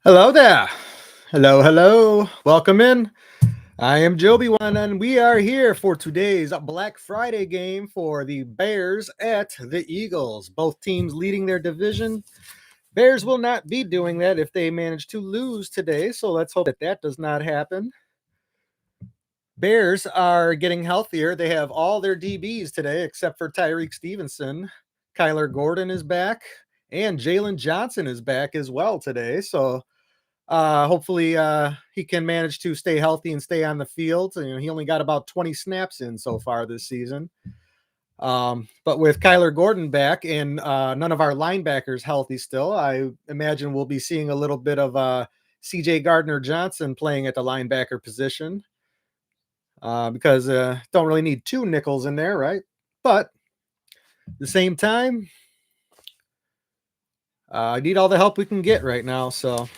Hello there. Hello, hello. Welcome in. I am Joby One, and we are here for today's Black Friday game for the Bears at the Eagles. Both teams leading their division. Bears will not be doing that if they manage to lose today, so let's hope that that does not happen. Bears are getting healthier. They have all their DBs today except for Tyreek Stevenson. Kyler Gordon is back, and Jalen Johnson is back as well today. So hopefully, he can manage to stay healthy and stay on the field. You know, he only got about 20 snaps in so far this season. But with Kyler Gordon back and none of our linebackers healthy still, I imagine we'll be seeing a little bit of CJ Gardner Johnson playing at the linebacker position because don't really need two nickels in there, right? But at the same time, I need all the help we can get right now. So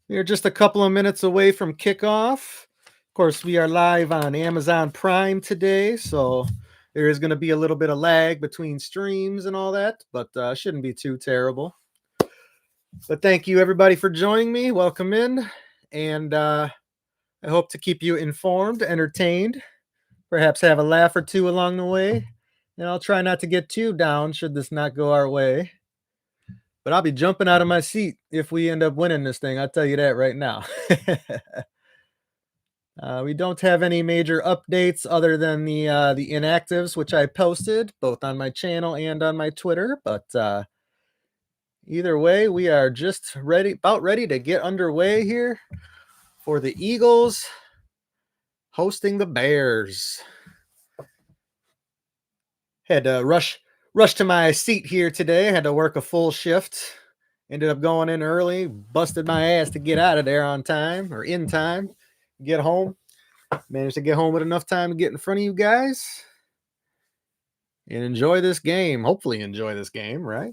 we are just a couple of minutes away from kickoff. Of course, we are live on Amazon Prime today, so there is going to be a little bit of lag between streams and all that, but shouldn't be too terrible. But thank you, everybody, for joining me. Welcome in, and I hope to keep you informed, entertained, perhaps have a laugh or two along the way. And I'll try not to get too down should this not go our way. But I'll be jumping out of my seat if we end up winning this thing. I'll tell you that right now. We don't have any major updates other than the inactives, which I posted both on my channel and on my Twitter. But either way, we are just about ready to get underway here for the Eagles hosting the Bears. Had to rush to my seat here today. Had to work a full shift. Ended up going in early, busted my ass to get out of there on time or in time, get home. Managed to get home with enough time to get in front of you guys and enjoy this game. Hopefully, enjoy this game, right?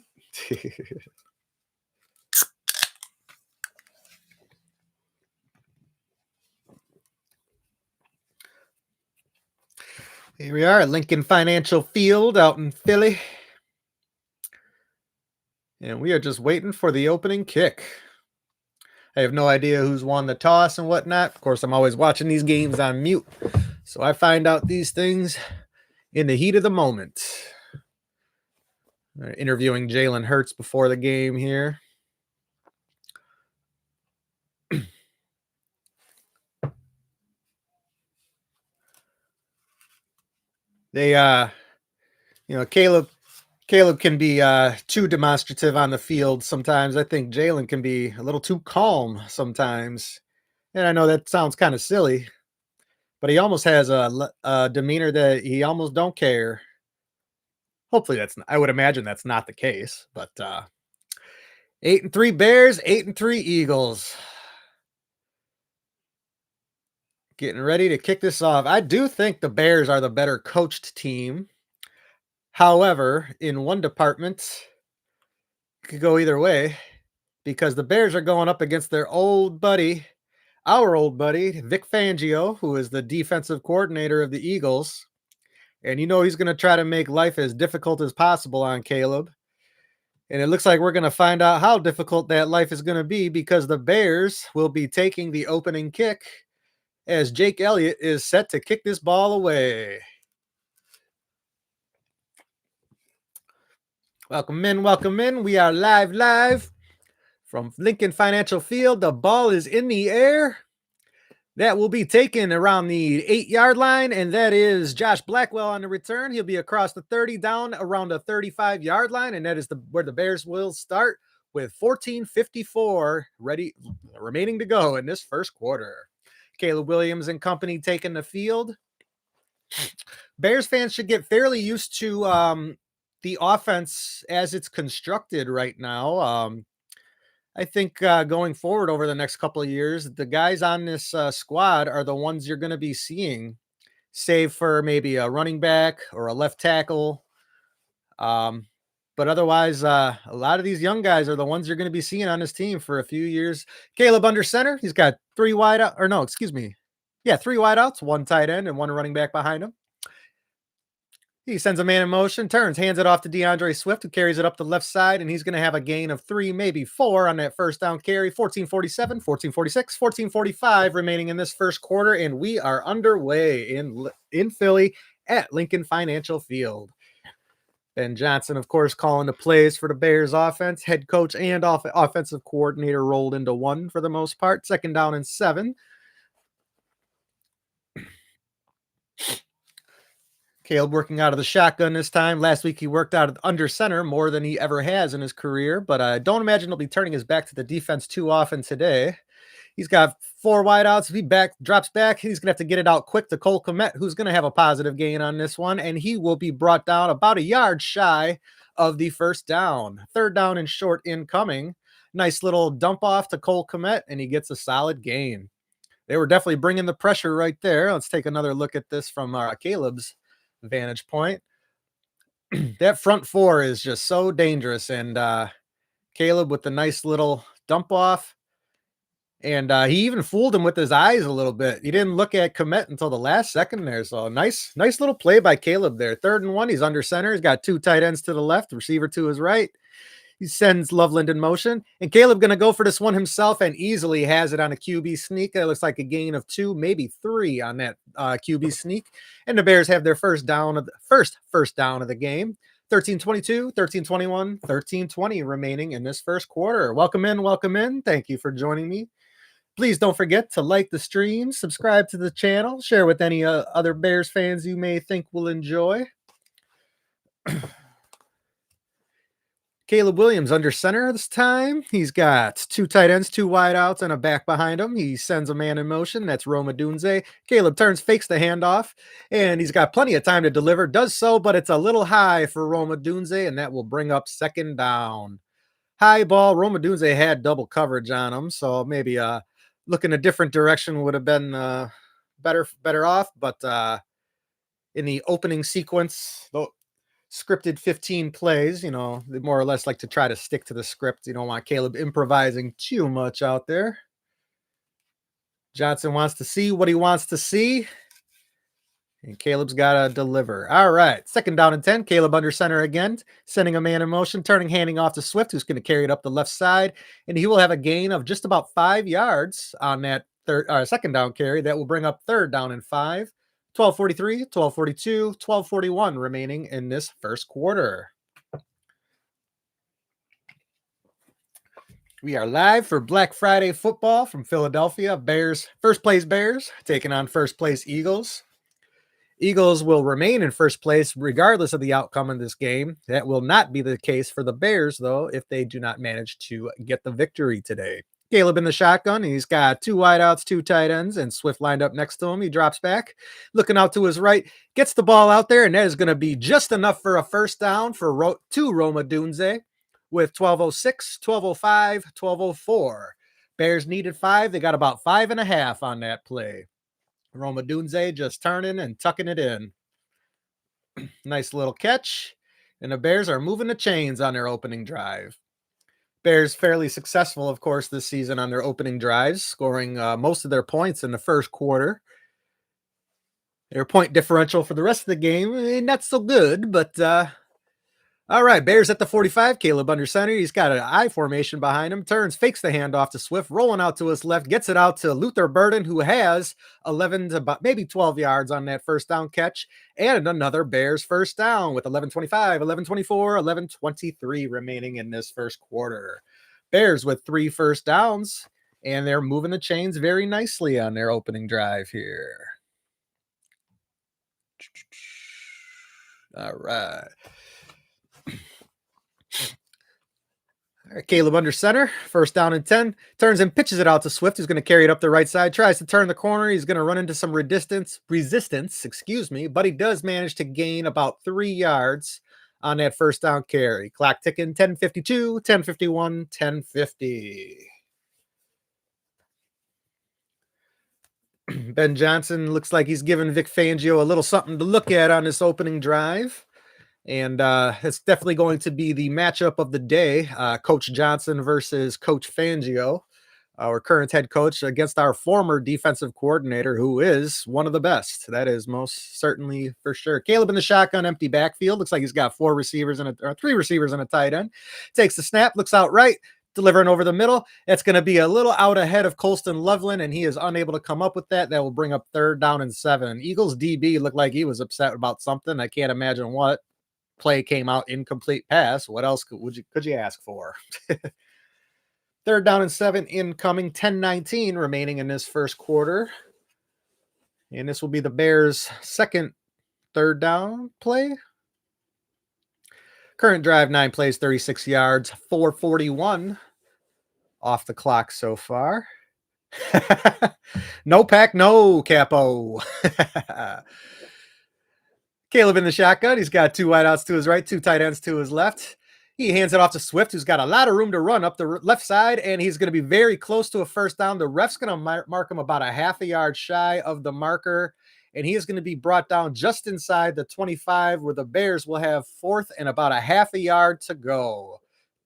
Here we are at Lincoln Financial Field out in Philly. And we are just waiting for the opening kick. I have no idea who's won the toss and whatnot. Of course, I'm always watching these games on mute. So I find out these things in the heat of the moment. Interviewing Jalen Hurts before the game here. They Caleb can be too demonstrative on the field sometimes. I think Jalen can be a little too calm sometimes. And I know that sounds kind of silly, but he almost has a demeanor that he almost don't care. Hopefully I would imagine that's not the case, but 8-3 Bears, 8-3 Eagles. Getting ready to kick this off. I do think the Bears are the better coached team. However, in one department, it could go either way because the Bears are going up against their old buddy, our old buddy, Vic Fangio, who is the defensive coordinator of the Eagles. And you know he's going to try to make life as difficult as possible on Caleb. And it looks like we're going to find out how difficult that life is going to be because the Bears will be taking the opening kick as Jake Elliott is set to kick this ball away. Welcome in, welcome in. We are live from Lincoln Financial Field. The ball is in the air. That will be taken around the 8-yard line, and that is Josh Blackwell on the return. He'll be across the 30 down around the 35-yard line, and that is where the Bears will start with 14:54 remaining to go in this first quarter. Caleb Williams and company taking the field. Bears fans should get fairly used to the offense as it's constructed right now. I think going forward over the next couple of years, the guys on this squad are the ones you're going to be seeing, save for maybe a running back or a left tackle. But otherwise, a lot of these young guys are the ones you're going to be seeing on this team for a few years. Caleb under center. He's got three wideouts, one tight end and one running back behind him. He sends a man in motion, turns, hands it off to DeAndre Swift, who carries it up the left side, and he's going to have a gain of 3, maybe 4 on that first down carry. 14:47, 14:46, 14:45 remaining in this first quarter, and we are underway in Philly at Lincoln Financial Field. Ben Johnson, of course, calling the plays for the Bears offense. Head coach and offensive coordinator rolled into one for the most part. 2nd down and 7. Caleb working out of the shotgun this time. Last week he worked out of under center more than he ever has in his career, but I don't imagine he'll be turning his back to the defense too often today. He's got 4 wideouts. If he drops back, he's going to have to get it out quick to Cole Kmet, who's going to have a positive gain on this one, and he will be brought down about a yard shy of the first down. 3rd down and short incoming. Nice little dump off to Cole Kmet, and he gets a solid gain. They were definitely bringing the pressure right there. Let's take another look at this from Caleb's vantage point. That front 4 is just so dangerous, and Caleb with the nice little dump off, and he even fooled him with his eyes a little bit. He didn't look at Kmet until the last second there, so nice little play by Caleb there. 3rd and 1, he's under center. He's got 2 tight ends to the left, receiver to his right. He sends Loveland in motion, and Caleb going to go for this one himself and easily has it on a QB sneak. It looks like a gain of 2, maybe 3 on that QB sneak, and the Bears have their first down of the game. 13:22, 13:21, 13:20 remaining in this first quarter. Welcome in. Thank you for joining me. Please don't forget to like the stream, subscribe to the channel, share with any other Bears fans you may think will enjoy. Caleb Williams under center this time. He's got 2 tight ends, 2 wideouts, and a back behind him. He sends a man in motion. That's Rome Odunze. Caleb turns, fakes the handoff, and he's got plenty of time to deliver. Does so, but it's a little high for Rome Odunze, and that will bring up 2nd down. High ball. Rome Odunze had double coverage on him, so maybe looking a different direction would have been better off. But in the opening sequence, though, scripted 15 plays, they more or less like to try to stick to the script. You don't want Caleb improvising too much out there. Johnson wants to see what he wants to see, and Caleb's got to deliver. All right, 2nd down and 10. Caleb under center again, sending a man in motion, handing off to Swift, who's going to carry it up the left side, and he will have a gain of just about 5 yards on that 2nd down carry. That will bring up 3rd down and 5. 12:43, 12:42, 12:41 remaining in this first quarter. We are live for Black Friday football from Philadelphia. First place Bears taking on first place Eagles. Eagles will remain in first place regardless of the outcome of this game. That will not be the case for the Bears, though, if they do not manage to get the victory today. Caleb in the shotgun. He's got 2 wideouts, 2 tight ends, and Swift lined up next to him. He drops back, looking out to his right, gets the ball out there, and that is going to be just enough for a first down for Rome Odunze with 12:06, 12:05, 12:04. Bears needed 5. They got about 5.5 on that play. Rome Odunze just turning and tucking it in. Nice little catch, and the Bears are moving the chains on their opening drive. Bears fairly successful, of course, this season on their opening drives, scoring most of their points in the first quarter. Their point differential for the rest of the game, not so good, but all right, Bears at the 45. Caleb under center. He's got an I formation behind him, turns, fakes the handoff to Swift, rolling out to his left, gets it out to Luther Burden, who has 11 to about maybe 12 yards on that first down catch, and another Bears first down with 11:25, 11:24, 11:23 remaining in this first quarter. Bears with 3 first downs, and they're moving the chains very nicely on their opening drive here. All right. Caleb under center, 1st down and 10, turns and pitches it out to Swift, who's going to carry it up the right side, tries to turn the corner. He's going to run into some resistance, but he does manage to gain about 3 yards on that first down carry. Clock ticking, 10:52, 10:51, 10:50. Ben Johnson looks like he's giving Vic Fangio a little something to look at on this opening drive. And it's definitely going to be the matchup of the day, Coach Johnson versus Coach Fangio. our current head coach against our former defensive coordinator, who is one of the best. That is most certainly for sure. Caleb in the shotgun, empty backfield. Looks like he's got three receivers and a tight end. Takes the snap, looks out right, delivering over the middle. It's going to be a little out ahead of Colston Loveland, and he is unable to come up with that. That will bring up 3rd down and 7. Eagles DB looked like he was upset about something. I can't imagine what. Play came out incomplete pass. What else could you ask for? 3rd down and 7 incoming, 10-19 remaining in this first quarter. And this will be the Bears' second 3rd down play. Current drive, 9 plays, 36 yards, 4:41 off the clock so far. No pack, no capo. Caleb in the shotgun. He's got 2 wideouts to his right, 2 tight ends to his left. He hands it off to Swift, who's got a lot of room to run up the left side, and he's going to be very close to a 1st down. The ref's going to mark him about a half a yard shy of the marker, and he is going to be brought down just inside the 25, where the Bears will have 4th and about a half a yard to go.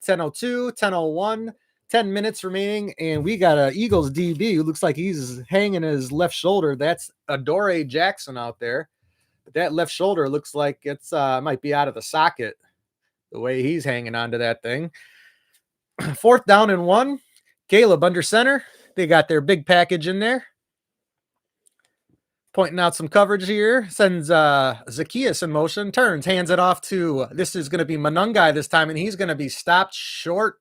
10:02, 10:01, 10 minutes remaining, and we got an Eagles DB who looks like he's hanging his left shoulder. That's Adoree Jackson out there. But that left shoulder looks like it's might be out of the socket the way he's hanging onto that thing. 4th down and 1. Caleb under center. They got their big package in there. Pointing out some coverage here. Sends Zacchaeus in motion. Turns, hands it off to, this is going to be Monungai this time, and he's going to be stopped short.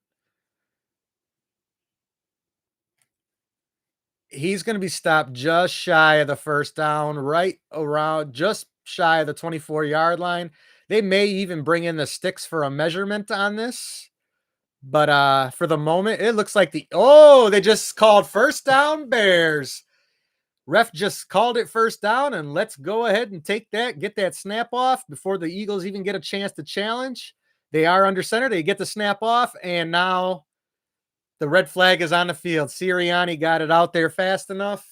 He's going to be stopped just shy of the 1st down, right around, just shy of the 24-yard line. They may even bring in the sticks for a measurement on this. But for the moment, it looks like they just called 1st down Bears. Ref just called it 1st down, and let's go ahead and take that, get that snap off before the Eagles even get a chance to challenge. They are under center. They get the snap off, and now the red flag is on the field. Sirianni got it out there fast enough.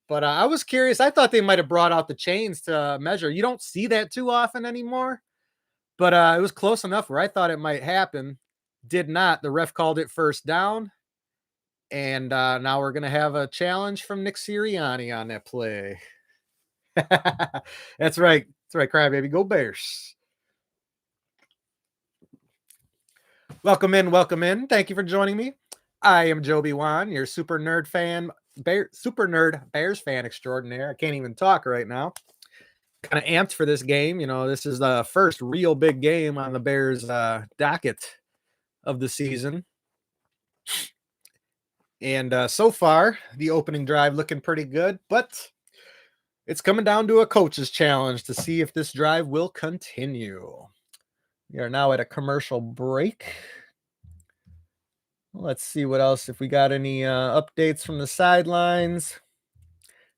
But I was curious. I thought they might have brought out the chains to measure. You don't see that too often anymore. But it was close enough where I thought it might happen. Did not. The ref called it 1st down. And now we're going to have a challenge from Nick Sirianni on that play. That's right. That's right, crybaby. Go Bears. Welcome in. Welcome in. Thank you for joining me. I am Joby Wan, your super nerd Bears fan extraordinaire. I can't even talk right now. Kind of amped for this game. You know, this is the first real big game on the Bears docket of the season. And so far, the opening drive looking pretty good, but it's coming down to a coach's challenge to see if this drive will continue. We are now at a commercial break. Let's see what else, if we got any updates from the sidelines.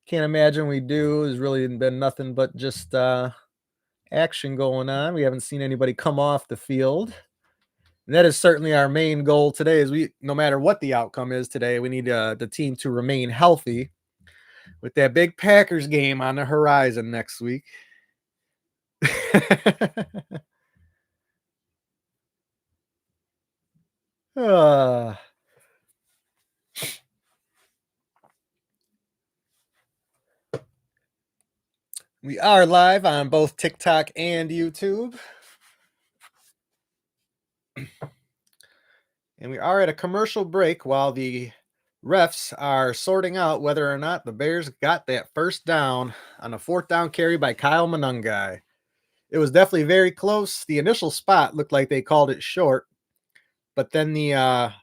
Can't imagine we do. There's really been nothing but just action going on. We haven't seen anybody come off the field. And that is certainly our main goal today, is no matter what the outcome is today, we need the team to remain healthy with that big Packers game on the horizon next week. We are live on both TikTok and YouTube. And we are at a commercial break while the refs are sorting out whether or not the Bears got that 1st down on a 4th down carry by Kyle Monungai. It was definitely very close. The initial spot looked like they called it short, but then the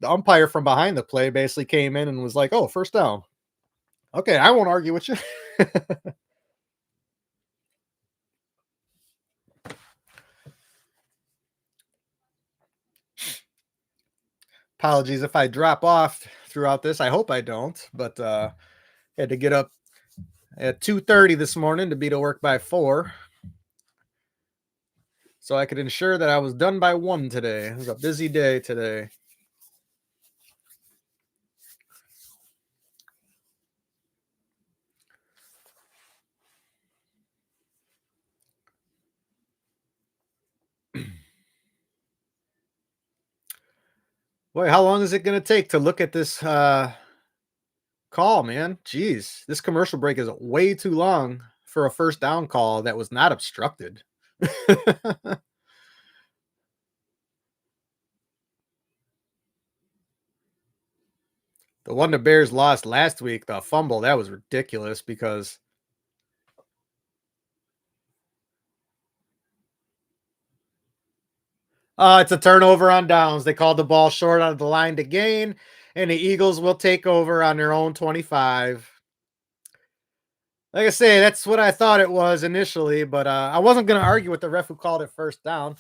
umpire from behind the play basically came in and was like, "Oh, 1st down." Okay, I won't argue with you. Apologies if I drop off throughout this. I hope I don't, but had to get up at 2:30 this morning to be to work by 4. So I could ensure that I was done by 1 today. It was a busy day today. Boy, how long is it going to take to look at this call, man? Jeez, this commercial break is way too long for a first down call that was not obstructed. The one the Bears lost last week, the fumble, that was ridiculous because it's a turnover on downs. They called the ball short on the line to gain, and the Eagles will take over on their own 25. Like I say, that's what I thought it was initially, but I wasn't going to argue with the ref who called it first down.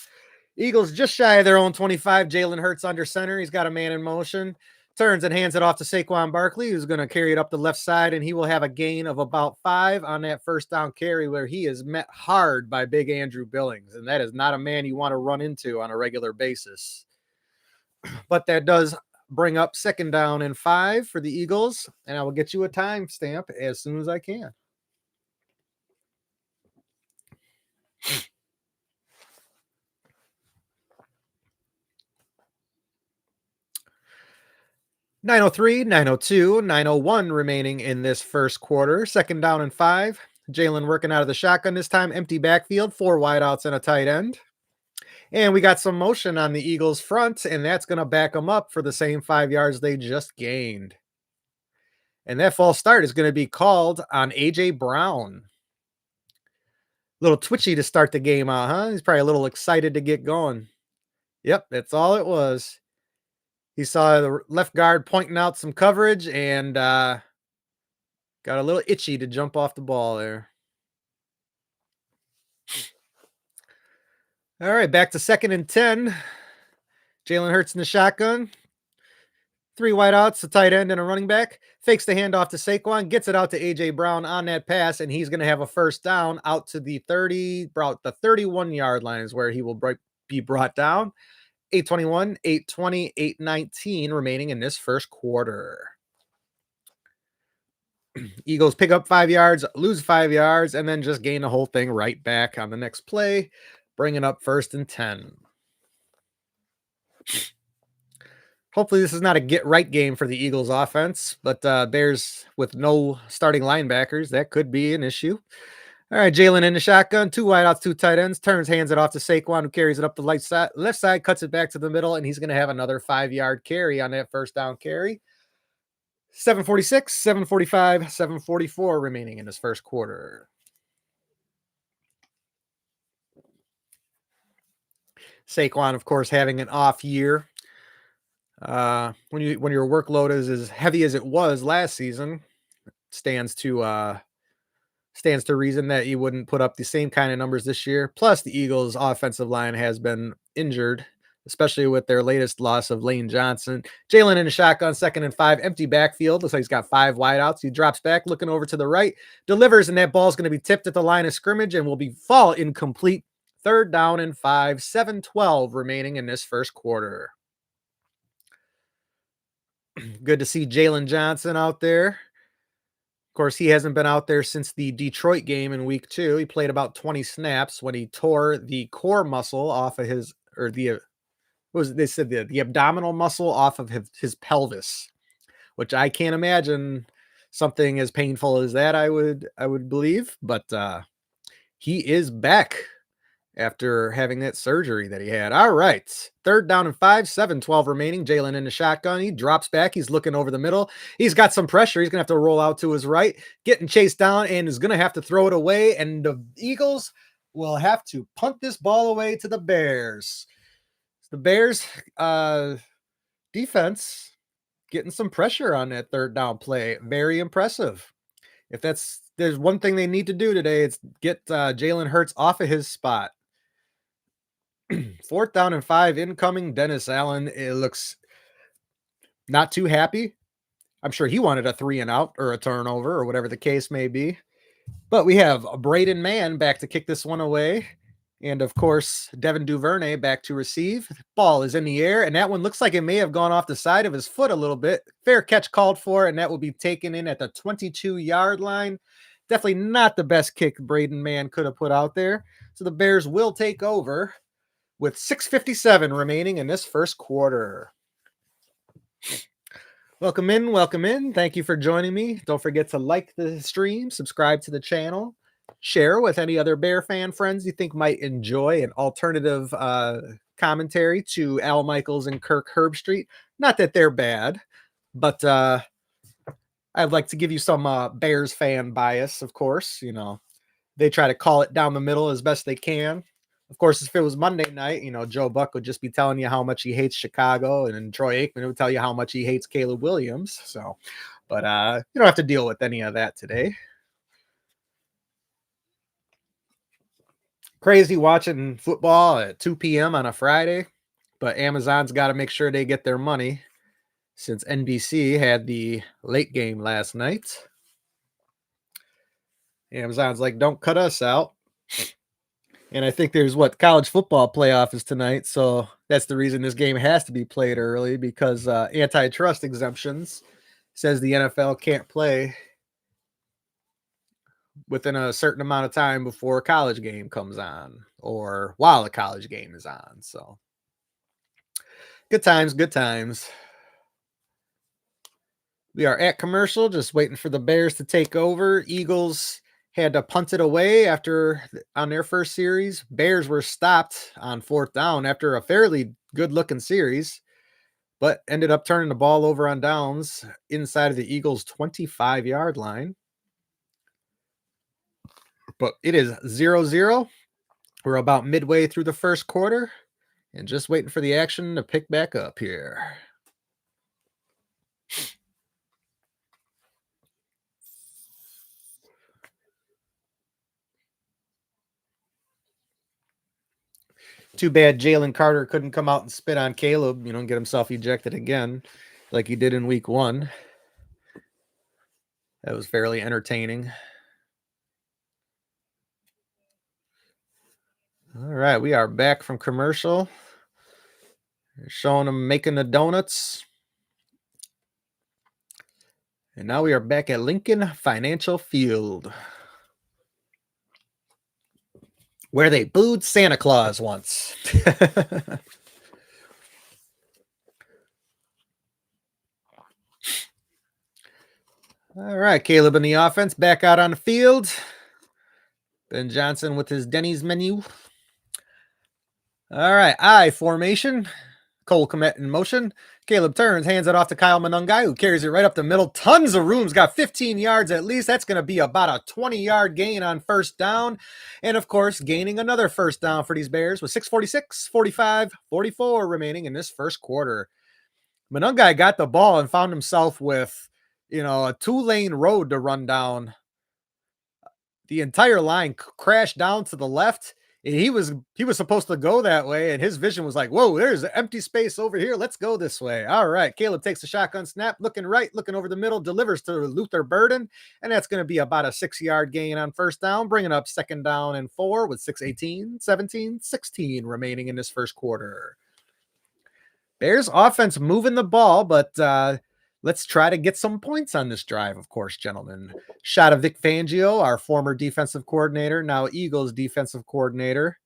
Eagles just shy of their own 25. Jalen Hurts under center. He's got a man in motion. Turns and hands it off to Saquon Barkley, who's going to carry it up the left side, and he will have a gain of about 5 on that first down carry where he is met hard by big Andrew Billings. And that is not a man you want to run into on a regular basis. But that does bring up second down and 5 for the Eagles, and I will get you a timestamp as soon as I can. 9:03, 9:02, 9:01 remaining in this first quarter. Second down and 5. Jalen working out of the shotgun this time. Empty backfield, 4 wideouts and a tight end. And we got some motion on the Eagles front, and that's going to back them up for the same 5 yards they just gained. And that false start is going to be called on A.J. Brown. Little twitchy to start the game out, huh? He's probably a little excited to get going. Yep, that's all it was. He saw the left guard pointing out some coverage and got a little itchy to jump off the ball there. All right, back to second and 10. Jalen Hurts in the shotgun. 3 wideouts, a tight end, and a running back. Fakes the handoff to Saquon, gets it out to A.J. Brown on that pass, and he's going to have a first down out to the 31-yard line is where he will be brought down. 8:21, 8:20, 8:19 remaining in this first quarter. Eagles pick up 5 yards, lose 5 yards, and then just gain the whole thing right back on the next play, bringing up first and 10. Hopefully this is not a get right game for the Eagles offense, but Bears with no starting linebackers, that could be an issue. All right, Jalen in the shotgun, 2 wideouts, 2 tight ends, turns, hands it off to Saquon, who carries it up the left side, cuts it back to the middle, and he's going to have another 5-yard carry on that first down carry. 7:46, 7:45, 7:44 remaining in this first quarter. Saquon, of course, having an off year. When your workload is as heavy as it was last season, stands to reason that you wouldn't put up the same kind of numbers this year. Plus, the Eagles' offensive line has been injured, especially with their latest loss of Lane Johnson. Jalen in a shotgun, second and 5, empty backfield. Looks like he's got 5 wideouts. He drops back, looking over to the right, delivers, and that ball is going to be tipped at the line of scrimmage and will fall incomplete. Third down and 5, 7:12 remaining in this first quarter. Good to see Jalen Johnson out there. Of course, he hasn't been out there since the Detroit game in week 2. He played about 20 snaps when he tore the core muscle off of his, or the, they said the abdominal muscle off of his pelvis, which I can't imagine something as painful as that. I would believe, but he is back after having that surgery that he had. All right. Third down and 5, 7:12 remaining. Jalen in the shotgun. He drops back. He's looking over the middle. He's got some pressure. He's going to have to roll out to his right, getting chased down, and is going to have to throw it away. And the Eagles will have to punt this ball away to the Bears. The Bears defense getting some pressure on that third down play. Very impressive. If there's one thing they need to do today, it's get Jalen Hurts off of his spot. 4th down and 5 incoming. Dennis Allen, it looks not too happy. I'm sure he wanted a 3 and out or a turnover or whatever the case may be. But we have Braden Mann back to kick this one away. And of course, Devin Duvernay back to receive. Ball is in the air, and that one looks like it may have gone off the side of his foot a little bit. Fair catch called for, and that will be taken in at the 22-yard line. Definitely not the best kick Braden Mann could have put out there. So the Bears will take over with 6:57 remaining in this first quarter. Welcome in, welcome in. Thank you for joining me. Don't forget to like the stream, subscribe to the channel, share with any other Bear fan friends you think might enjoy an alternative commentary to Al Michaels and Kirk Herbstreit. Not that they're bad, but I'd like to give you some Bears fan bias, of course. You know, they try to call it down the middle as best they can. Of course, if it was Monday night, you know, Joe Buck would just be telling you how much he hates Chicago, and then Troy Aikman would tell you how much he hates Caleb Williams. So, but you don't have to deal with any of that today. Crazy watching football at 2 p.m. on a Friday, but Amazon's got to make sure they get their money since NBC had the late game last night. Amazon's like, don't cut us out. And I think there's college football playoff is tonight. So that's the reason this game has to be played early, because antitrust exemptions says the NFL can't play within a certain amount of time before a college game comes on or while a college game is on. So good times, good times. We are at commercial, just waiting for the Bears to take over. Eagles had to punt it away on their first series. Bears were stopped on fourth down after a fairly good looking series, but ended up turning the ball over on downs inside of the Eagles' 25-yard line. But it is 0-0. We're about midway through the first quarter and just waiting for the action to pick back up here. Too bad Jalen Carter couldn't come out and spit on Caleb, and get himself ejected again like he did in week 1. That was fairly entertaining. All right, we are back from commercial. They're showing them making the donuts. And now we are back at Lincoln Financial Field, where they booed Santa Claus once. All right, Caleb in the offense, back out on the field. Ben Johnson with his Denny's menu. All right, I formation. Cole Kmet in motion. Caleb turns, hands it off to Kyle Monangai, who carries it right up the middle. Tons of room's got 15 yards at least. That's going to be about a 20-yard gain on first down. And, of course, gaining another first down for these Bears with 6:46, 45, 44 remaining in this first quarter. Monangai got the ball and found himself with, a 2-lane road to run down. The entire line crashed down to the left. He was supposed to go that way, and his vision was like, whoa, there's an empty space over here. Let's go this way. All right. Caleb takes a shotgun snap, looking right, looking over the middle, delivers to Luther Burden, and that's going to be about a 6-yard gain on first down, bringing up second down and 4 with 6:18, 17, 16 remaining in this first quarter. Bears offense moving the ball, but let's try to get some points on this drive, of course, gentlemen. Shot of Vic Fangio, our former defensive coordinator, now Eagles defensive coordinator.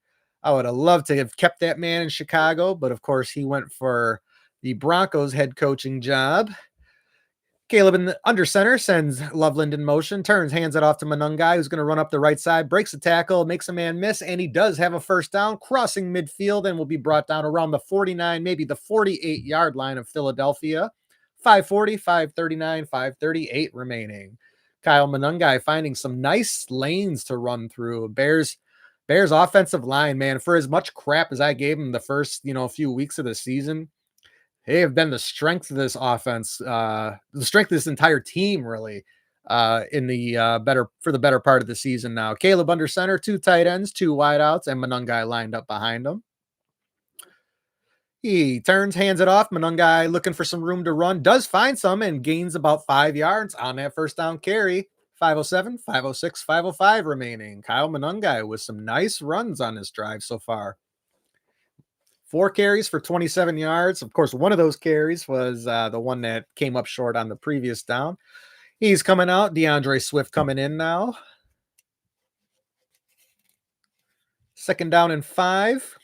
I would have loved to have kept that man in Chicago, but of course he went for the Broncos head coaching job. Caleb in the under center sends Loveland in motion, turns, hands it off to Monangai, who's going to run up the right side, breaks a tackle, makes a man miss, and he does have a first down, crossing midfield, and will be brought down around the 49, maybe the 48-yard line of Philadelphia. 5:40, 5:39, 5:38 remaining. Kyle Monangai finding some nice lanes to run through. Bears offensive line, man, for as much crap as I gave him the first, few weeks of the season, they have been the strength of this offense, the strength of this entire team, really, in the better part of the season now. Caleb under center, 2 tight ends, 2 wideouts, and Monangai lined up behind him. He turns, hands it off. Monangai looking for some room to run, does find some, and gains about 5 yards on that first down carry. 5:07, 5:06, 5:05 remaining. Kyle Monangai with some nice runs on this drive so far. 4 carries for 27 yards. Of course, one of those carries was the one that came up short on the previous down. He's coming out. DeAndre Swift coming in now. Second down and 5.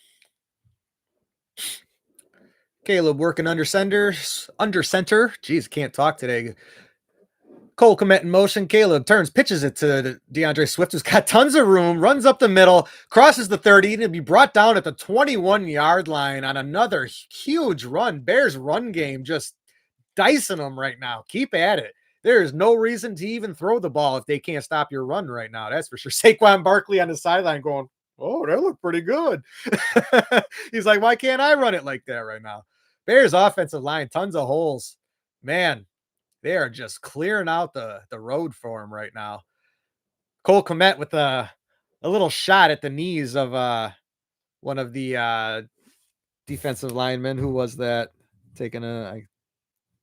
Caleb working under center. Jeez, can't talk today. Cole Kmet in motion. Caleb turns, pitches it to DeAndre Swift, who's got tons of room, runs up the middle, crosses the 30, and be brought down at the 21-yard line on another huge run. Bears run game just dicing them right now. Keep at it. There is no reason to even throw the ball if they can't stop your run right now. That's for sure. Saquon Barkley on the sideline going, oh, that looked pretty good. He's like, why can't I run it like that right now? Bears offensive line, tons of holes. Man, they are just clearing out the road for him right now. Cole Kmet with a little shot at the knees of one of the defensive linemen. Who was that? Taking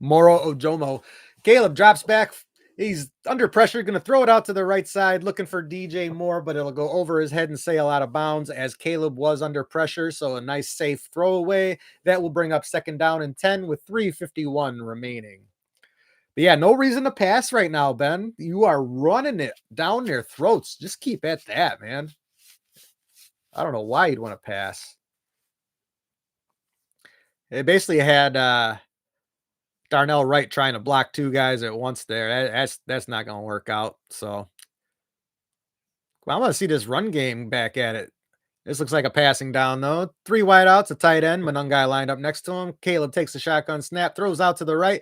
Moro Ojomo. Caleb drops back. He's under pressure, going to throw it out to the right side, looking for DJ Moore, but it'll go over his head and sail out of bounds as Caleb was under pressure. So a nice safe throwaway. That will bring up 2nd down and 10 with 3:51 remaining. But yeah, no reason to pass right now, Ben. You are running it down their throats. Just keep at that, man. I don't know why you'd want to pass. It basically had Darnell Wright trying to block 2 guys at once there. That's not going to work out. So well, I want to see this run game back at it. This looks like a passing down, though. 3 wideouts, a tight end. Monungai lined up next to him. Caleb takes the shotgun snap, throws out to the right.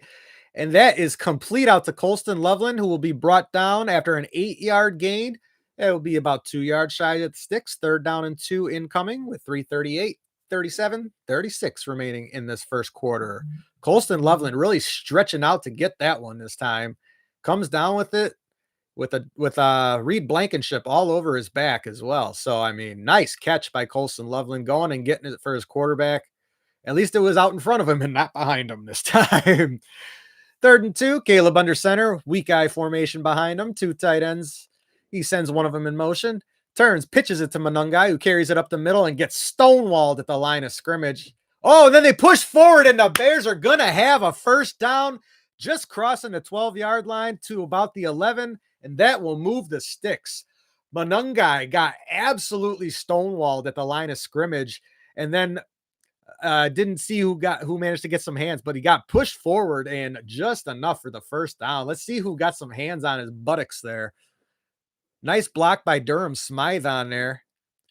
And that is complete out to Colston Loveland, who will be brought down after an 8-yard gain. It will be about 2 yards shy of the sticks. 3rd down and 2 incoming with 3:38, 37, 36 remaining in this first quarter. Colston Loveland really stretching out to get that one this time. Comes down with it with Reed Blankenship all over his back as well. So, I mean, nice catch by Colston Loveland going and getting it for his quarterback. At least it was out in front of him and not behind him this time. 3rd and 2, Caleb under center, weak eye formation behind him, 2 tight ends. He sends one of them in motion, turns, pitches it to Monungai, who carries it up the middle and gets stonewalled at the line of scrimmage. Oh, then they push forward, and the Bears are going to have a 1st down, just crossing the 12-yard line to about the 11, and that will move the sticks. Monungai got absolutely stonewalled at the line of scrimmage, and then didn't see who managed to get some hands, but he got pushed forward and just enough for the 1st down. Let's see who got some hands on his buttocks there. Nice block by Durham Smythe on there,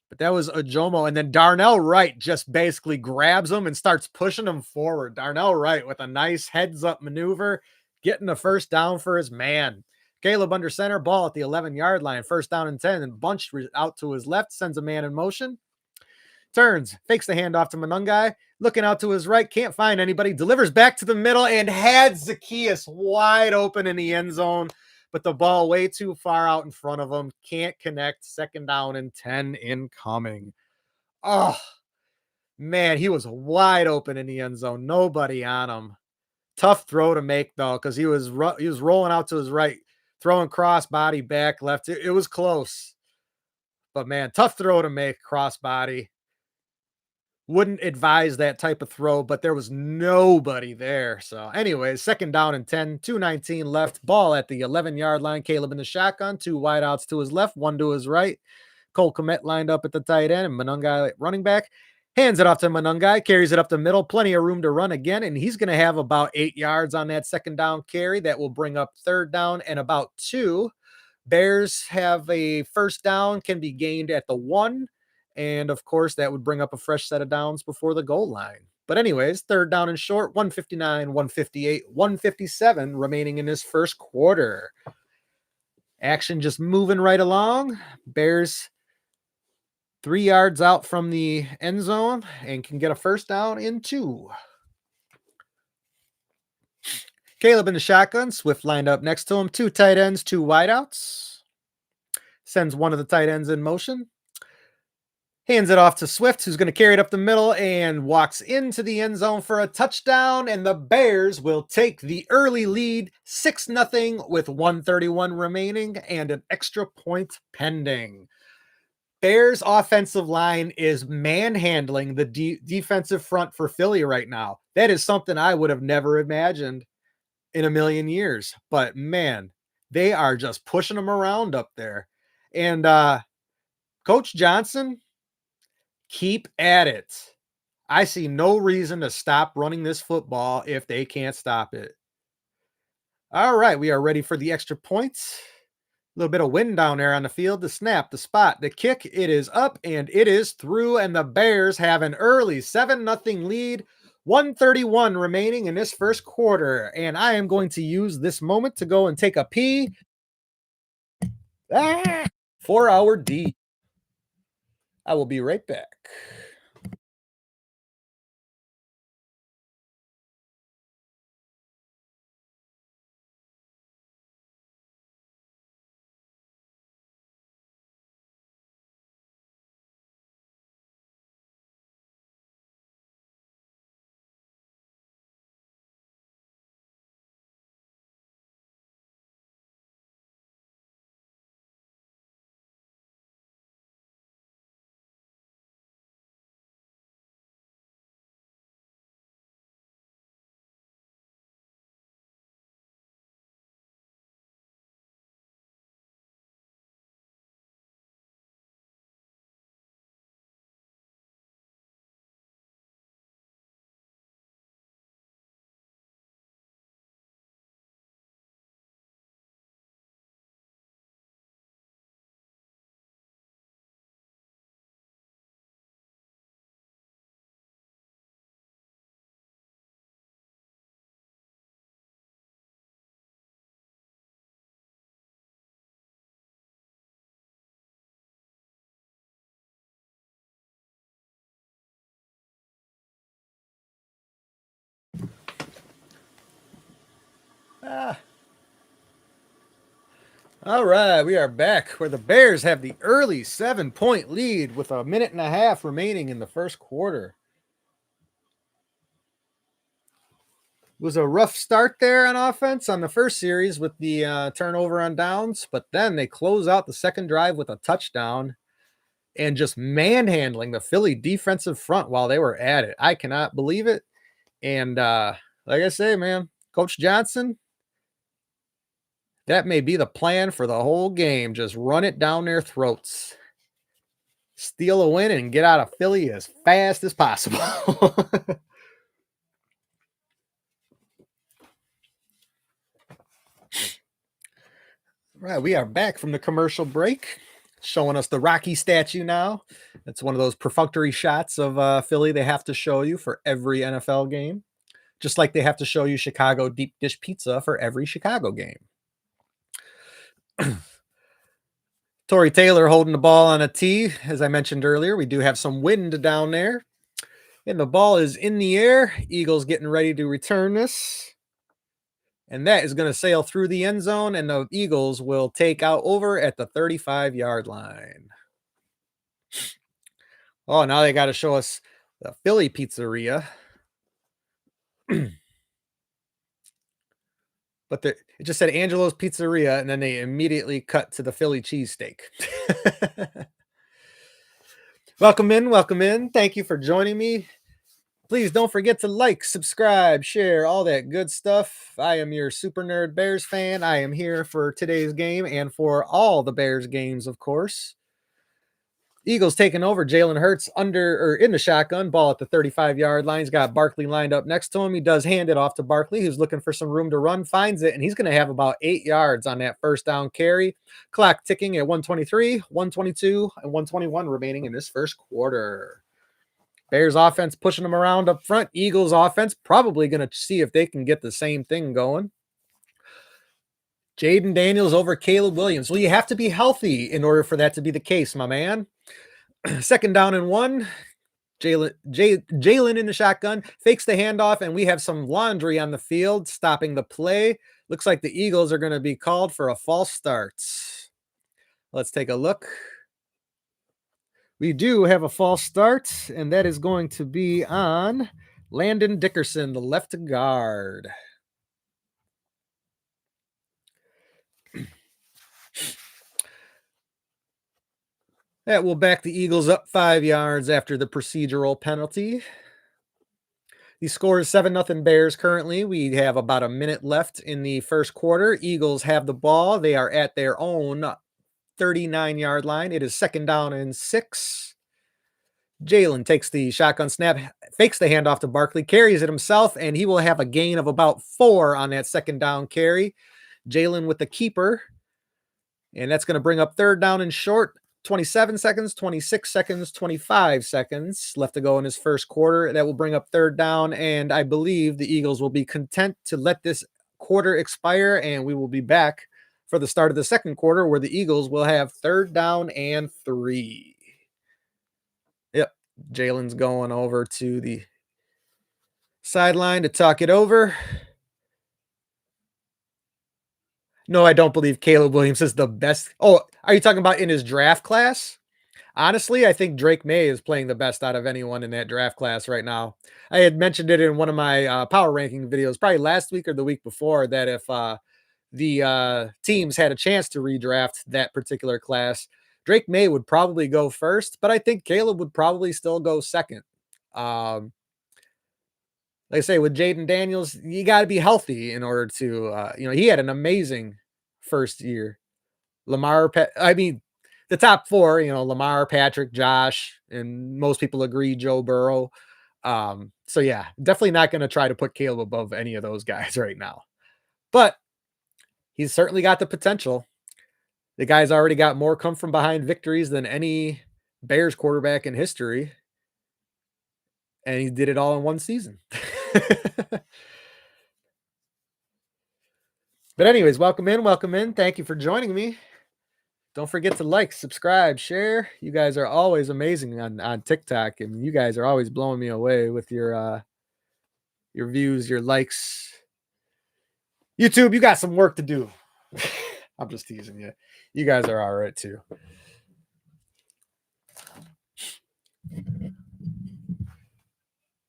but that was Ojomo. And then Darnell Wright just basically grabs him and starts pushing him forward. Darnell Wright with a nice heads up maneuver, getting the 1st down for his man. Caleb under center, ball at the 11-yard line, 1st down and 10, and bunched out to his left, sends a man in motion. Turns, fakes the handoff to Monungai, looking out to his right, can't find anybody, delivers back to the middle, and had Zacchaeus wide open in the end zone, but the ball way too far out in front of him, can't connect. 2nd down and 10 incoming. Oh, man, he was wide open in the end zone, nobody on him. Tough throw to make, though, because he was rolling out to his right, throwing cross body back left. It was close, but man, tough throw to make, cross body. Wouldn't advise that type of throw, but there was nobody there. So anyways, 2nd down and 10, 2:19 left, ball at the 11-yard line. Caleb in the shotgun, 2 wideouts to his left, 1 to his right. Cole Kmet lined up at the tight end, and Monungai running back. Hands it off to Monungai, carries it up the middle, plenty of room to run again, and he's going to have about 8 yards on that 2nd down carry. That will bring up 3rd down and about 2. Bears have a 1st down, can be gained at the 1. And of course, that would bring up a fresh set of downs before the goal line. But anyways, 3rd down and short, 159, 158, 157 remaining in this first quarter. Action just moving right along. Bears 3 yards out from the end zone and can get a 1st down in 2. Caleb in the shotgun, Swift lined up next to him, 2 tight ends, 2 wideouts. Sends one of the tight ends in motion. Hands it off to Swift, who's going to carry it up the middle and walks into the end zone for a touchdown. And the Bears will take the early lead, 6-0 with 1:31 remaining and an extra point pending. Bears offensive line is manhandling the defensive front for Philly right now. That is something I would have never imagined in a million years. But man, they are just pushing them around up there. And Coach Johnson, keep at it. I see no reason to stop running this football if they can't stop it. All right, we are ready for the extra points. A little bit of wind down there on the field. The snap, the spot, the kick. It is up and it is through. And the Bears have an early 7-0 lead. 131 remaining in this first quarter. And I am going to use this moment to go and take a pee. For our D. I will be right back. All right, we are back where the Bears have the early 7-point lead with a minute and a half remaining in the first quarter. It was a rough start there on offense on the first series with the turnover on downs, but then they close out the second drive with a touchdown and just manhandling the Philly defensive front while they were at it. I cannot believe it. And like I say, man, Coach Johnson, that may be the plan for the whole game. Just run it down their throats. Steal a win and get out of Philly as fast as possible. Right, we are back from the commercial break, showing us the Rocky statue now. It's one of those perfunctory shots of Philly they have to show you for every NFL game, just like they have to show you Chicago deep dish pizza for every Chicago game. Torrey Taylor holding the ball on a tee. As I mentioned earlier, we do have some wind down there. And the ball is in the air. Eagles getting ready to return this. And that is going to sail through the end zone, and the Eagles will take out over at the 35-yard line. Oh, now they got to show us the Philly pizzeria. But it just said Angelo's Pizzeria, and then they immediately cut to the Philly cheesesteak. Welcome in, welcome in. Thank you for joining me. Please don't forget to like, subscribe, share, all that good stuff. I am your super nerd Bears fan. I am here for today's game and for all the Bears games, of course. Eagles taking over. Jalen Hurts in the shotgun, ball at the 35-yard line. He's got Barkley lined up next to him. He does hand it off to Barkley, who's looking for some room to run, finds it, and he's going to have about 8 yards on that first down carry. Clock ticking at 123, 122, and 121 remaining in this first quarter. Bears offense pushing them around up front. Eagles offense probably going to see if they can get the same thing going. Jaden Daniels over Caleb Williams. Well, you have to be healthy in order for that to be the case, my man. Second down and 1. Jalen in the shotgun fakes the handoff, and we have some laundry on the field stopping the play. Looks like the Eagles are going to be called for a false start. Let's take a look. We do have a false start, and that is going to be on Landon Dickerson, the left guard. That will back the Eagles up 5 yards after the procedural penalty. The score is 7-0 Bears currently. We have about a minute left in the first quarter. Eagles have the ball. They are at their own 39-yard line. It is second down and 6. Jalen takes the shotgun snap, fakes the handoff to Barkley, carries it himself, and he will have a gain of about 4 on that second down carry. Jalen with the keeper, and that's going to bring up third down and short. 27 seconds, 26 seconds, 25 seconds left to go in his first quarter. That will bring up third down, and I believe the Eagles will be content to let this quarter expire, and we will be back for the start of the second quarter where the Eagles will have third down and 3. Yep, Jalen's going over to the sideline to talk it over. No, I don't believe Caleb Williams is the best. Oh, are you talking about in his draft class? Honestly, I think Drake May is playing the best out of anyone in that draft class right now. I had mentioned it in one of my power ranking videos, probably last week or the week before, that if the teams had a chance to redraft that particular class, Drake May would probably go first, but I think Caleb would probably still go second. Like I say, with Jaden Daniels, you got to be healthy in order to, he had an amazing first year. The top 4, Lamar, Patrick, Josh, and most people agree Joe Burrow. So yeah, definitely not going to try to put Caleb above any of those guys right now. But he's certainly got the potential. The guy's already got more come from behind victories than any Bears quarterback in history. And he did it all in one season. But anyways, welcome in. Thank you for joining me. Don't forget to like, subscribe, share. You guys are always amazing on TikTok, and you guys are always blowing me away with your views, your likes. YouTube, you got some work to do. I'm just teasing you. You guys are all right too.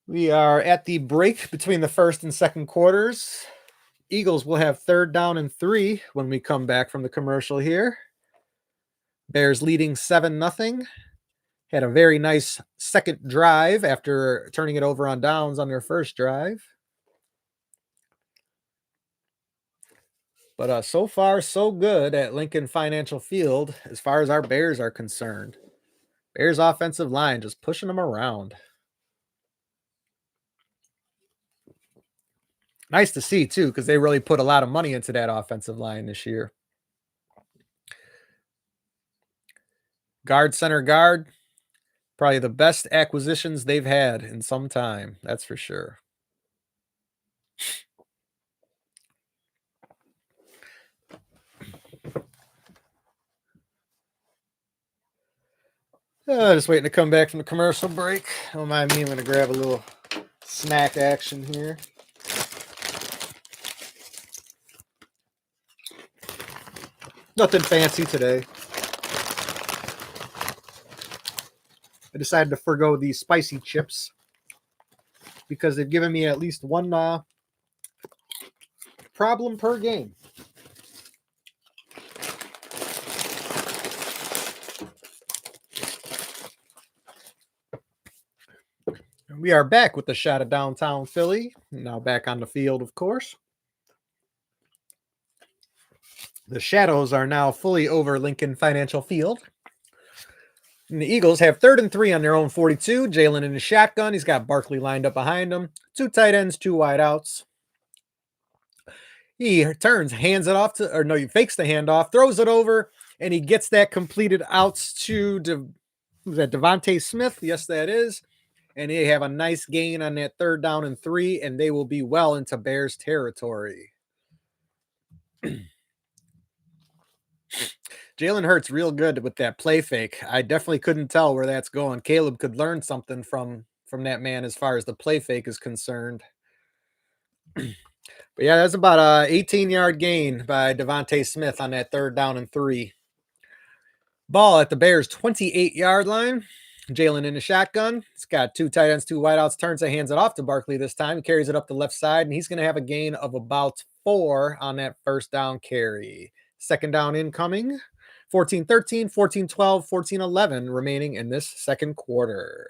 We are at the break between the first and second quarters. Eagles will have third down and 3 when we come back from the commercial here. Bears leading 7-0. Had a very nice second drive after turning it over on downs on their first drive. But so far, so good at Lincoln Financial Field as far as our Bears are concerned. Bears offensive line just pushing them around. Nice to see, too, because they really put a lot of money into that offensive line this year. Guard, center guard. Probably the best acquisitions they've had in some time. That's for sure. Just waiting to come back from the commercial break. Don't mind me. I'm going to grab a little snack action here. Nothing fancy today. I decided to forgo these spicy chips because they've given me at least one problem per game. We are back with the shot of downtown Philly. Now back on the field, of course. The shadows are now fully over Lincoln Financial Field. And the Eagles have third and 3 on their own 42. Jalen in the shotgun. He's got Barkley lined up behind him. 2 tight ends, 2 wide outs. He turns, hands it off he fakes the handoff, throws it over, and he gets that completed outs to who's that? Devontae Smith. Yes, that is. And they have a nice gain on that third down and 3, and they will be well into Bears territory. Jalen Hurts real good with that play fake. I definitely couldn't tell where that's going. Caleb could learn something from that man as far as the play fake is concerned. But yeah, that's about a 18-yard gain by Devontae Smith on that third down and 3. Ball at the Bears' 28-yard line. Jalen in the shotgun. He's got 2 tight ends, 2 wideouts. Turns it, hands it off to Barkley this time. He carries it up the left side, and he's going to have a gain of about 4 on that first down carry. Second down incoming. 14-13, 14-12, 14-11 remaining in this second quarter.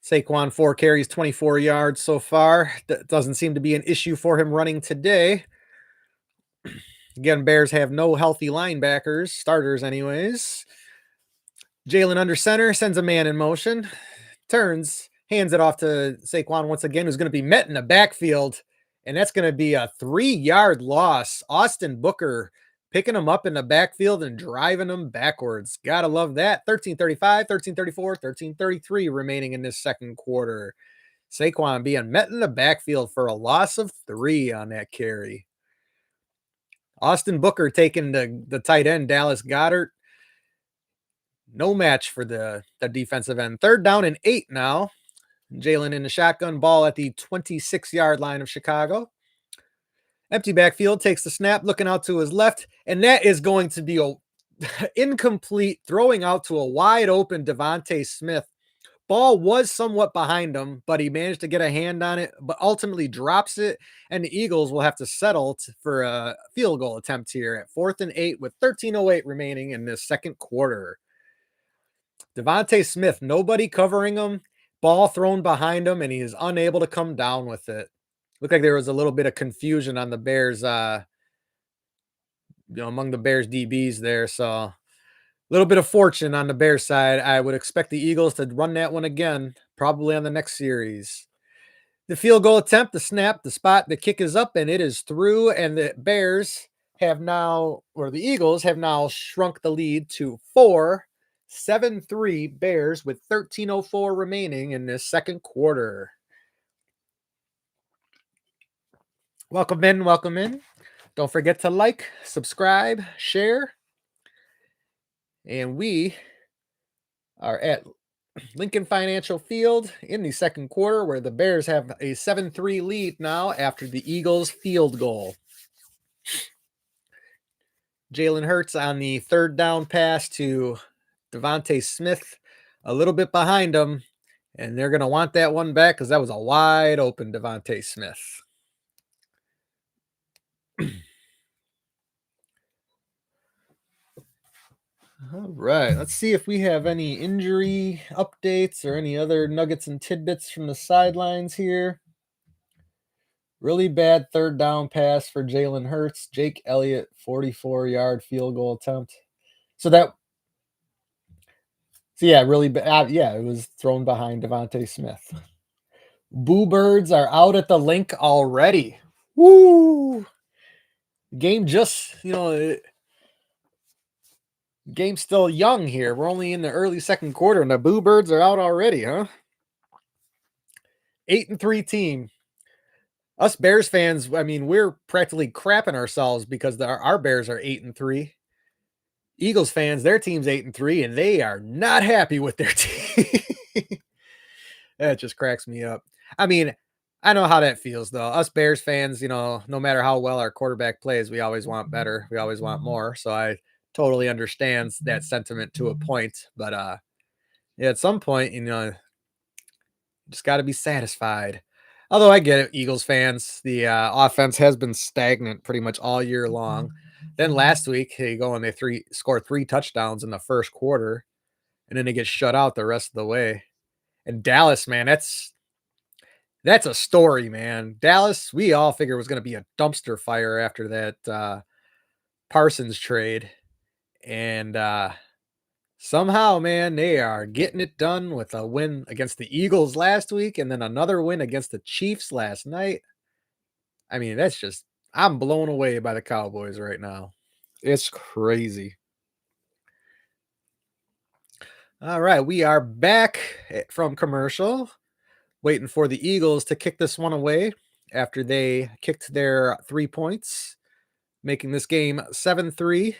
Saquon 4 carries, 24 yards so far. That doesn't seem to be an issue for him running today. Again, Bears have no healthy linebackers, starters anyways. Jalen under center, sends a man in motion, turns, hands it off to Saquon once again, who's going to be met in the backfield, and that's going to be a 3-yard loss. Austin Booker picking him up in the backfield and driving him backwards. Gotta love that. 13:35, 13:34, 13:33 remaining in this second quarter. Saquon being met in the backfield for a loss of 3 on that carry. Austin Booker taking the tight end, Dallas Goedert. No match for the defensive end. 3rd down and 8 now. Jalen in the shotgun, ball at the 26-yard line of Chicago. Empty backfield, takes the snap, looking out to his left, and that is going to be a incomplete, throwing out to a wide open Devontae Smith. Ball was somewhat behind him, but he managed to get a hand on it, but ultimately drops it, and the Eagles will have to settle for a field goal attempt here at 4th and 8 with 13:08 remaining in this second quarter. Devontae Smith, nobody covering him, ball thrown behind him, and he is unable to come down with it. Looked like there was a little bit of confusion on the Bears, among the Bears DBs there, so little bit of fortune on the Bears side. I would expect the Eagles to run that one again, probably on the next series. The field goal attempt, the snap, the spot, the kick is up, and it is through. And the Bears have now, or the Eagles have now shrunk the lead to 7-3 Bears with 13:04 remaining in this second quarter. Welcome in, welcome in. Don't forget to like, subscribe, share. And we are at Lincoln Financial Field in the second quarter, where the Bears have a 7-3 lead now after the Eagles field goal. Jalen Hurts on the 3rd down pass to Devontae Smith, a little bit behind him, and they're going to want that one back because that was a wide open Devontae Smith. All right, let's see if we have any injury updates or any other nuggets and tidbits from the sidelines here. Really bad 3rd down pass for Jalen Hurts. Jake Elliott, 44-yard field goal attempt. Really bad. Yeah, it was thrown behind Devontae Smith. Boo Birds are out at the link already. Woo! Game just, game's still young here. We're only in the early second quarter, and the Boo Birds are out already, huh? 8-3 team. Us Bears fans, I mean, we're practically crapping ourselves because our Bears are 8-3. Eagles fans, their team's 8-3, and they are not happy with their team. That just cracks me up. I mean, I know how that feels, though. Us Bears fans, no matter how well our quarterback plays, we always want better. We always want more. So I totally understand that sentiment to a point. But at some point, you just got to be satisfied. Although I get it, Eagles fans, the offense has been stagnant pretty much all year long. Then last week, they go and they score 3 touchdowns in the first quarter, and then they get shut out the rest of the way. And Dallas, man, that's a story, man. Dallas, we all figured was going to be a dumpster fire after that Parsons trade. And somehow, man, they are getting it done with a win against the Eagles last week and then another win against the Chiefs last night. I mean, I'm blown away by the Cowboys right now. It's crazy. All right, we are back from commercial, waiting for the Eagles to kick this one away after they kicked their 3 points, making this game 7-3.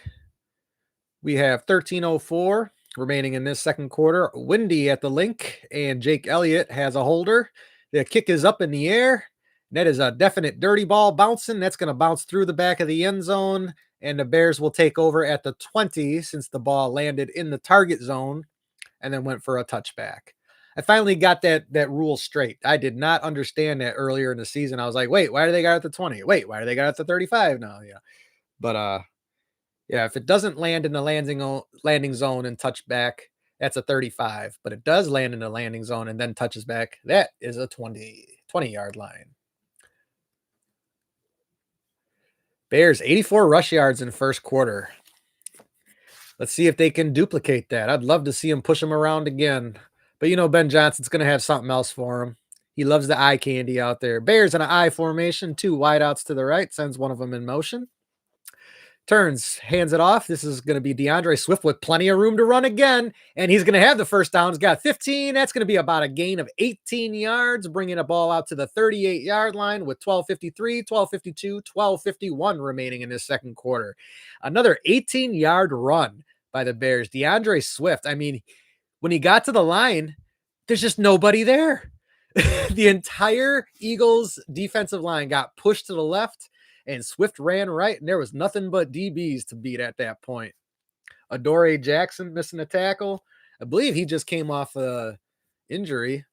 We have 13:04 remaining in this second quarter. Windy at the link, and Jake Elliott has a holder. The kick is up in the air. That is a definite dirty ball bouncing. That's going to bounce through the back of the end zone, and the Bears will take over at the 20 since the ball landed in the target zone and then went for a touchback. I finally got that rule straight. I did not understand that earlier in the season. I was like, wait, why do they got it at the 20? Wait, why do they got it at the 35 now? Yeah. But yeah, if it doesn't land in the landing zone and touch back, that's a 35. But it does land in the landing zone and then touches back. That is a 20-yard line. Bears 84 rush yards in first quarter. Let's see if they can duplicate that. I'd love to see him push him around again. But Ben Johnson's going to have something else for him. He loves the eye candy out there. Bears in an eye formation, 2 wideouts to the right, sends one of them in motion. Turns, hands it off. This is going to be D'Andre Swift with plenty of room to run again, and he's going to have the first down. He's got 15. That's going to be about a gain of 18 yards, bringing the ball out to the 38-yard line with 12:53, 12:52, 12:51 remaining in this second quarter. Another 18-yard run by the Bears. D'Andre Swift, I mean, when he got to the line, there's just nobody there. The entire Eagles defensive line got pushed to the left, and Swift ran right, and there was nothing but DBs to beat at that point. Adoree Jackson missing a tackle. I believe he just came off a injury.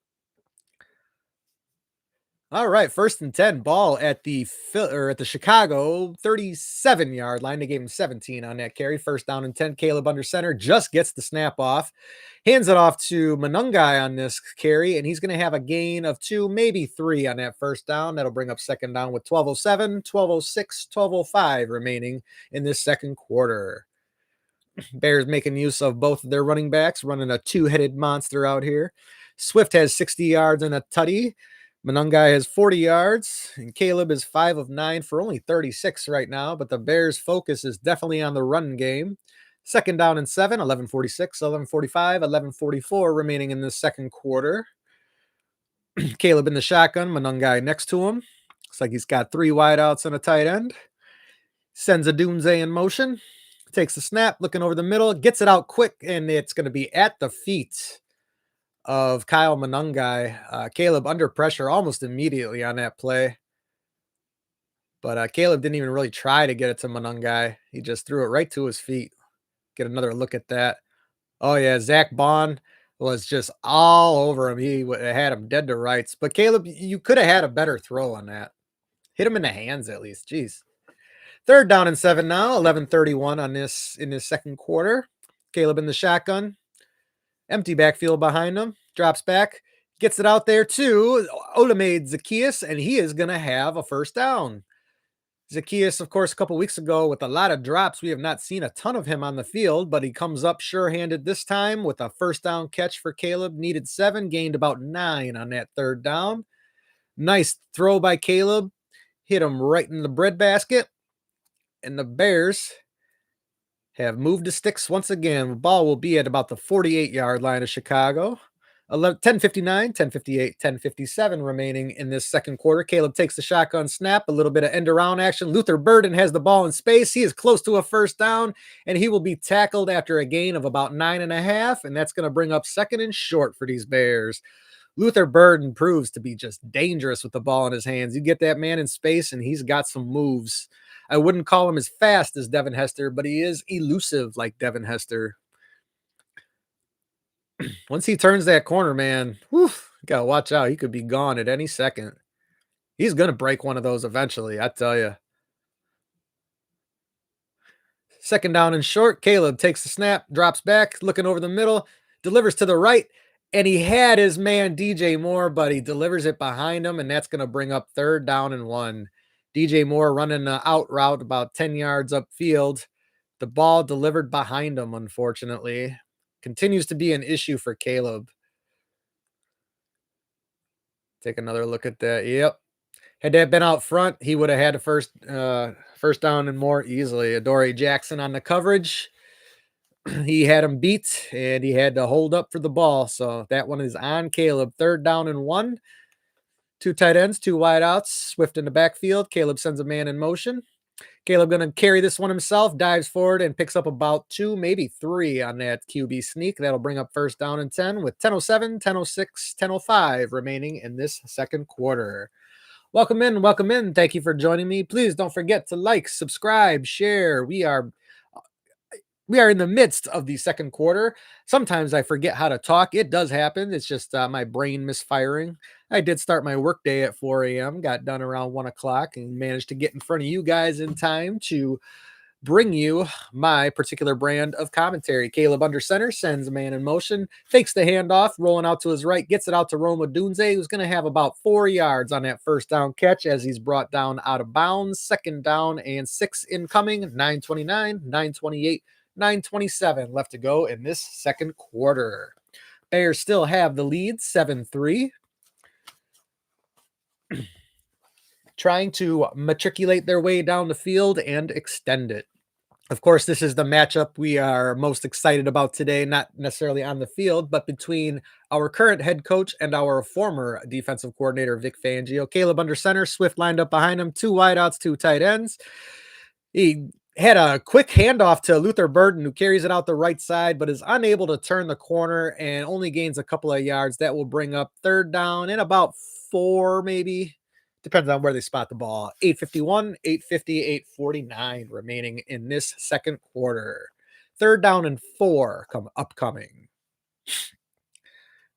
All right, 1st and 10, ball at the Chicago 37-yard line. They gave him 17 on that carry. 1st down and 10. Caleb under center just gets the snap off. Hands it off to Monangai on this carry, and he's going to have a gain of 2, maybe 3 on that 1st down. That'll bring up 2nd down with 12:07, 12:06, 12:05 remaining in this second quarter. Bears making use of both of their running backs, running a 2-headed monster out here. Swift has 60 yards and a tutty. Monangai has 40 yards, and Caleb is 5 of 9 for only 36 right now, but the Bears' focus is definitely on the run game. 2nd down and 7, 11:46, 11:45, 11:44 remaining in the second quarter. Caleb in the shotgun, Monangai next to him. Looks like he's got 3 wideouts and a tight end. Sends a Doomsday in motion. Takes the snap, looking over the middle, gets it out quick, and it's going to be at the feet of Kyle Monangai. Caleb under pressure almost immediately on that play. But Caleb didn't even really try to get it to Monangai. He just threw it right to his feet. Get another look at that. Oh, yeah, Zach Bond was just all over him. He had him dead to rights. But Caleb, you could have had a better throw on that. Hit him in the hands at least. Jeez. 3rd down and 7 now, 11:31 on this in this second quarter. Caleb in the shotgun. Empty backfield behind him. Drops back. Gets it out there to Olamide Zaccheaus, and he is going to have a 1st down. Zaccheaus, of course, a couple weeks ago with a lot of drops. We have not seen a ton of him on the field, but he comes up sure-handed this time with a 1st down catch for Caleb. Needed 7, gained about 9 on that 3rd down. Nice throw by Caleb. Hit him right in the breadbasket. And the Bears have moved the sticks once again. The ball will be at about the 48-yard line of Chicago. 10:59, 10:58, 10:57 remaining in this second quarter. Caleb takes the shotgun snap, a little bit of end around action. Luther Burden has the ball in space. He is close to a 1st down, and he will be tackled after a gain of about 9.5, and that's going to bring up 2nd and short for these Bears. Luther Burden proves to be just dangerous with the ball in his hands. You get that man in space, and he's got some moves. I wouldn't call him as fast as Devin Hester, but he is elusive like Devin Hester. Once he turns that corner, man, gotta watch out. He could be gone at any second. He's going to break one of those eventually, I tell you. 2nd down and short. Caleb takes the snap, drops back, looking over the middle, delivers to the right, and he had his man DJ Moore, but he delivers it behind him, and that's going to bring up 3rd down and 1. DJ Moore running an out route about 10 yards upfield. The ball delivered behind him, unfortunately. Continues to be an issue for Caleb. Take another look at that. Yep. Had that been out front, he would have had a first down and more easily. Adoree Jackson on the coverage. He had him beat, and he had to hold up for the ball. So that one is on Caleb. 3rd down and 1. 2 tight ends, 2 wideouts. Swift in the backfield. Caleb sends a man in motion. Caleb going to carry this one himself, dives forward and picks up about 2, maybe 3 on that QB sneak. That'll bring up 1st down and 10 with 10:07, 10:06, 10:05 remaining in this second quarter. Welcome in. Welcome in. Thank you for joining me. Please don't forget to like, subscribe, share. We are in the midst of the second quarter. Sometimes I forget how to talk. It does happen. It's just my brain misfiring. I did start my workday at 4 a.m., got done around 1 o'clock, and managed to get in front of you guys in time to bring you my particular brand of commentary. Caleb under center sends a man in motion, fakes the handoff, rolling out to his right, gets it out to Rome Odunze, who's going to have about 4 yards on that first down catch as he's brought down out of bounds. Second down and 6 incoming, 9:29, 9:28, 9:27 left to go in this second quarter. Bears still have the lead, 7-3. Trying to matriculate their way down the field and extend it. Of course, this is the matchup we are most excited about today, not necessarily on the field, but between our current head coach and our former defensive coordinator, Vic Fangio. Caleb under center, Swift lined up behind him, 2 wideouts, 2 tight ends. He had a quick handoff to Luther Burden, who carries it out the right side, but is unable to turn the corner and only gains a couple of yards. That will bring up third down in about 4, maybe. Depends on where they spot the ball. 8:51, 8:50, 8:49 remaining in this second quarter. Third down and 4 upcoming.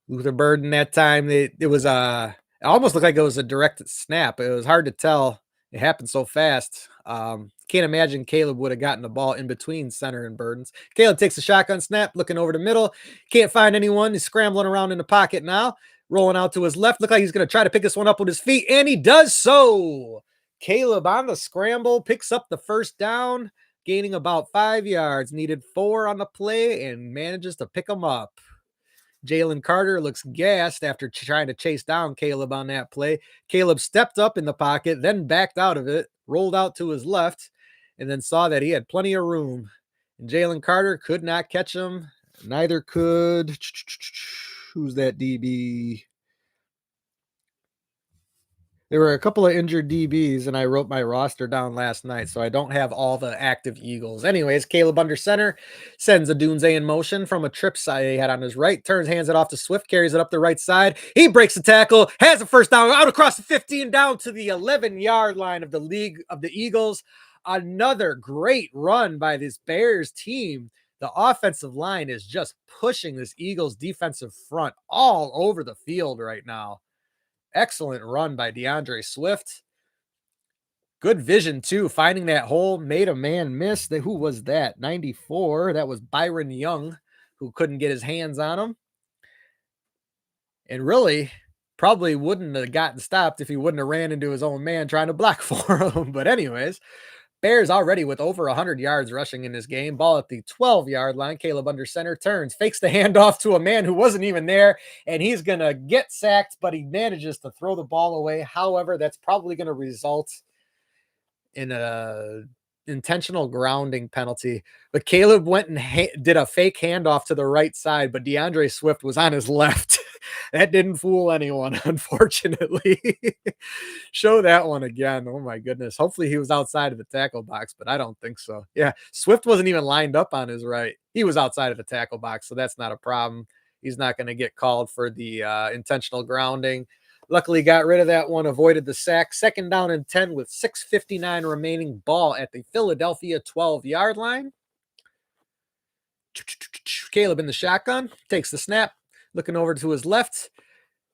Luther Burden that time, it was it almost looked like it was a direct snap. It was hard to tell. It happened so fast. Can't imagine Caleb would have gotten the ball in between center and Burdens. Caleb takes a shotgun snap, looking over the middle. Can't find anyone. He's scrambling around in the pocket now. Rolling out to his left. Look like he's going to try to pick this one up with his feet, and he does so. Caleb on the scramble picks up the first down, gaining about 5 yards. Needed 4 on the play and manages to pick them up. Jalen Carter looks gassed after trying to chase down Caleb on that play. Caleb stepped up in the pocket, then backed out of it, rolled out to his left, and then saw that he had plenty of room. And Jalen Carter could not catch him. Neither could... Who's that DB? There were a couple of injured DBs, and I wrote my roster down last night, so I don't have all the active Eagles. Anyways, Caleb under center sends Odunze in motion from a trip side he had on his right, turns, hands it off to Swift, carries it up the right side. He breaks the tackle, has a first down, out across the 15, down to the 11-yard line of the Eagles. Another great run by this Bears team. The offensive line is just pushing this Eagles defensive front all over the field right now. Excellent run by DeAndre Swift. Good vision, too. Finding that hole, made a man miss. Who was that? 94. That was Byron Young, who couldn't get his hands on him. And really, probably wouldn't have gotten stopped if he wouldn't have ran into his own man trying to block for him. But anyways, Bears already with over 100 yards rushing in this game. Ball at the 12-yard line. Caleb under center turns, fakes the handoff to a man who wasn't even there, and he's going to get sacked, but he manages to throw the ball away. However, that's probably going to result in a intentional grounding penalty. But Caleb went and did a fake handoff to the right side, but DeAndre Swift was on his left. That didn't fool anyone, unfortunately. Show that one again. Oh, my goodness. Hopefully he was outside of the tackle box, but I don't think so. Yeah, Swift wasn't even lined up on his right. He was outside of the tackle box, so that's not a problem. He's not going to get called for the intentional grounding. Luckily got rid of that one, avoided the sack. Second down and 10 with 6:59 remaining. Ball at the Philadelphia 12-yard line. Caleb in the shotgun, takes the snap, looking over to his left.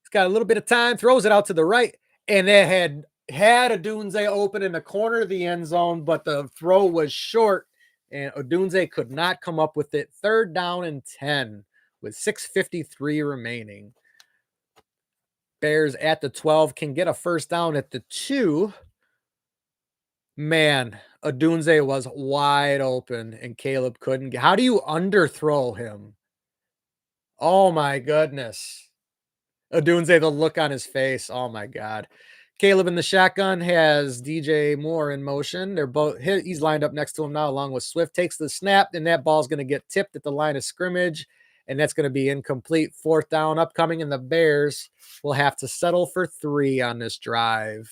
He's got a little bit of time, throws it out to the right, and they had Odunze open in the corner of the end zone, but the throw was short, and Odunze could not come up with it. Third down and 10 with 6:53 remaining. Bears at the 12 can get a first down at the 2. Man, Odunze was wide open and Caleb couldn't get. How do you underthrow him? Oh my goodness. Odunze, the look on his face. Oh my God. Caleb in the shotgun has DJ Moore in motion. He's lined up next to him now along with Swift. Takes the snap, and that ball's going to get tipped at the line of scrimmage. And that's going to be incomplete. Fourth down upcoming, and the Bears will have to settle for 3 on this drive.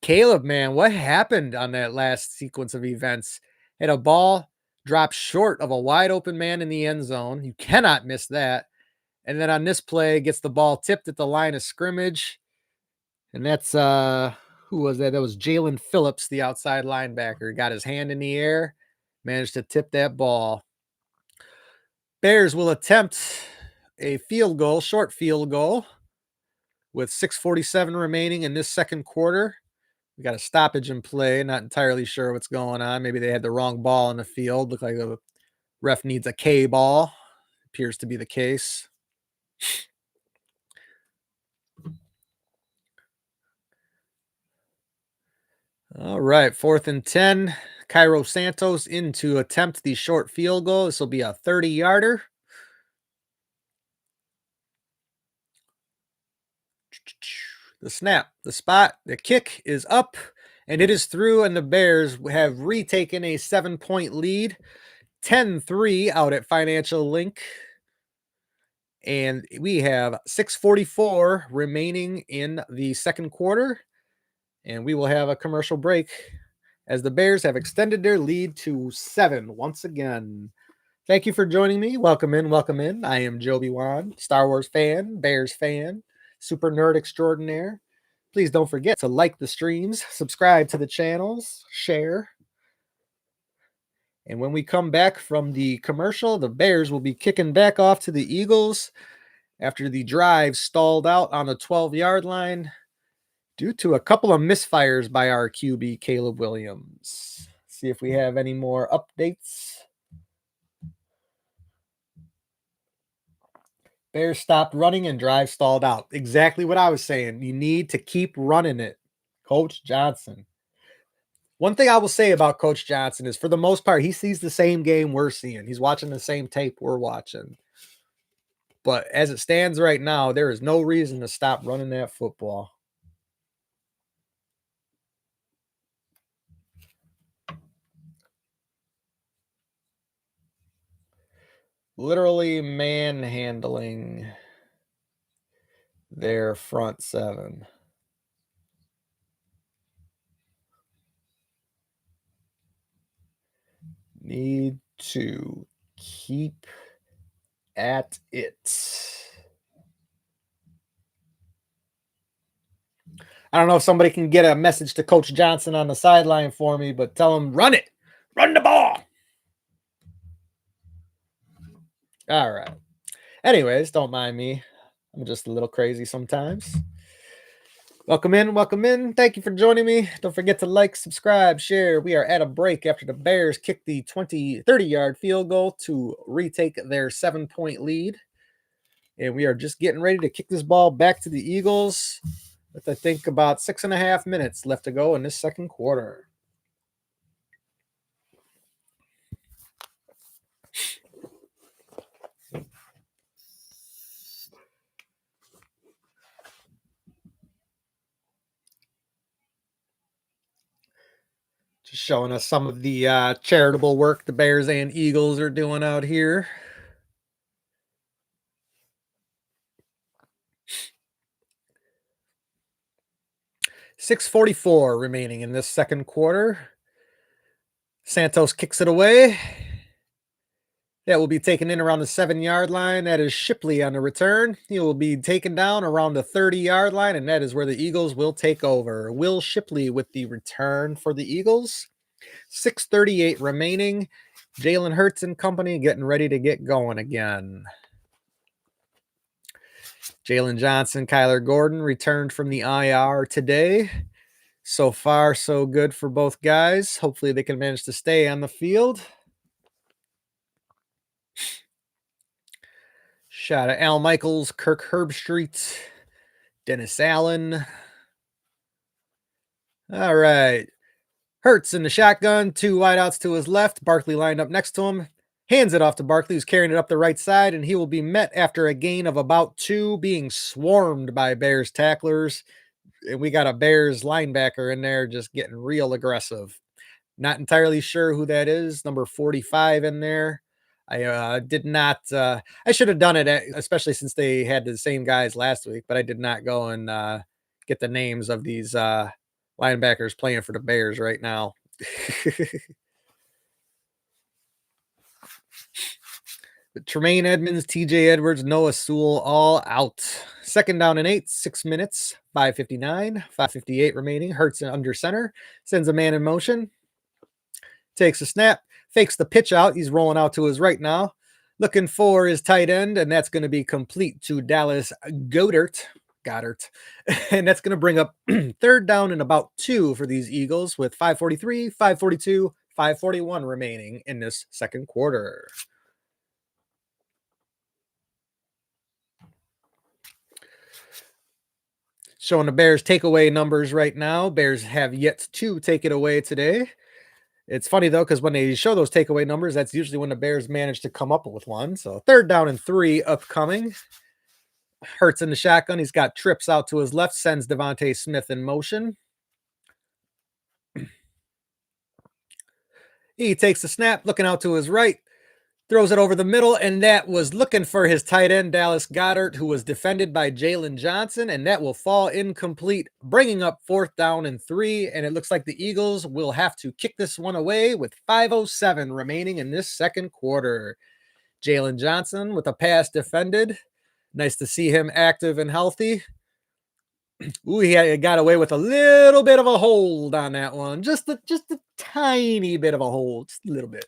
Caleb, man, what happened on that last sequence of events? Had a ball drop short of a wide open man in the end zone. You cannot miss that. And then on this play, gets the ball tipped at the line of scrimmage. And that's, who was that? That was Jalen Phillips, the outside linebacker. Got his hand in the air, managed to tip that ball. Bears will attempt a field goal, short field goal, with 6:47 remaining in this second quarter. We got a stoppage in play. Not entirely sure what's going on. Maybe they had the wrong ball in the field. Look like the ref needs a K ball. Appears to be the case. All right, 4th and 10. Cairo Santos in to attempt the short field goal. This will be a 30-yarder. The snap, the spot, the kick is up, and it is through, and the Bears have retaken a 7-point lead, 10-3 out at Financial Link. And we have 6:44 remaining in the second quarter, and we will have a commercial break as the Bears have extended their lead to 7 once again. Thank you for joining me. Welcome in, welcome in. I am Joby Wan, Star Wars fan, Bears fan, super nerd extraordinaire. Please don't forget to like the streams, subscribe to the channels, share. And when we come back from the commercial, the Bears will be kicking back off to the Eagles after the drive stalled out on the 12-yard line due to a couple of misfires by our QB, Caleb Williams. See if we have any more updates. Bears stopped running and drive stalled out. Exactly what I was saying. You need to keep running it. Coach Johnson. One thing I will say about Coach Johnson is, for the most part, he sees the same game we're seeing. He's watching the same tape we're watching. But as it stands right now, there is no reason to stop running that football. Literally manhandling their front seven. Need to keep at it. I don't know if somebody can get a message to Coach Johnson on the sideline for me, but tell him, run it. Run the ball. All right. Anyways, don't mind me. I'm just a little crazy sometimes. Welcome in. Welcome in. Thank you for joining me. Don't forget to like, subscribe, share. We are at a break after the Bears kicked the 30-yard field goal to retake their 7-point lead. And we are just getting ready to kick this ball back to the Eagles with, I think, about 6.5 minutes left to go in this second quarter. Just showing us some of the charitable work the Bears and Eagles are doing out here. $6:44 remaining in this second quarter. Santos kicks it away. That will be taken in around the 7-yard line. That is Shipley on the return. He will be taken down around the 30-yard line, and that is where the Eagles will take over. Will Shipley with the return for the Eagles. 6:38 remaining. Jalen Hurts and company getting ready to get going again. Jalen Johnson, Kyler Gordon returned from the IR today. So far, so good for both guys. Hopefully they can manage to stay on the field. Shot at Al Michaels, Kirk Herbstreit, Dennis Allen. All right. Hurts in the shotgun, 2 wideouts to his left. Barkley lined up next to him. Hands it off to Barkley, who's carrying it up the right side, and he will be met after a gain of about 2, being swarmed by Bears tacklers. And we got a Bears linebacker in there just getting real aggressive. Not entirely sure who that is. Number 45 in there. I did not. I should have done it, especially since they had the same guys last week, but I did not go and get the names of these linebackers playing for the Bears right now. Tremaine Edmonds, TJ Edwards, Noah Sewell all out. 2nd down and 8, 6 minutes, 5:59, 5:58 remaining. Hurts under center, sends a man in motion, takes a snap, fakes the pitch out. He's rolling out to his right now, looking for his tight end, and that's going to be complete to Dallas Goedert. Goddard. And that's going to bring up third down and about 2 for these Eagles with 5:43, 5:42, 5:41 remaining in this second quarter. Showing the Bears takeaway numbers right now. Bears have yet to take it away today. It's funny though, because when they show those takeaway numbers, that's usually when the Bears manage to come up with one. So third down and 3 upcoming. Hurts in the shotgun. He's got trips out to his left, sends Devontae Smith in motion. He takes the snap, looking out to his right, throws it over the middle, and that was looking for his tight end, Dallas Goedert, who was defended by Jalen Johnson, and that will fall incomplete, bringing up fourth down and 3, and it looks like the Eagles will have to kick this one away with 5:07 remaining in this second quarter. Jalen Johnson with a pass defended. Nice to see him active and healthy. Ooh, he got away with a little bit of a hold on that one. Just a tiny bit of a hold. Just a little bit.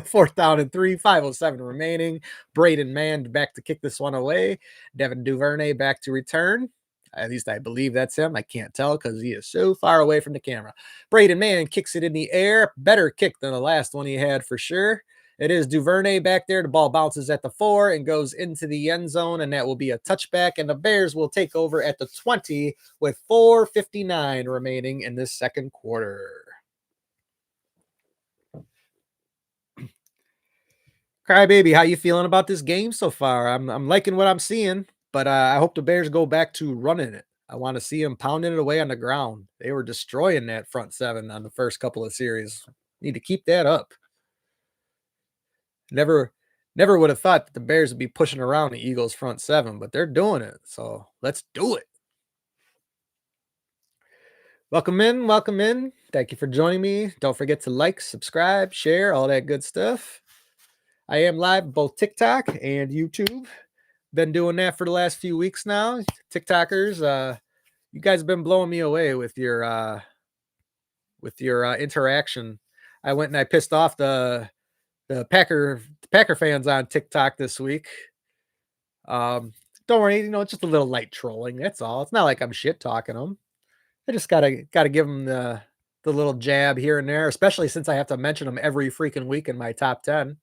Fourth down and 3, 5:07 remaining. Braden Mann back to kick this one away. Devin Duvernay back to return. At least I believe that's him. I can't tell because he is so far away from the camera. Braden Mann kicks it in the air. Better kick than the last one he had for sure. It is Duvernay back there. The ball bounces at the 4 and goes into the end zone, and that will be a touchback. And the Bears will take over at the 20 with 4:59 remaining in this second quarter. Crybaby, how you feeling about this game so far? I'm liking what I'm seeing, but I hope the Bears go back to running it. I want to see them pounding it away on the ground. They were destroying that front seven on the first couple of series. Need to keep that up. Never would have thought that the Bears would be pushing around the Eagles front seven, but they're doing it. So let's do it. Welcome in. Welcome in. Thank you for joining me. Don't forget to like, subscribe, share, all that good stuff. I am live both TikTok and YouTube. Been doing that for the last few weeks now. TikTokers, you guys have been blowing me away with your interaction. I went and I pissed off the Packer fans on TikTok this week. Don't worry, it's just a little light trolling. That's all. It's not like I'm shit talking them. I just gotta give them the little jab here and there, especially since I have to mention them every freaking week in my top 10.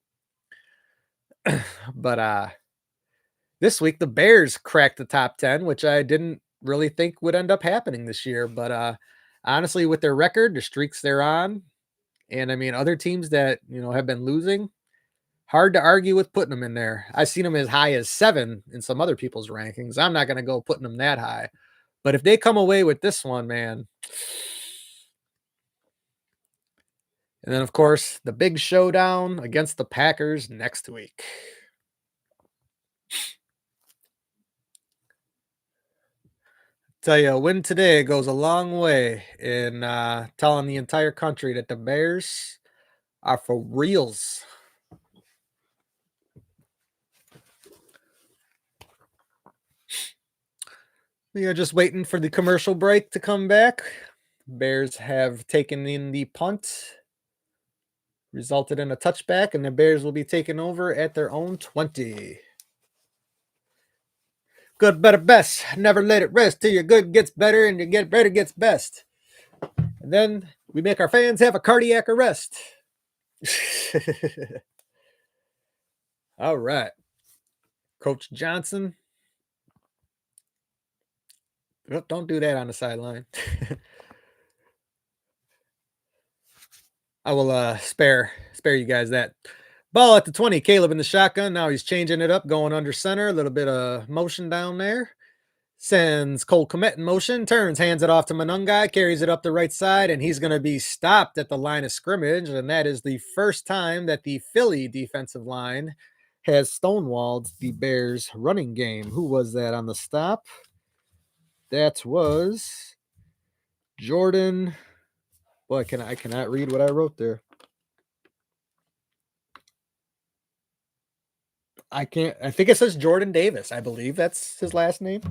But this week the Bears cracked the top 10, which I didn't really think would end up happening this year. But honestly, with their record, the streaks they're on, and I mean other teams that have been losing, hard to argue with putting them in there. I've seen them as high as 7 in some other people's rankings. I'm not going to go putting them that high. But if they come away with this one, man. And then, of course, the big showdown against the Packers next week. Tell you, a win today goes a long way in telling the entire country that the Bears are for reals. We are just waiting for the commercial break to come back. Bears have taken in the punt, resulted in a touchback, and the Bears will be taken over at their own 20. Good, better, best. Never let it rest till your good gets better and your get better gets best. And then we make our fans have a cardiac arrest. All right. Coach Johnson. Don't do that on the sideline. I will spare you guys that. Ball at the 20. Caleb in the shotgun. Now he's changing it up, going under center. A little bit of motion down there. Sends Cole Kmet in motion. Turns, hands it off to Monangai. Carries it up the right side, and he's going to be stopped at the line of scrimmage. And that is the first time that the Philly defensive line has stonewalled the Bears running game. Who was that on the stop? That was Jordan. Boy, I cannot read what I wrote there. I think it says Jordan Davis. I believe that's his last name.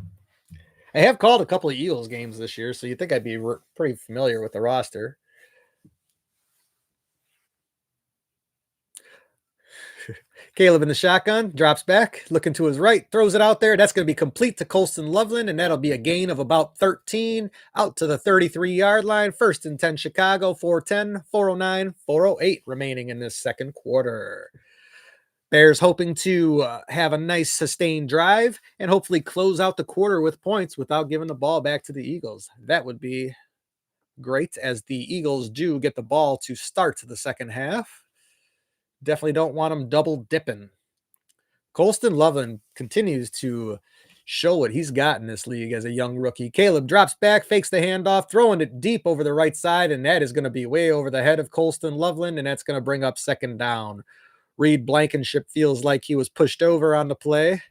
I have called a couple of Eagles games this year, so you'd think I'd be pretty familiar with the roster. Caleb in the shotgun, drops back, looking to his right, throws it out there. That's going to be complete to Colston Loveland, and that'll be a gain of about 13 out to the 33-yard line. First and 10 Chicago, 4:10, 4:09, 4:08 remaining in this second quarter. Bears hoping to have a nice sustained drive and hopefully close out the quarter with points without giving the ball back to the Eagles. That would be great, as the Eagles do get the ball to start the second half. Definitely don't want them double dipping. Colston Loveland continues to show what he's got in this league as a young rookie. Caleb drops back, fakes the handoff, throwing it deep over the right side, and that is going to be way over the head of Colston Loveland, and that's going to bring up second down. Reed Blankenship feels like he was pushed over on the play,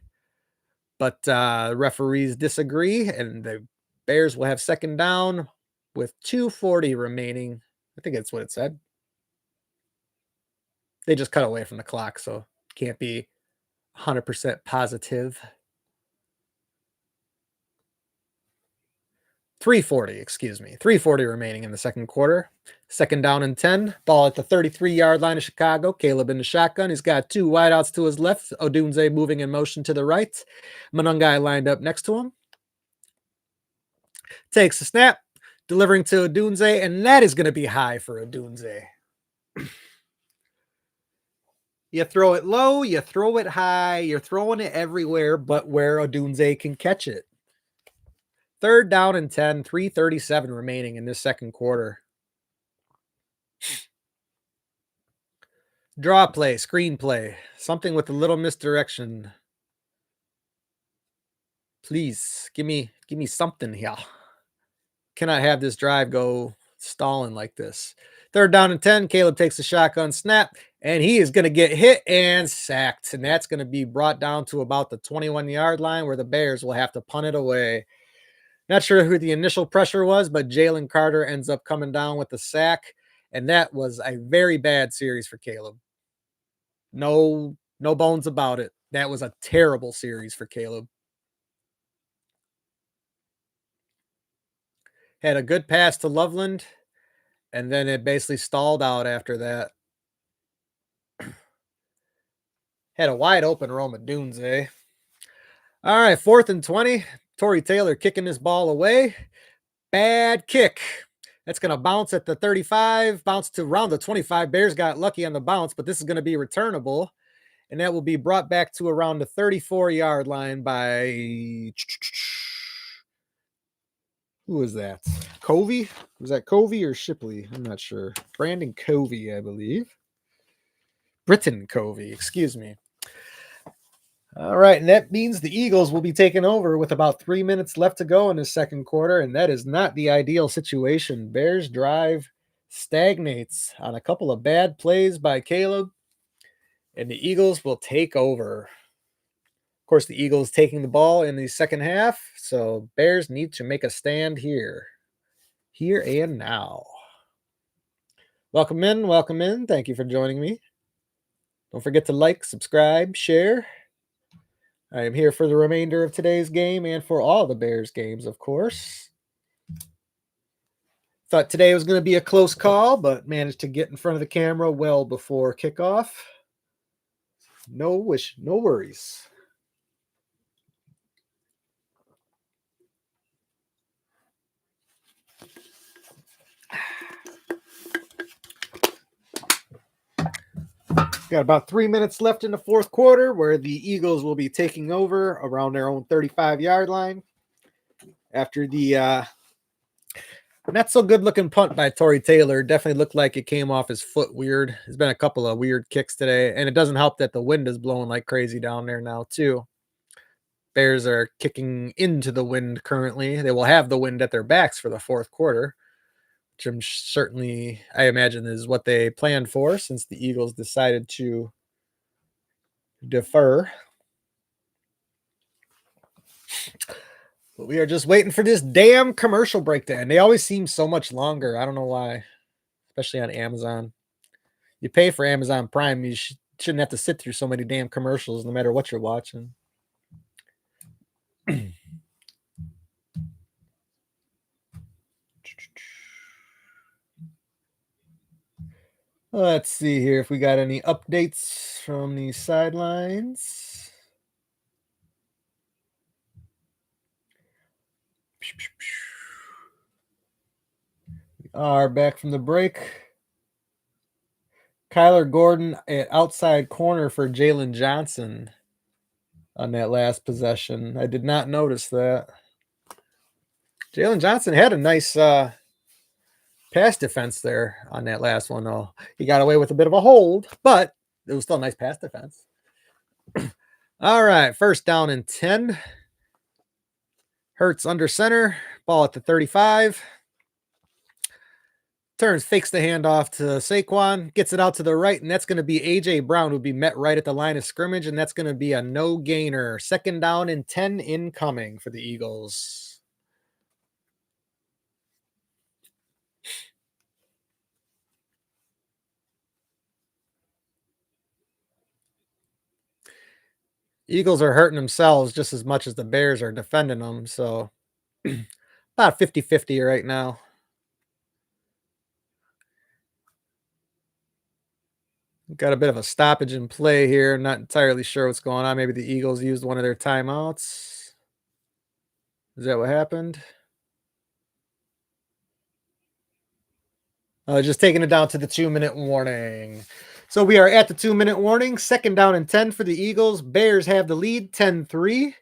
but referees disagree, and the Bears will have second down with 2:40 remaining. I think that's what it said. They just cut away from the clock, so can't be 100% positive. 3:40, excuse me. 3:40 remaining in the second quarter. Second down and 10. Ball at the 33-yard line of Chicago. Caleb in the shotgun. He's got two wideouts to his left. Odunze moving in motion to the right. Monungai lined up next to him. Takes the snap, delivering to Odunze, and that is going to be high for Odunze. You throw it low, you throw it high, you're throwing it everywhere but where Odunze can catch it. Third down and 10, 3:37 remaining in this second quarter. Draw play, screen play, something with a little misdirection. Please, give me something here. Cannot have this drive go stalling like this. Third down and 10, Caleb takes the shotgun snap, and he is going to get hit and sacked, and that's going to be brought down to about the 21-yard line where the Bears will have to punt it away. Not sure who the initial pressure was, but Jalen Carter ends up coming down with the sack, and that was a very bad series for Caleb. No bones about it. That was a terrible series for Caleb. Had a good pass to Loveland, and then it basically stalled out after that. Had a wide open Rome Odunze. All right, 4th and 20. Tory Taylor kicking this ball away. Bad kick. That's going to bounce at the 35, bounce to around the 25. Bears got lucky on the bounce, but this is going to be returnable, and that will be brought back to around the 34-yard line by... Who was that? Covey? Was that Covey or Shipley? I'm not sure. Brandon Covey, I believe. Britton Covey, excuse me. All right, and that means the Eagles will be taking over with about 3 minutes left to go in the second quarter, and that is not the ideal situation. Bears drive stagnates on a couple of bad plays by Caleb, and the Eagles will take over. Of course, the Eagles taking the ball in the second half, so Bears need to make a stand here and now. Welcome in. Thank you for joining me. Don't forget to like, subscribe, share. I am here for the remainder of today's game and for all the Bears games, of course. Thought today was going to be a close call, but managed to get in front of the camera well before kickoff. No worries. Got about 3 minutes left in the fourth quarter where the Eagles will be taking over around their own 35-yard line after the not so good looking punt by Tory Taylor. Definitely looked like it came off his foot weird. There's been a couple of weird kicks today, and it doesn't help that the wind is blowing like crazy down there now too. Bears are kicking into the wind currently. They will have the wind at their backs for the fourth quarter, which I imagine is what they planned for since the Eagles decided to defer. But we are just waiting for this damn commercial break to end. They always seem so much longer. I don't know why, especially on Amazon. You pay for Amazon Prime, you shouldn't have to sit through so many damn commercials no matter what you're watching. Let's see here if we got any updates from the sidelines. We are back from the break. Kyler Gordon at outside corner for Jalen Johnson on that last possession. I did not notice that. Jalen Johnson had a nice pass defense there on that last one, though. He got away with a bit of a hold, but it was still a nice pass defense. All right, first down and 10. Hurts under center, ball at the 35. Turns, fakes the handoff to Saquon, gets it out to the right, and that's going to be A.J. Brown, who'll be met right at the line of scrimmage, and that's going to be a no-gainer. Second down and 10 incoming for the Eagles. Eagles are hurting themselves just as much as the Bears are defending them, so about 50-50 right now. Got a bit of a stoppage in play here. Not entirely sure what's going on. Maybe the Eagles used one of their timeouts. Is that what happened? Just taking it down to the 2-minute warning. So we are at the 2-minute warning. Second down and 10 for the Eagles. Bears have the lead 10-3.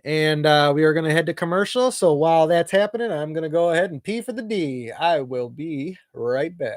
And we are going to head to commercial. So while that's happening, I'm going to go ahead and pee for the D. I will be right back.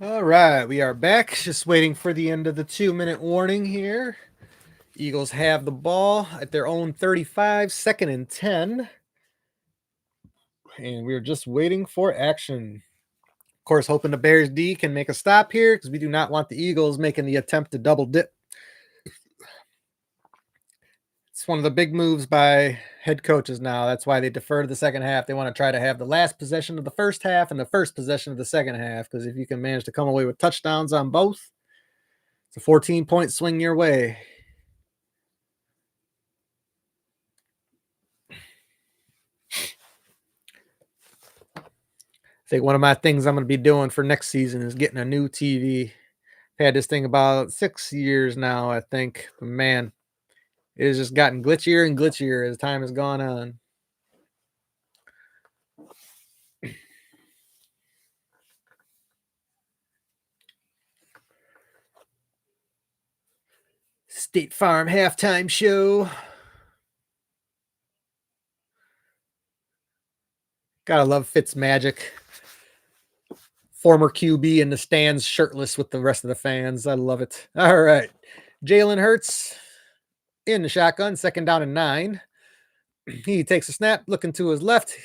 All right, we are back. Just waiting for the end of the 2-minute warning here. Eagles have the ball at their own 35, second and 10. And we're just waiting for action. Of course, hoping the Bears D can make a stop here because we do not want the Eagles making the attempt to double dip. It's one of the big moves by head coaches now. That's why they defer to the second half. They want to try to have the last possession of the first half and the first possession of the second half, because if you can manage to come away with touchdowns on both, it's a 14-point swing your way. I think one of my things I'm going to be doing for next season is getting a new TV. I've had this thing about 6 years now, I think. But man, it has just gotten glitchier and glitchier as time has gone on. State Farm halftime show. Gotta love Fitzmagic. Former QB in the stands, shirtless with the rest of the fans. I love it. All right. Jalen Hurts in the shotgun, second down and 9. He takes a snap, looking to his left.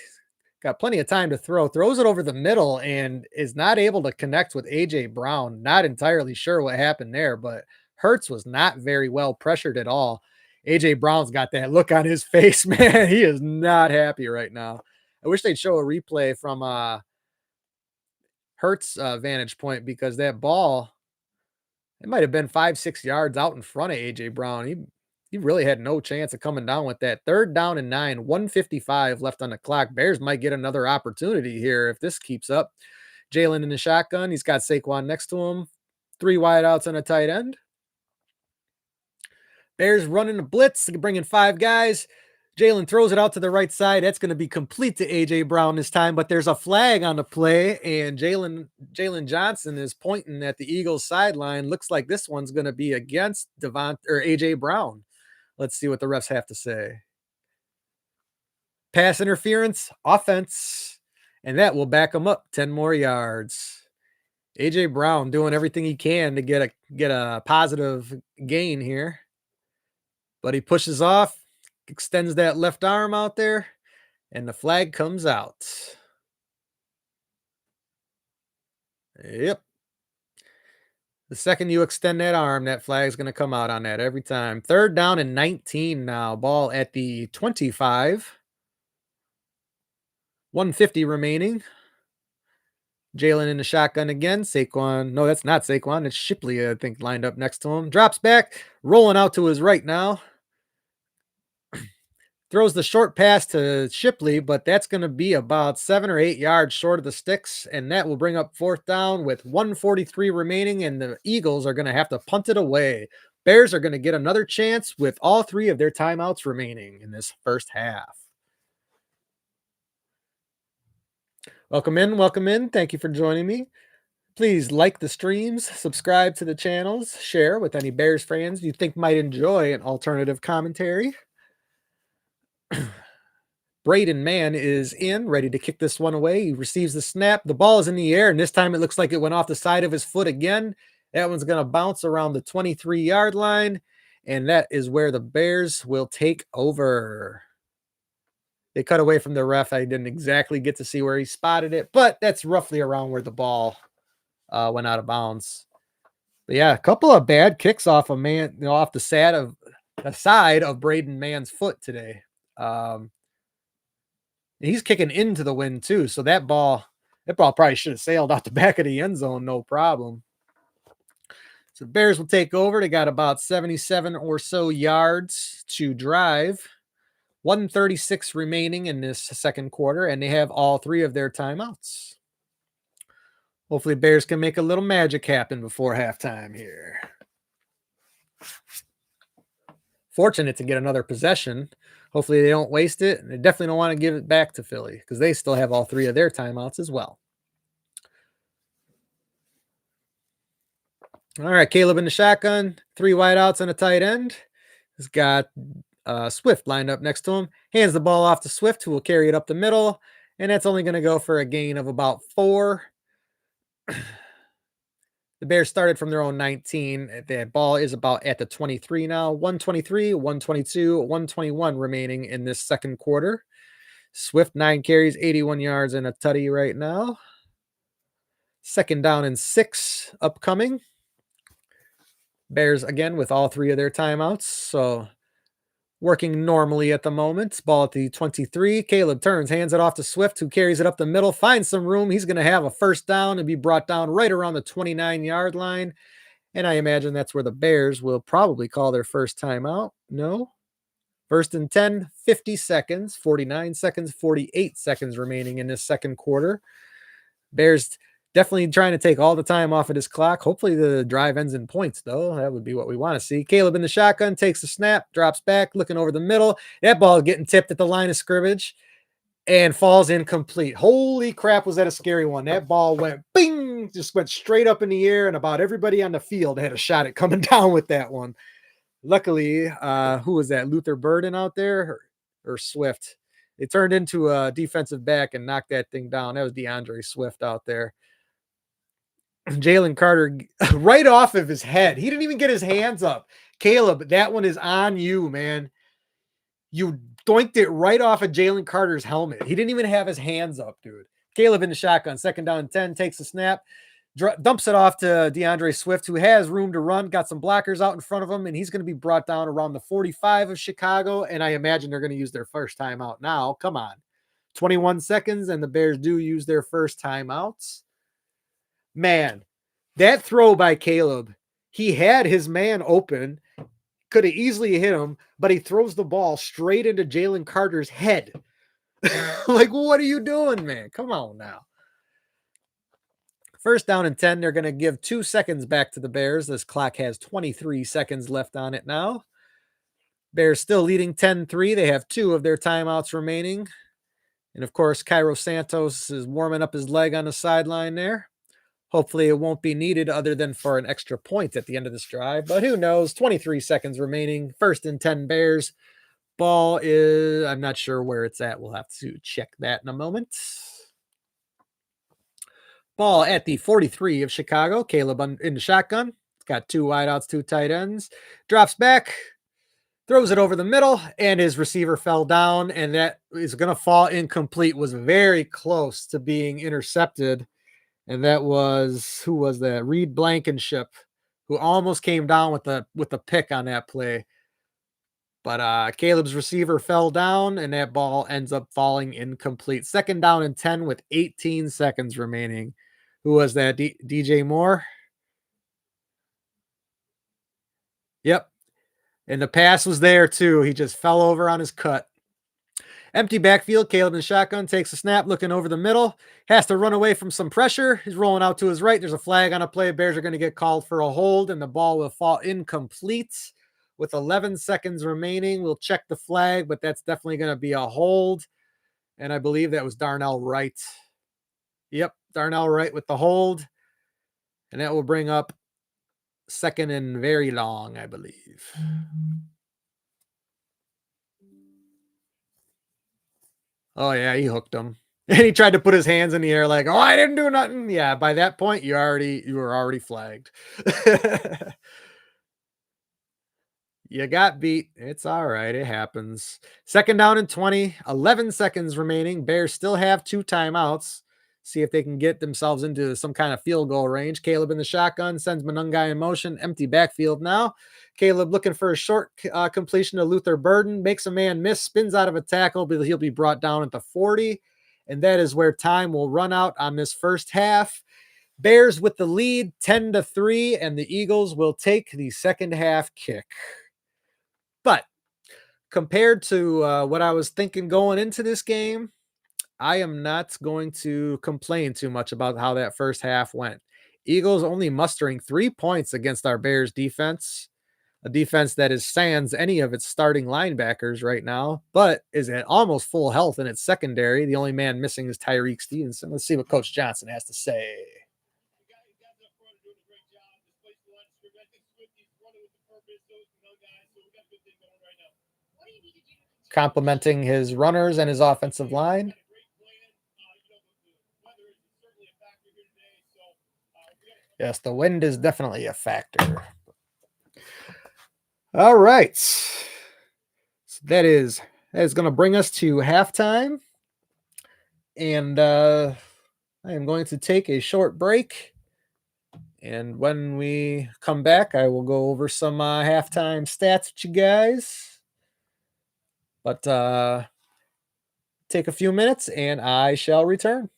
Got plenty of time to throw. Throws it over the middle and is not able to connect with A.J. Brown. Not entirely sure what happened there, but Hurts was not very well pressured at all. A.J. Brown's got that look on his face, man. He is not happy right now. I wish they'd show a replay from Hurts' vantage point, because that ball, it might have been 5-6 yards out in front of A.J. Brown. he really had no chance of coming down with that. 3rd down and 9, 155 left on the clock. Bears might get another opportunity here if this keeps up. Jalen in the shotgun. He's got Saquon next to him. 3 wideouts and a tight end. Bears running a blitz, bringing 5 guys. Jalen throws it out to the right side. That's going to be complete to A.J. Brown this time, but there's a flag on the play, and Jalen Johnson is pointing at the Eagles sideline. Looks like this one's going to be against A.J. Brown. Let's see what the refs have to say. Pass interference, offense, and that will back him up 10 more yards. A.J. Brown doing everything he can to get a positive gain here, but he pushes off, extends that left arm out there, and the flag comes out. Yep. The second you extend that arm, that flag's going to come out on that every time. 3rd down and 19 now. Ball at the 25. 150 remaining. Jalen in the shotgun again. Saquon. No, that's not Saquon. It's Shipley, I think, lined up next to him. Drops back, rolling out to his right now. Throws the short pass to Shipley, but that's going to be about 7 or 8 yards short of the sticks, and that will bring up 4th down with 143 remaining, and the Eagles are going to have to punt it away. Bears are going to get another chance with all 3 of their timeouts remaining in this first half. Welcome in, welcome in. Thank you for joining me. Please like the streams, subscribe to the channels, share with any Bears fans you think might enjoy an alternative commentary. Braden Mann is in, ready to kick this one away. He receives the snap. The ball is in the air, and this time it looks like it went off the side of his foot again. That one's going to bounce around the 23-yard line, and that is where the Bears will take over. They cut away from the ref. I didn't exactly get to see where he spotted it, but that's roughly around where the ball went out of bounds. But yeah, a couple of bad kicks off of off the side of Braden Mann's foot today. He's kicking into the wind too, so that ball probably should have sailed out the back of the end zone, no problem. So Bears will take over. They got about 77 or so yards to drive. 136 remaining in this second quarter, and they have all 3 of their timeouts. Hopefully Bears can make a little magic happen before halftime here. Fortunate to get another possession. Hopefully they don't waste it, and they definitely don't want to give it back to Philly because they still have all 3 of their timeouts as well. All right, Caleb in the shotgun, 3 wideouts and a tight end. He's got Swift lined up next to him. Hands the ball off to Swift, who will carry it up the middle, and that's only going to go for a gain of about 4. The Bears started from their own 19. The ball is about at the 23 now. 123, 122, 121 remaining in this second quarter. Swift 9 carries, 81 yards and a tutty right now. 2nd down and 6 upcoming. Bears again with all 3 of their timeouts. So working normally at the moment. Ball at the 23. Caleb turns, hands it off to Swift, who carries it up the middle, finds some room. He's going to have a 1st down and be brought down right around the 29-yard line. And I imagine that's where the Bears will probably call their first timeout. No. 1st and 10, 50 seconds, 49 seconds, 48 seconds remaining in this second quarter. Bears definitely trying to take all the time off of this clock. Hopefully the drive ends in points, though. That would be what we want to see. Caleb in the shotgun, takes the snap, drops back, looking over the middle. That ball getting tipped at the line of scrimmage and falls incomplete. Holy crap, was that a scary one. That ball went bing, just went straight up in the air, and about everybody on the field had a shot at coming down with that one. Luckily, who was that, Luther Burden out there or Swift? It turned into a defensive back and knocked that thing down. That was DeAndre Swift out there. Jalen Carter right off of his head. He didn't even get his hands up. Caleb, that one is on you, man. You doinked it right off of Jalen Carter's helmet. He didn't even have his hands up, dude. Caleb in the shotgun, 2nd down and 10, takes the snap, dumps it off to DeAndre Swift, who has room to run, got some blockers out in front of him, and he's going to be brought down around the 45 of Chicago, and I imagine they're going to use their first timeout now. Come on. 21 seconds, and the Bears do use their first timeouts. Man, that throw by Caleb, he had his man open, could have easily hit him, but he throws the ball straight into Jalen Carter's head. Like, what are you doing, man? Come on now. First down and 10, they're going to give 2 seconds back to the Bears. This clock has 23 seconds left on it now. Bears still leading 10-3. They have 2 of their timeouts remaining. And of course, Cairo Santos is warming up his leg on the sideline there. Hopefully it won't be needed other than for an extra point at the end of this drive, but who knows? 23 seconds remaining. First and 10 Bears. Ball is, I'm not sure where it's at. We'll have to check that in a moment. Ball at the 43 of Chicago. Caleb in the shotgun. It's got 2 wideouts, 2 tight ends. Drops back, throws it over the middle, and his receiver fell down, and that is going to fall incomplete. Was very close to being intercepted, and that was, who was that? Reed Blankenship, who almost came down with the pick on that play. But Caleb's receiver fell down, and that ball ends up falling incomplete. Second down and 10 with 18 seconds remaining. Who was that? DJ Moore? Yep. And the pass was there too. He just fell over on his cut. Empty backfield. Caleb in shotgun takes a snap, looking over the middle. Has to run away from some pressure. He's rolling out to his right. There's a flag on a play. Bears are going to get called for a hold, and the ball will fall incomplete. With 11 seconds remaining, we'll check the flag, but that's definitely going to be a hold. And I believe that was Darnell Wright. Yep, Darnell Wright with the hold. And that will bring up second and very long, I believe. Oh, yeah, he hooked him. And he tried to put his hands in the air like, oh, I didn't do nothing. Yeah, by that point, you were already flagged. You got beat. It's all right. It happens. Second down and 20, 11 seconds remaining. Bears still have 2 timeouts. See if they can get themselves into some kind of field goal range. Caleb in the shotgun sends Monungai in motion. Empty backfield now. Caleb looking for a short completion to Luther Burden. Makes a man miss. Spins out of a tackle, but he'll be brought down at the 40. And that is where time will run out on this first half. Bears with the lead 10-3, and the Eagles will take the second half kick. But compared to what I was thinking going into this game, I am not going to complain too much about how that first half went. Eagles only mustering 3 points against our Bears defense, a defense that is sans any of its starting linebackers right now, but is at almost full health in its secondary. The only man missing is Tyreek Stevenson. Let's see what Coach Johnson has to say. Complimenting his runners and his offensive line. Yes, the wind is definitely a factor. All right. So that is going to bring us to halftime. And I am going to take a short break. And when we come back, I will go over some halftime stats with you guys. But take a few minutes and I shall return.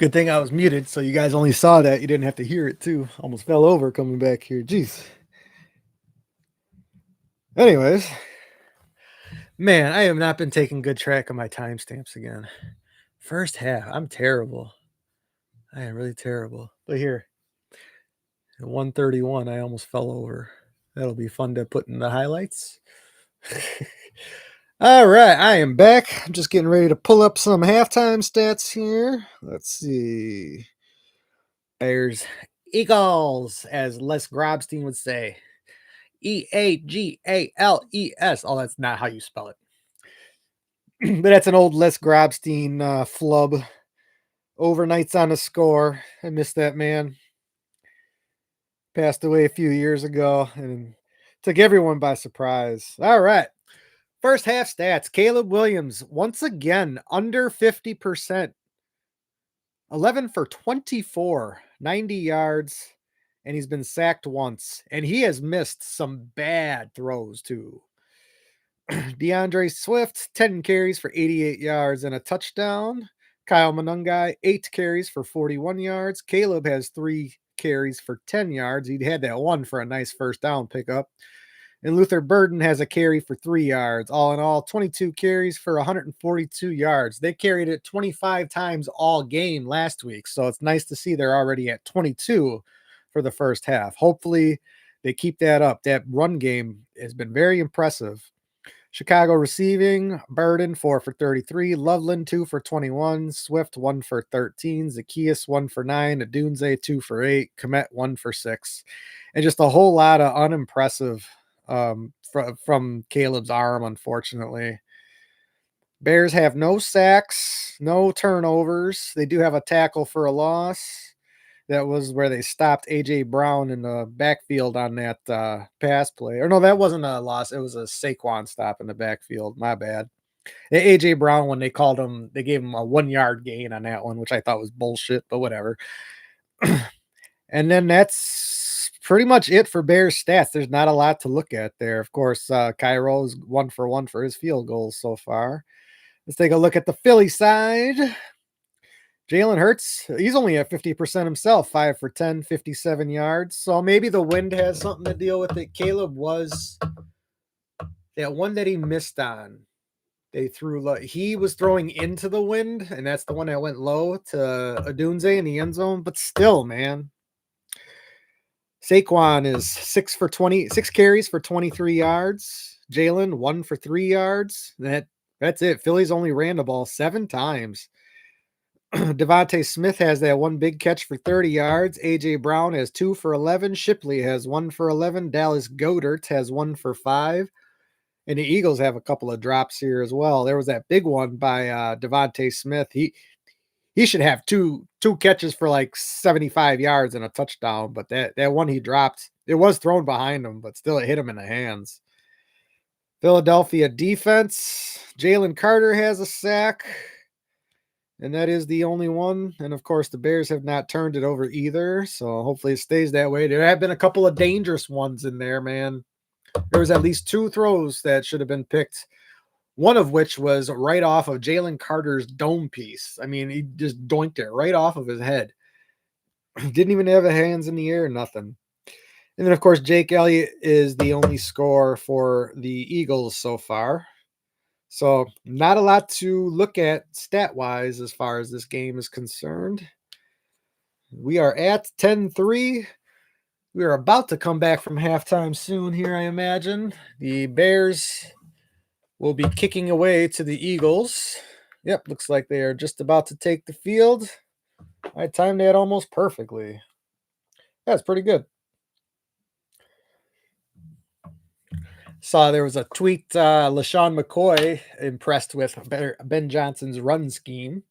Good thing I was muted, so you guys only saw that. You didn't have to hear it, too. Almost fell over coming back here. Jeez. Anyways, man, I have not been taking good track of my timestamps again. First half, I'm terrible. I am really terrible. But here, at 131, I almost fell over. That'll be fun to put in the highlights. All right, I am back. I'm just getting ready to pull up some halftime stats here. Let's see. Bears, Eagles, as Les Grobstein would say. Eagales. Oh, that's not how you spell it. But that's an old Les Grobstein flub. Overnights on the score. I miss that man. Passed away a few years ago and took everyone by surprise. All right. First half stats. Caleb Williams, once again, under 50%. 11 for 24, 90 yards, and he's been sacked once. And he has missed some bad throws, too. DeAndre Swift, 10 carries for 88 yards and a touchdown. Kyle Monungai, 8 carries for 41 yards. Caleb has 3 carries for 10 yards. He'd had that one for a nice first down pickup. And Luther Burden has a carry for 3 yards. All in all, 22 carries for 142 yards. They carried it 25 times all game last week. So it's nice to see they're already at 22 for the first half. Hopefully they keep that up. That run game has been very impressive. Chicago receiving, Burden 4 for 33, Loveland 2 for 21, Swift 1 for 13, Zacchaeus 1 for 9, Adunze 2 for 8, Komet 1 for 6. And just a whole lot of unimpressive from Caleb's arm, unfortunately. Bears have no sacks, no turnovers. They do have a tackle for a loss. That was where they stopped A.J. Brown in the backfield on that pass play. Or no, that wasn't a loss. It was a Saquon stop in the backfield. My bad. A.J. Brown, when they called him, they gave him a 1-yard gain on that one, which I thought was bullshit, but whatever. And then that's pretty much it for Bears stats. There's not a lot to look at there. Of course, Cairo is 1 for 1 for his field goals so far. Let's take a look at the Philly side. Jalen Hurts, he's only at 50% himself, 5 for 10, 57 yards. So maybe the wind has something to deal with it. Caleb was that one that he missed on. They threw low. He was throwing into the wind, and that's the one that went low to Adunze in the end zone. But still, man. Saquon is 6 carries for 23 yards. Jalen 1 for 3 yards. That's it. Philly's only ran the ball 7 times. Devontae Smith has that one big catch for 30 yards. A.J. Brown has 2 for 11. Shipley has 1 for 11. Dallas Goedert has 1 for 5. And the Eagles have a couple of drops here as well. There was that big one by Devontae Smith. He should have two catches for like 75 yards and a touchdown. But that one he dropped, it was thrown behind him, but still it hit him in the hands. Philadelphia defense. Jalen Carter has a sack. And that is the only one. And of course, the Bears have not turned it over either. So hopefully it stays that way. There have been a couple of dangerous ones in there, man. There was at least 2 throws that should have been picked. One of which was right off of Jalen Carter's dome piece. I mean, he just doinked it right off of his head. Didn't even have the hands in the air, nothing. And then, of course, Jake Elliott is the only score for the Eagles so far. So not a lot to look at stat-wise as far as this game is concerned. We are at 10-3. We are about to come back from halftime soon here, I imagine. The Bears will be kicking away to the Eagles. Yep, looks like they are just about to take the field. I timed that almost perfectly. That's pretty good. Saw there was a tweet, LaShawn McCoy impressed with Ben Johnson's run scheme.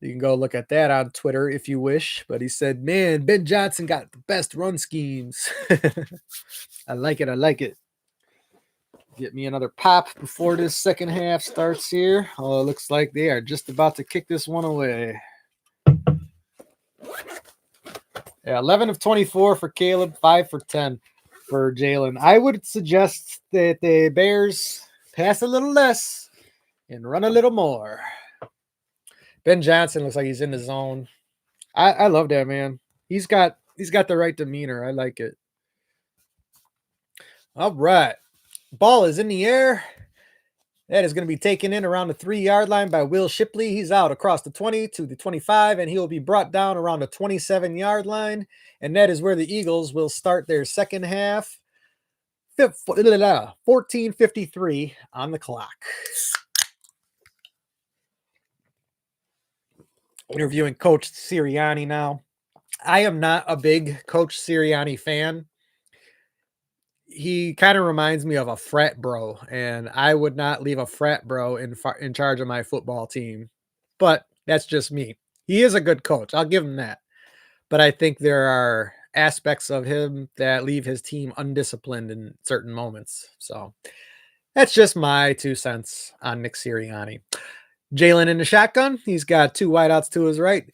You can go look at that on Twitter if you wish. But he said, man, Ben Johnson got the best run schemes. I like it. I like it. Get me another pop before this second half starts here. Oh, it looks like they are just about to kick this one away. Yeah, 11 of 24 for Caleb, 5 for 10 for Jalen. I would suggest that the Bears pass a little less and run a little more. Ben Johnson looks like he's in the zone. I love that man. He's got the right demeanor. I like it. All right. Ball is in the air. That is going to be taken in around the 3-yard line by Will Shipley. He's out across the 20 to the 25, and he'll be brought down around the 27-yard line. And that is where the Eagles will start their second half. 14:53 on the clock. Interviewing Coach Sirianni now. I am not a big Coach Sirianni fan. He kind of reminds me of a frat bro, and I would not leave a frat bro in charge of my football team. But that's just me. He is a good coach. I'll give him that. But I think there are aspects of him that leave his team undisciplined in certain moments. So that's just my 2 cents on Nick Sirianni. Jalen in the shotgun. He's got 2 wideouts to his right,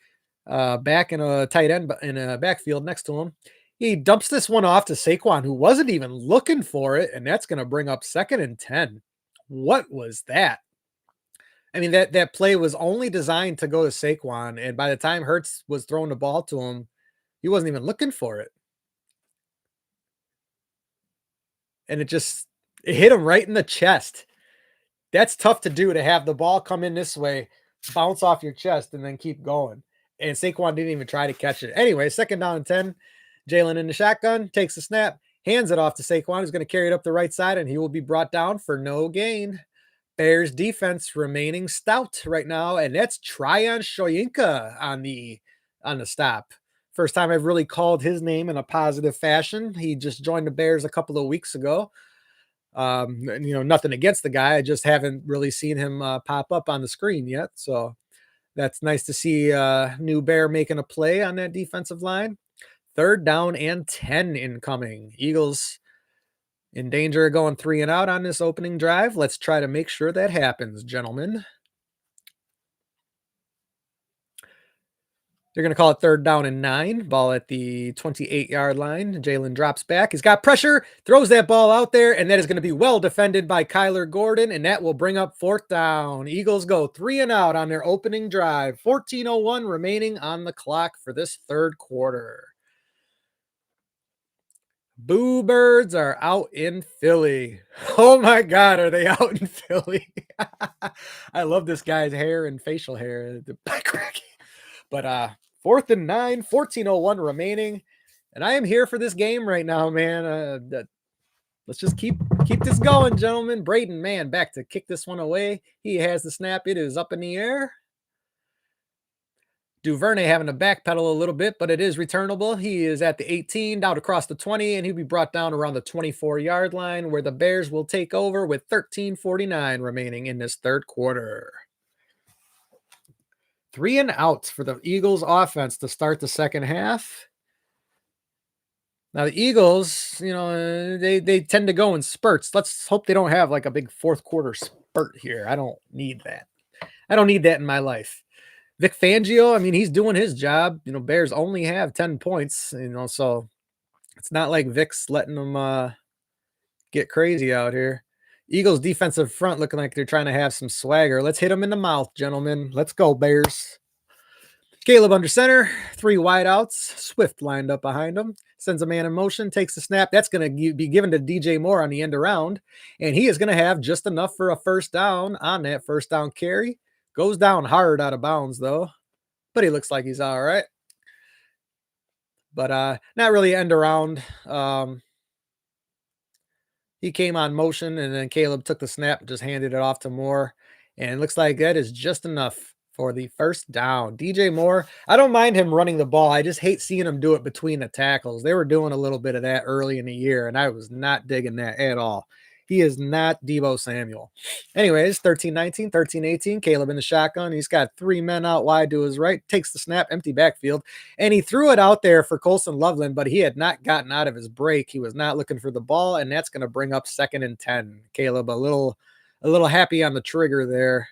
back in a tight end in a backfield next to him. He dumps this one off to Saquon, who wasn't even looking for it, and that's going to bring up 2nd and 10. What was that? I mean, that play was only designed to go to Saquon, and by the time Hurts was throwing the ball to him, he wasn't even looking for it. And it hit him right in the chest. That's tough to do, to have the ball come in this way, bounce off your chest, and then keep going. And Saquon didn't even try to catch it. Anyway, 2nd down and 10. Jalen in the shotgun, takes the snap, hands it off to Saquon, who's going to carry it up the right side, and he will be brought down for no gain. Bears defense remaining stout right now, and that's Tryon Shoyinka on the stop. First time I've really called his name in a positive fashion. He just joined the Bears a couple of weeks ago. Nothing against the guy. I just haven't really seen him pop up on the screen yet. So that's nice to see new Bear making a play on that defensive line. 3rd down and 10 incoming. Eagles in danger of going 3 and out on this opening drive. Let's try to make sure that happens, gentlemen. They're going to call it 3rd down and 9. Ball at the 28-yard line. Jalen drops back. He's got pressure, throws that ball out there, and that is going to be well defended by Kyler Gordon, and that will bring up 4th down. Eagles go 3 and out on their opening drive. 14:01 remaining on the clock for this 3rd quarter. Boo Birds are out in Philly. Oh my God, are they out in Philly? I love this guy's hair and facial hair. But 4th and 9, 14:01 remaining, and I am here for this game right now, man. Let's just keep this going, gentlemen. Braden Mann back to kick this one away. He has the snap. It is up in the air. Duvernay having to backpedal a little bit, but it is returnable. He is at the 18, down across the 20, and he'll be brought down around the 24-yard line, where the Bears will take over with 13:49 remaining in this 3rd quarter. 3 and outs for the Eagles offense to start the second half. Now the Eagles, they tend to go in spurts. Let's hope they don't have like a big 4th quarter spurt here. I don't need that. I don't need that in my life. Vic Fangio, I mean, he's doing his job. Bears only have 10 points, so it's not like Vic's letting them get crazy out here. Eagles defensive front looking like they're trying to have some swagger. Let's hit them in the mouth, gentlemen. Let's go, Bears. Caleb under center, 3 wideouts. Swift lined up behind him. Sends a man in motion, takes the snap. That's going to be given to DJ Moore on the end around, and he is going to have just enough for a 1st down on that 1st down carry. Goes down hard out of bounds, though, but he looks like he's all right. But not really end around. He came on motion, and then Caleb took the snap and just handed it off to Moore, and it looks like that is just enough for the 1st down. DJ Moore, I don't mind him running the ball. I just hate seeing him do it between the tackles. They were doing a little bit of that early in the year, and I was not digging that at all. He is not Deebo Samuel. Anyways, 13-19, 13-18. Caleb in the shotgun. He's got 3 men out wide to his right. Takes the snap, empty backfield. And he threw it out there for Colson Loveland, but he had not gotten out of his break. He was not looking for the ball, and that's going to bring up 2nd and 10. Caleb a little happy on the trigger there.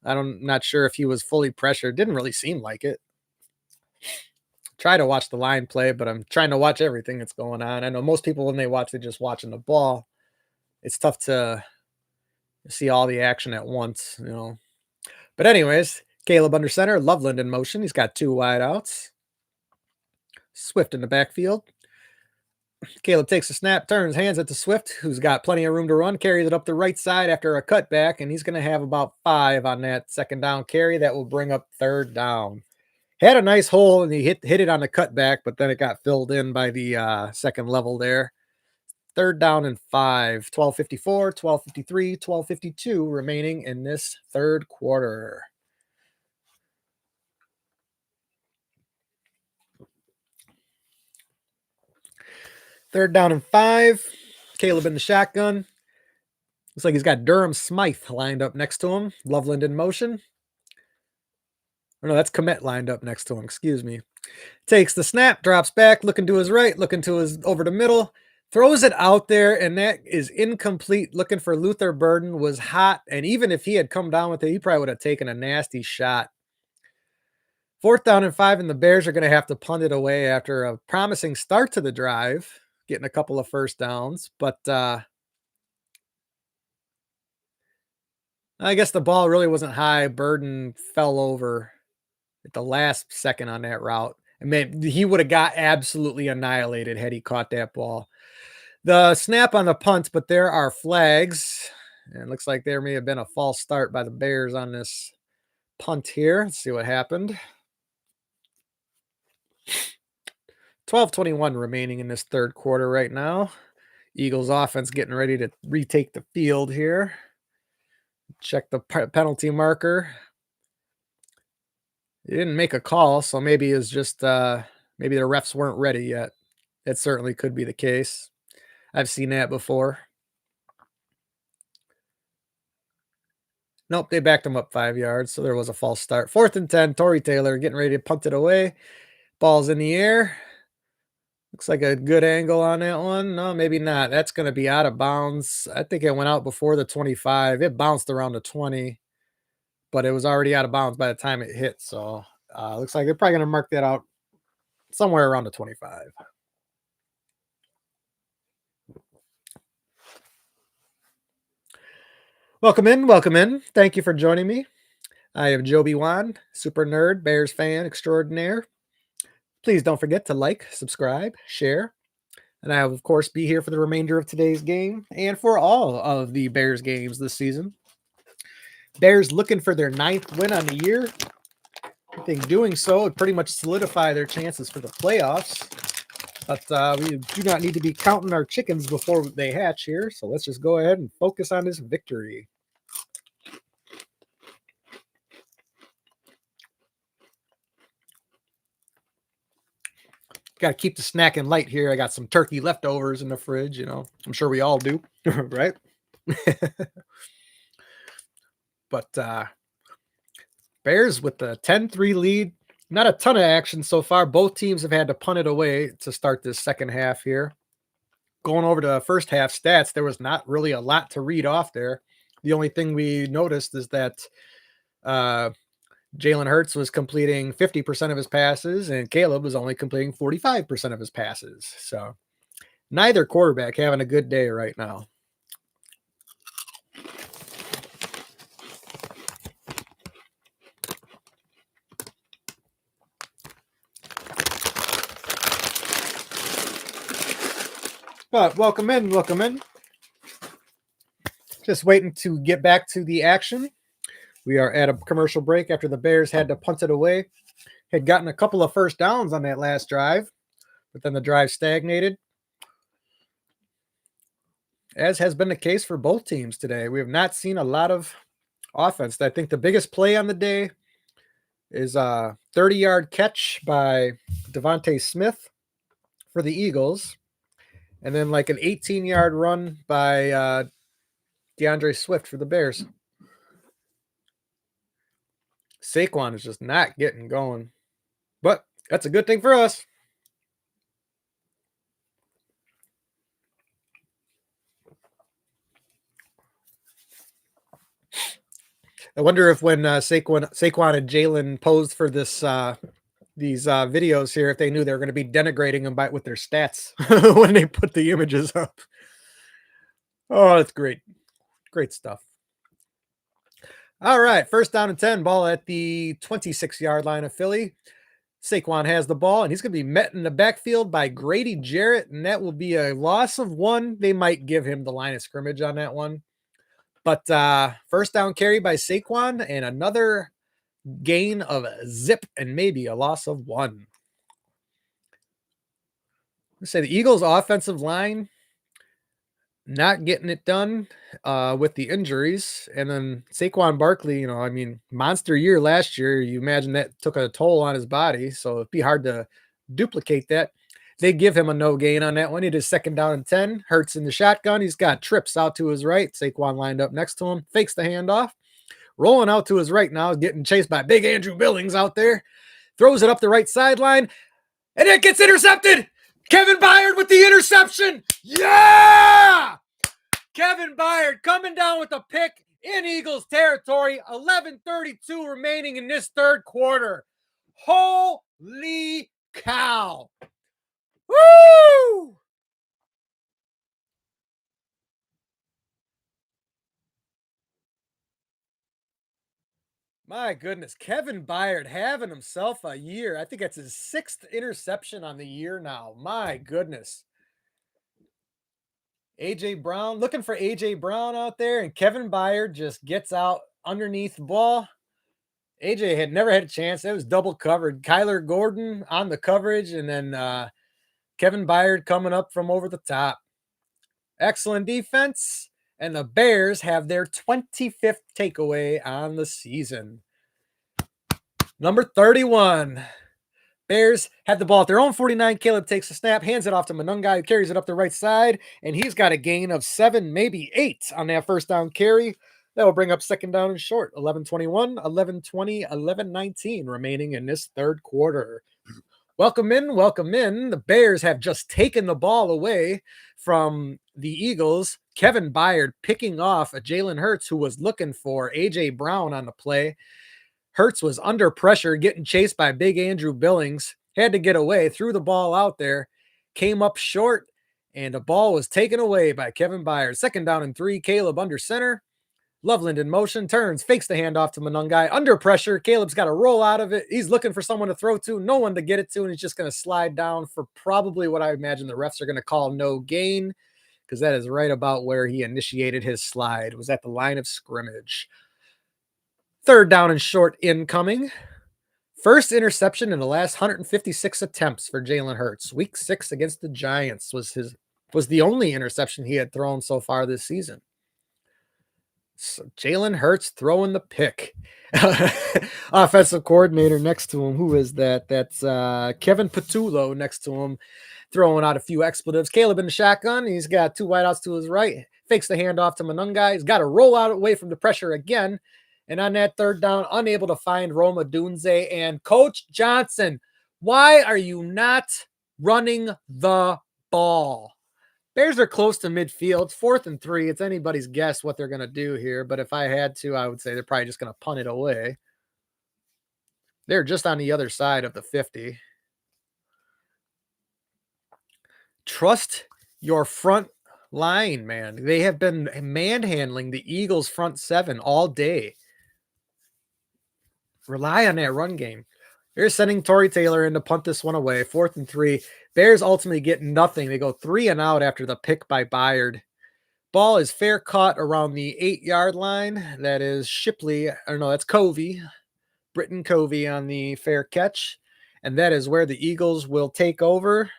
I'm not sure if he was fully pressured. Didn't really seem like it. Try to watch the line play, but I'm trying to watch everything that's going on. I know most people, when they watch, they're just watching the ball. It's tough to see all the action at once, But anyways, Caleb under center, Loveland in motion. He's got 2 wideouts. Swift in the backfield. Caleb takes a snap, turns, hands it to Swift, who's got plenty of room to run, carries it up the right side after a cutback, and he's going to have about 5 on that second down carry. That will bring up third down. Had a nice hole, and he hit it on the cutback, but then it got filled in by the second level there. Third down and 5, 12:54, 12:53, 12:52 remaining in this third quarter. Third down and 5. Caleb in the shotgun. Looks like he's got Durham Smythe lined up next to him. Loveland in motion. Or no, that's Komet lined up next to him. Excuse me. Takes the snap, drops back, looking to his right, looking to his over the middle, throws it out there, and that is incomplete. Looking for Luther Burden, was hot, and even if he had come down with it, he probably would have taken a nasty shot. Fourth down and 5, and the Bears are going to have to punt it away after a promising start to the drive, getting a couple of first downs. But I guess the ball really wasn't high. Burden fell over at the last second on that route. I mean, he would have got absolutely annihilated had he caught that ball. The snap on the punt, but there are flags. And it looks like there may have been a false start by the Bears on this punt here. Let's see what happened. 12:21 remaining in this third quarter right now. Eagles offense getting ready to retake the field here. Check the penalty marker. He didn't make a call, so maybe it's just maybe the refs weren't ready yet. That certainly could be the case. I've seen that before. Nope, they backed him up 5 yards, so there was a false start. 4th and 10, Tory Taylor getting ready to punt it away. Ball's in the air. Looks like a good angle on that one. No, maybe not. That's going to be out of bounds. I think it went out before the 25. It bounced around the 20, but it was already out of bounds by the time it hit. So looks like they're probably going to mark that out somewhere around the 25. Welcome in. Welcome in. Thank you for joining me. I am Joby Wan, super nerd, Bears fan extraordinaire. Please don't forget to like, subscribe, share, and I will, of course, be here for the remainder of today's game and for all of the Bears games this season. Bears looking for their 9th win on the year. I think doing so would pretty much solidify their chances for the playoffs. But we do not need to be counting our chickens before they hatch here. So let's just go ahead and focus on this victory. Got to keep the snacking light here. I got some turkey leftovers in the fridge, you know. I'm sure we all do, right? But Bears with the 10-3 lead. Not a ton of action so far. Both teams have had to punt it away to start this second half here. Going over to first half stats, there was not really a lot to read off there. The only thing we noticed is that Jalen Hurts was completing 50% of his passes, and Caleb was only completing 45% of his passes. So neither quarterback having a good day right now. But welcome in, welcome in. Just waiting to get back to the action. We are at a commercial break after the Bears had to punt it away. Had gotten a couple of first downs on that last drive, but then the drive stagnated. As has been the case for both teams today. We have not seen a lot of offense. I think the biggest play on the day is a 30-yard catch by Devontae Smith for the Eagles. And then like an 18-yard run by DeAndre Swift for the Bears. Saquon is just not getting going. But that's a good thing for us. I wonder if when Saquon and Jalen posed for this these videos here, if they knew they were going to be denigrating them with their stats when they put the images up. Oh, that's great. Great stuff. All right, first down and 10, ball at the 26-yard line of Philly. Saquon has the ball, and he's going to be met in the backfield by Grady Jarrett, and that will be a loss of 1. They might give him the line of scrimmage on that one. But first down carry by Saquon, and another gain of a zip and maybe a loss of 1. Let's say the Eagles' offensive line not getting it done with the injuries. And then Saquon Barkley, monster year last year. You imagine that took a toll on his body. So it'd be hard to duplicate that. They give him a no gain on that one. It is second down and 10. Hurts in the shotgun. He's got trips out to his right. Saquon lined up next to him. Fakes the handoff. Rolling out to his right now. Getting chased by big Andrew Billings out there. Throws it up the right sideline. And it gets intercepted. Kevin Byard with the interception. Yeah! Kevin Byard coming down with a pick in Eagles territory. 11:32 remaining in this third quarter. Holy cow. Woo! My goodness, Kevin Byard having himself a year. I think that's his 6th interception on the year now. My goodness. AJ Brown, looking for AJ Brown out there, and Kevin Byard just gets out underneath the ball. AJ had never had a chance. It was double covered. Kyler Gordon on the coverage, and then Kevin Byard coming up from over the top. Excellent defense, and the Bears have their 25th takeaway on the season. Number 31. Bears have the ball at their own 49. Caleb takes a snap, hands it off to Monungai, who carries it up the right side, and he's got a gain of 7, maybe 8 on that first down carry. That will bring up second down and short. 11:21, 11:20, 11:19 remaining in this third quarter. Welcome in, welcome in. The Bears have just taken the ball away from the Eagles. Kevin Byard picking off a Jalen Hurts, who was looking for A.J. Brown on the play. Hurts was under pressure, getting chased by big Andrew Billings, had to get away, threw the ball out there, came up short, and the ball was taken away by Kevin Byard. Second down and 3, Caleb under center. Loveland in motion, turns, fakes the handoff to Monungai. Under pressure, Caleb's got to roll out of it. He's looking for someone to throw to, no one to get it to, and he's just going to slide down for probably what I imagine the refs are going to call no gain, because that is right about where he initiated his slide, was at the line of scrimmage. Third down and short incoming. First interception in the last 156 attempts for Jalen Hurts. Week 6 against the Giants was the only interception he had thrown so far this season. So Jalen Hurts throwing the pick. Offensive coordinator next to him. Who is that? That's Kevin Patullo next to him, throwing out a few expletives. Caleb in the shotgun. He's got 2 wideouts to his right. Fakes the handoff to Monungai. He's got to roll out away from the pressure again. And on that third down, unable to find Roma Dunze. And Coach Johnson, why are you not running the ball? Bears are close to midfield. It's 4th and 3. It's anybody's guess what they're going to do here. But if I had to, I would say they're probably just going to punt it away. They're just on the other side of the 50. Trust your front line, man. They have been manhandling the Eagles' front 7 all day. Rely on that run game. They're sending Torrey Taylor in to punt this one away. 4th and 3. Bears ultimately get nothing. They go 3 and out after the pick by Byard. Ball is fair caught around the 8-yard line. That is that's Covey. Britton Covey on the fair catch. And that is where the Eagles will take over.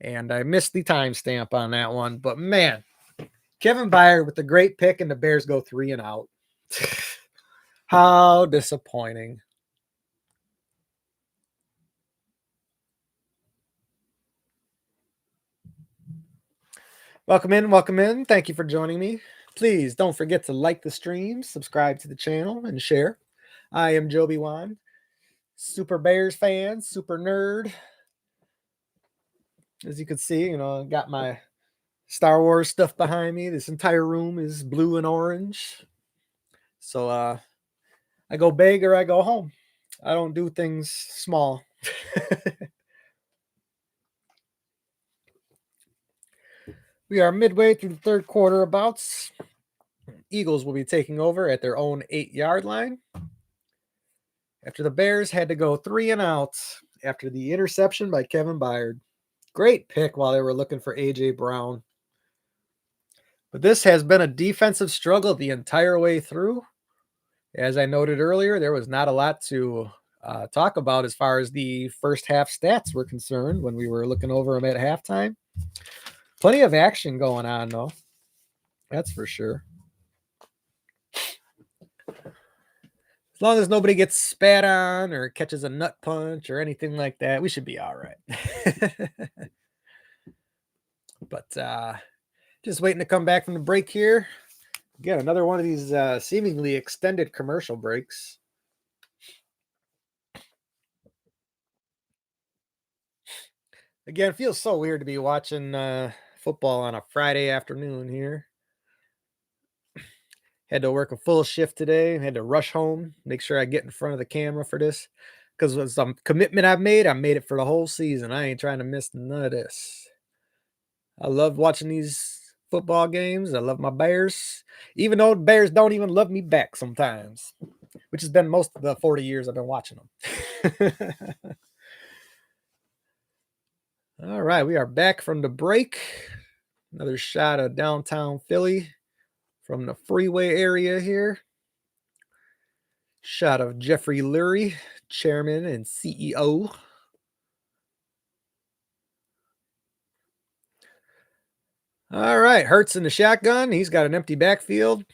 And I missed the timestamp on that one. But man, Kevin Byard with the great pick, and the Bears go 3 and out. How disappointing. Welcome in, welcome in. Thank you for joining me. Please don't forget to like the stream, subscribe to the channel, and share. I am Joby Wan, super Bears fan, super nerd. As you can see, got my Star Wars stuff behind me. This entire room is blue and orange. So I go big or I go home. I don't do things small. We are midway through the third quarter abouts. Eagles will be taking over at their own 8-yard line after the Bears had to go 3 and out after the interception by Kevin Byard. Great pick while they were looking for A.J. Brown. But this has been a defensive struggle the entire way through. As I noted earlier, there was not a lot to talk about as far as the first half stats were concerned when we were looking over them at halftime. Plenty of action going on, though. That's for sure. As long as nobody gets spat on or catches a nut punch or anything like that, we should be all right. But just waiting to come back from the break here. Again, another one of these seemingly extended commercial breaks. Again, it feels so weird to be watching football on a Friday afternoon here. Had to work a full shift today. Had to rush home, make sure I get in front of the camera for this. Because with some commitment I've made, I made it for the whole season. I ain't trying to miss none of this. I love watching these football games. I love my Bears. Even though the Bears don't even love me back sometimes. Which has been most of the 40 years I've been watching them. All right, we are back from the break. Another shot of downtown Philly from the freeway area here. Shot of Jeffrey Lurie, chairman and CEO. All right, Hurts in the shotgun. He's got an empty backfield.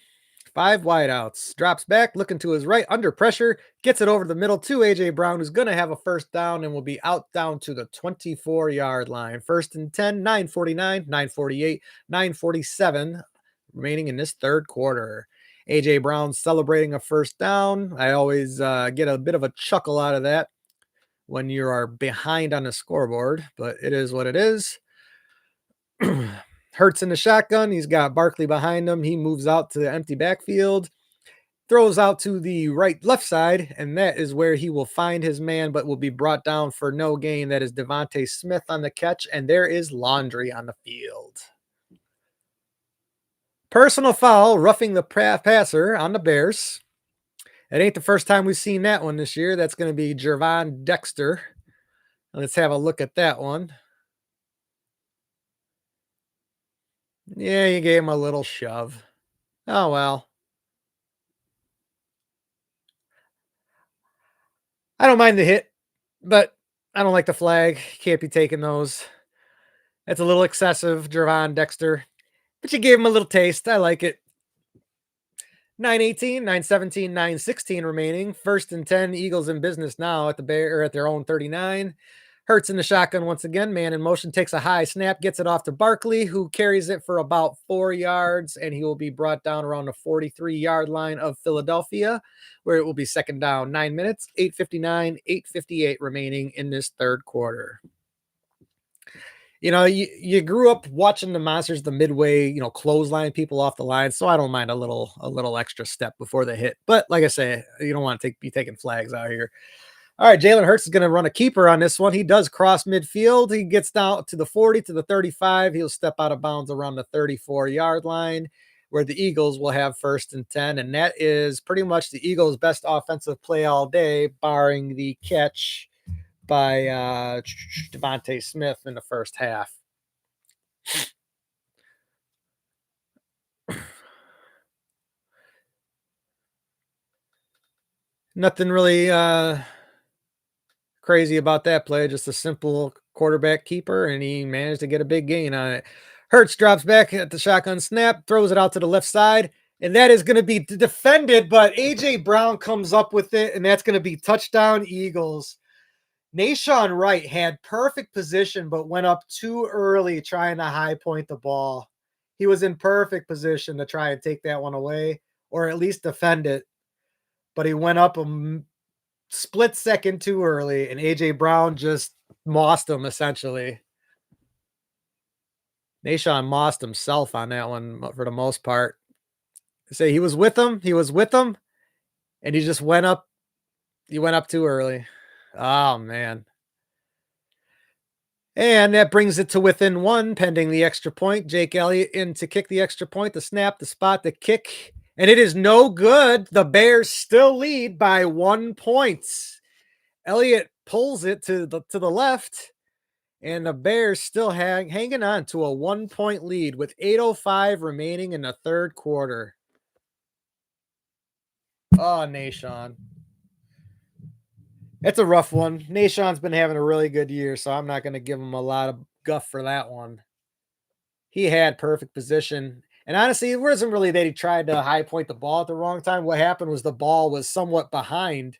5 wideouts. Drops back, looking to his right, under pressure. Gets it over the middle to A.J. Brown, who's going to have a first down and will be out down to the 24-yard line. First and 10, 9:49, 9:48, 9:47 remaining in this third quarter. A.J. Brown celebrating a first down. I always get a bit of a chuckle out of that when you are behind on the scoreboard, but it is what it is. Hurts in the shotgun. He's got Barkley behind him. He moves out to the empty backfield, throws out to the left side, and that is where he will find his man, but will be brought down for no gain. That is Devontae Smith on the catch, and there is Laundry on the field. Personal foul, roughing the passer on the Bears. It ain't the first time we've seen that one this year. That's going to be Gervon Dexter. Let's have a look at that one. Yeah, you gave him a little shove. Oh, well. I don't mind the hit, but I don't like the flag. Can't be taking those. That's a little excessive, Gervon Dexter. But you gave him a little taste. I like it. 9:18, 9:17, 9:16 remaining. First and 10, Eagles in business now at their own 39. Hurts in the shotgun once again. Man in motion, takes a high snap, gets it off to Barkley, who carries it for about 4 yards, and he will be brought down around the 43-yard line of Philadelphia, where it will be second down. 9 minutes, 8:59, 8:58 remaining in this third quarter. You know, you grew up watching the Monsters, the midway, clothesline people off the line. So I don't mind a little extra step before the hit. But like I say, you don't want to be taking flags out here. All right, Jalen Hurts is going to run a keeper on this one. He does cross midfield. He gets down to the 40, to the 35. He'll step out of bounds around the 34-yard line, where the Eagles will have first and 10. And that is pretty much the Eagles' best offensive play all day, barring the catch by Devontae Smith in the first half. Nothing really crazy about that play. Just a simple quarterback keeper, and he managed to get a big gain on it. Hurts drops back at the shotgun snap, throws it out to the left side, and that is going to be defended, but A.J. Brown comes up with it, and that's going to be touchdown Eagles. Nahshon Wright had perfect position, but went up too early trying to high point the ball. He was in perfect position to try and take that one away, or at least defend it, but he went up a split second too early, and A.J. Brown just mossed him, essentially. Nahshon mossed himself on that one for the most part. Say he was with him, and he just went up. He went up too early. Oh, man. And that brings it to within 1, pending the extra point. Jake Elliott in to kick the extra point, the snap, the spot, the kick. And it is no good. The Bears still lead by 1 point. Elliott pulls it to the left, and the Bears still hanging on to a 1 point lead with 8:05 remaining in the third quarter. Oh, Nahshon. It's a rough one. Nahshon's been having a really good year, so I'm not going to give him a lot of guff for that one. He had perfect position. And honestly, it wasn't really that he tried to high point the ball at the wrong time. What happened was the ball was somewhat behind,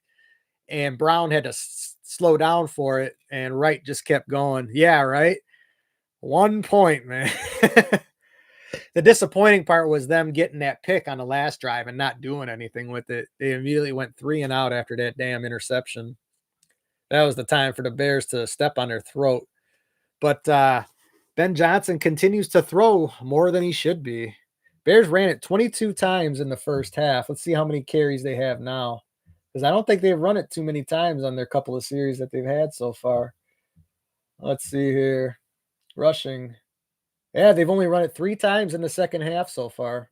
and Brown had to slow down for it, and Wright just kept going. Yeah, right. 1 point, man. The disappointing part was them getting that pick on the last drive and not doing anything with it. They immediately went 3 and out after that damn interception. That was the time for the Bears to step on their throat. But Ben Johnson continues to throw more than he should be. Bears ran it 22 times in the first half. Let's see how many carries they have now, because I don't think they've run it too many times on their couple of series that they've had so far. Let's see here. Rushing. Yeah, they've only run it 3 times in the second half so far.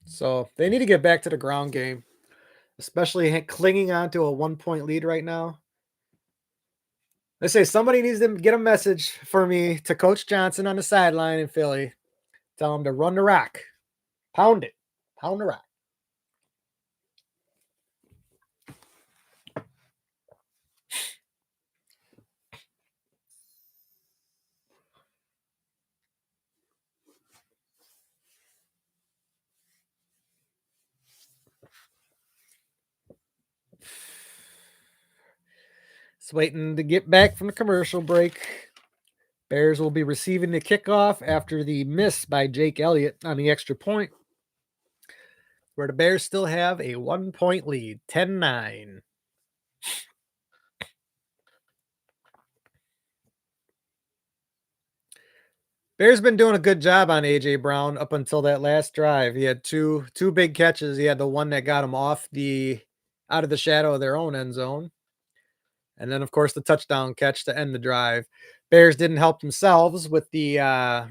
So they need to get back to the ground game, especially clinging on to a 1 point lead right now. Let's say somebody needs to get a message for me to Coach Johnson on the sideline in Philly. Tell him to run the rock. Pound it. Pound the rock. It's waiting to get back from the commercial break. Bears will be receiving the kickoff after the miss by Jake Elliott on the extra point, where the Bears still have a 1 point lead, 10-9. Bears been doing a good job on A.J. Brown up until that last drive. He had two big catches. He had the one that got him out of the shadow of their own end zone. And then, of course, the touchdown catch to end the drive. Bears didn't help themselves with the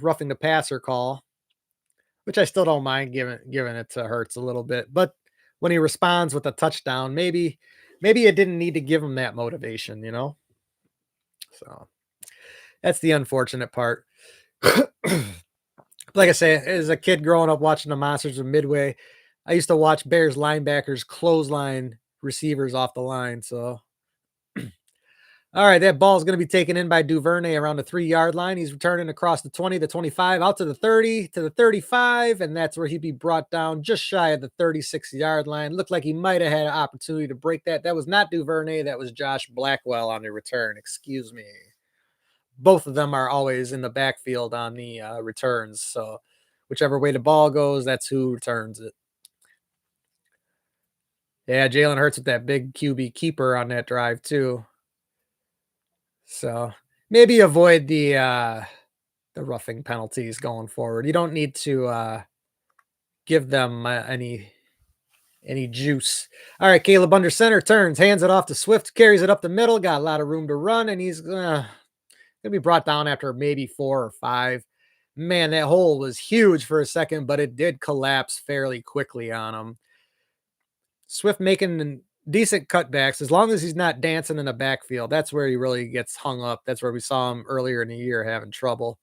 roughing the passer call, which I still don't mind giving it to Hurts a little bit. But when he responds with a touchdown, maybe it didn't need to give him that motivation, you know? So that's the unfortunate part. Like I say, as a kid growing up watching the Monsters of Midway, I used to watch Bears linebackers clothesline receivers off the line. So, all right, that ball is going to be taken in by Duvernay around the 3-yard line. He's returning across the 20, the 25, out to the 30, to the 35, and that's where he'd be brought down just shy of the 36-yard line. Looked like he might have had an opportunity to break that. That was not Duvernay. That was Josh Blackwell on the return. Excuse me. Both of them are always in the backfield on the returns. So whichever way the ball goes, that's who returns it. Yeah, Jalen Hurts with that big QB keeper on that drive too. So maybe avoid the roughing penalties going forward. You don't need to give them any juice. All right, Caleb under center turns, hands it off to Swift, carries it up the middle, got a lot of room to run, and he's gonna be brought down after maybe 4 or 5. Man, that hole was huge for a second, but it did collapse fairly quickly on him. Swift making decent cutbacks as long as he's not dancing in the backfield. That's where he really gets hung up. That's where we saw him earlier in the year having trouble.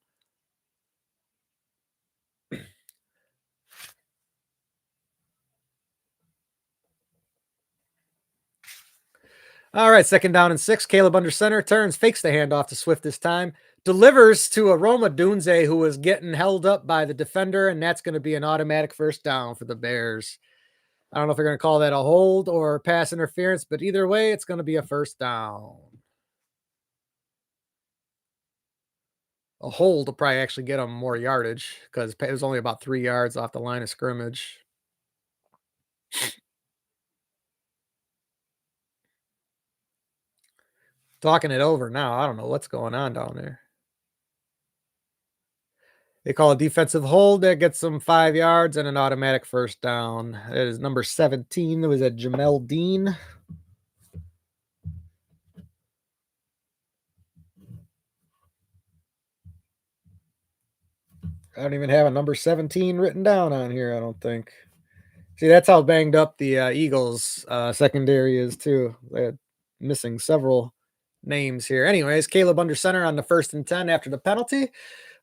All right, 2nd down and 6. Caleb under center turns, fakes the handoff to Swift this time, delivers to Rome Odunze, who was getting held up by the defender, and that's going to be an automatic 1st down for the Bears. I don't know if they're going to call that a hold or pass interference, but either way, it's going to be a 1st down. A hold will probably actually get them more yardage because it was only about 3 yards off the line of scrimmage. Talking it over now. I don't know what's going on down there. They call a defensive hold that gets them 5 yards and an automatic 1st down. It is number 17. It was at Jamel Dean. I don't even have a number 17 written down on here, I don't think. See, that's how banged up the Eagles secondary is too. They're missing several names here. Anyways, Caleb under center on the 1st and 10 after the penalty.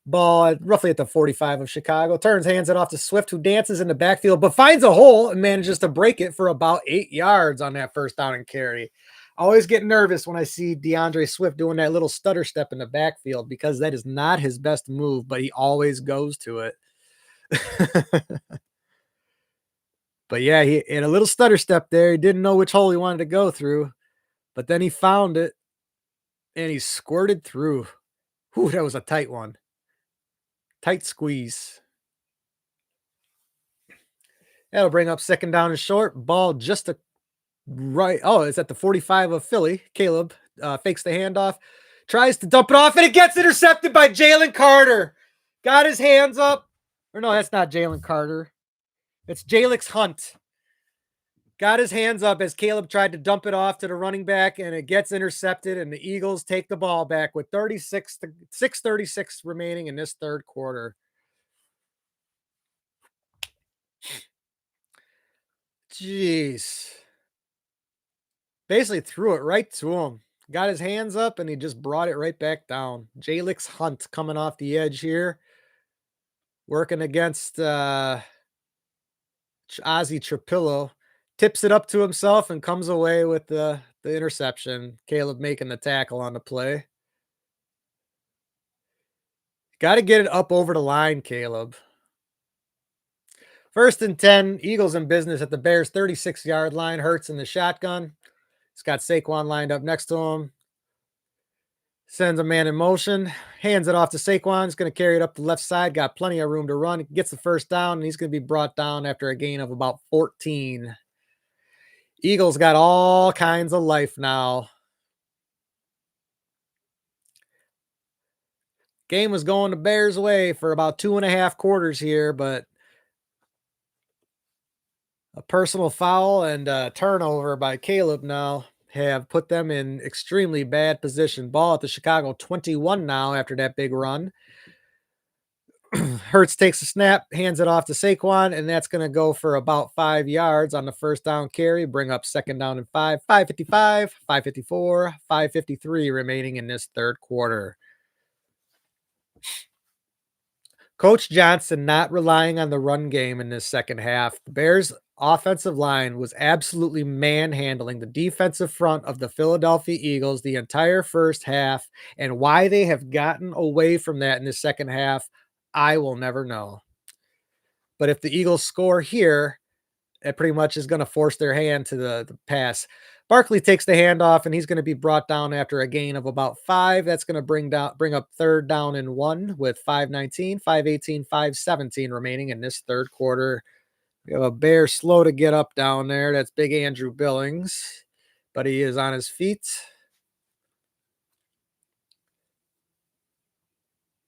Ball roughly at the 45 of Chicago. Turns, hands it off to Swift, who dances in the backfield, but finds a hole and manages to break it for about 8 yards on that first down and carry. I always get nervous when I see DeAndre Swift doing that little stutter step in the backfield because that is not his best move, but he always goes to it. But yeah, he had a little stutter step there. He didn't know which hole he wanted to go through, but then he found it and he squirted through. Whew, that was a tight one. Tight squeeze. That'll bring up 2nd down and short. Ball just a right. Oh, it's at the 45 of Philly. Caleb fakes the handoff, tries to dump it off, and it gets intercepted by Jalen Carter. Got his hands up. Or no, that's not Jalen Carter. It's Jalix Hunt. Got his hands up as Caleb tried to dump it off to the running back, and it gets intercepted, and the Eagles take the ball back with 6:36 remaining in this third quarter. Jeez. Basically threw it right to him. Got his hands up, and he just brought it right back down. Jalix Hunt coming off the edge here. Working against Ozzy Trapillo. Tips it up to himself and comes away with the interception. Caleb making the tackle on the play. Got to get it up over the line, Caleb. 1st and 10, Eagles in business at the Bears' 36-yard line. Hurts in the shotgun. He's got Saquon lined up next to him. Sends a man in motion. Hands it off to Saquon. He's going to carry it up the left side. Got plenty of room to run. Gets the 1st down, and he's going to be brought down after a gain of about 14. Eagles got all kinds of life now. Game was going the Bears' way for about 2.5 quarters here, but a personal foul and a turnover by Caleb now have put them in extremely bad position. Ball at the Chicago 21 now after that big run. Hurts takes a snap, hands it off to Saquon, and that's going to go for about 5 yards on the 1st down carry. Bring up 2nd down and 5, 5:55, 5:54, 5:53 remaining in this third quarter. Coach Johnson not relying on the run game in this second half. The Bears' offensive line was absolutely manhandling the defensive front of the Philadelphia Eagles the entire first half, and why they have gotten away from that in the second half, I will never know. But if the Eagles score here, it pretty much is going to force their hand to the pass. Barkley takes the handoff, and he's going to be brought down after a gain of about 5. That's going to bring up 3rd down and 1 with 5:19, 5:18, 5:17 remaining in this third quarter. We have a Bear slow to get up down there. That's big Andrew Billings, but he is on his feet.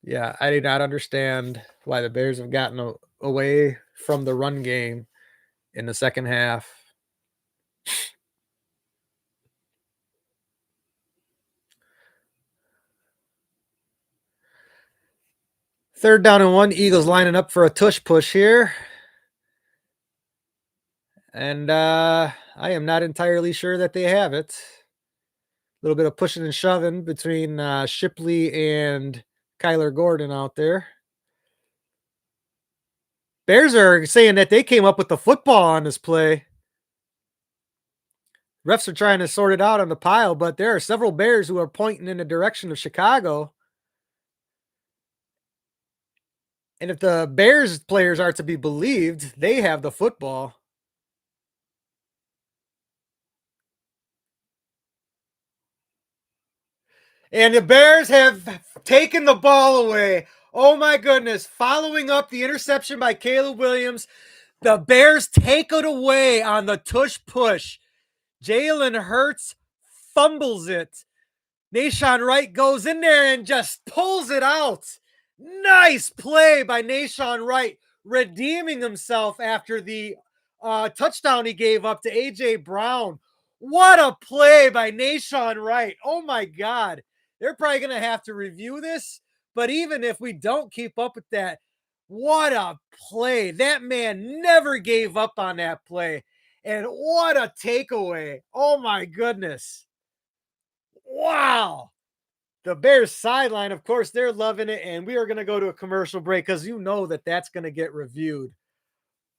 Yeah, I do not understand why the Bears have gotten away from the run game in the second half. Third down and 1. Eagles lining up for a tush push here. And I am not entirely sure that they have it. A little bit of pushing and shoving between Shipley and Kyler Gordon out there. Bears are saying that they came up with the football on this play. Refs are trying to sort it out on the pile, but there are several Bears who are pointing in the direction of Chicago. And if the Bears players are to be believed, they have the football. And the Bears have taken the ball away. Oh my goodness. Following up the interception by Caleb Williams, the Bears take it away on the tush push. Jalen Hurts fumbles it. Nahshon Wright goes in there and just pulls it out. Nice play by Nahshon Wright, redeeming himself after the touchdown he gave up to A.J. Brown. What a play by Nahshon Wright. Oh my God. They're probably going to have to review this. But even if we don't keep up with that, What a play. That man never gave up on that play. And what a takeaway. Oh my goodness. Wow. The Bears sideline, of course, they're loving it. And we are going to go to a commercial break because you know that that's going to get reviewed.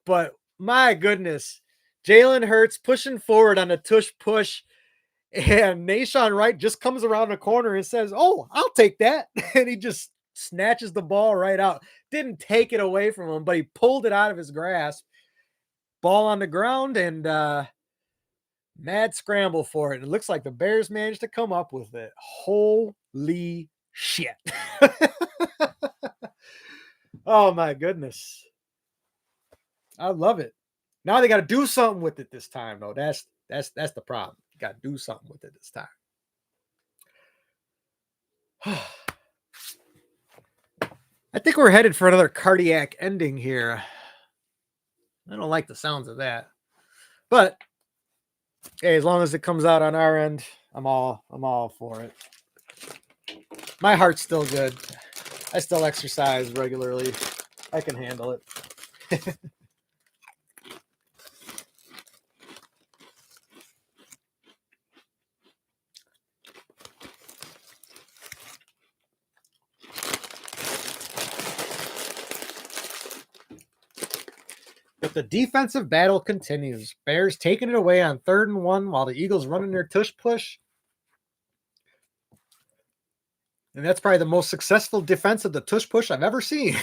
But my goodness, Jalen Hurts pushing forward on a tush push. And Nahshon Wright just comes around the corner and says, "Oh, I'll take that." And he just snatches the ball right out. Didn't take it away from him, but he pulled it out of his grasp. Ball on the ground and mad scramble for it. It looks like the Bears managed to come up with it. Holy shit. Oh my goodness. I love it. Now they got to do something with it this time, though. That's the problem. You got to do something with it this time. I think we're headed for another cardiac ending here. I don't like the sounds of that. But hey, as long as it comes out on our end, I'm all for it. My heart's still good. I still exercise regularly. I can handle it. But the defensive battle continues. Bears taking it away on 3rd and 1 while the Eagles running their tush push. And that's probably the most successful defense of the tush push I've ever seen.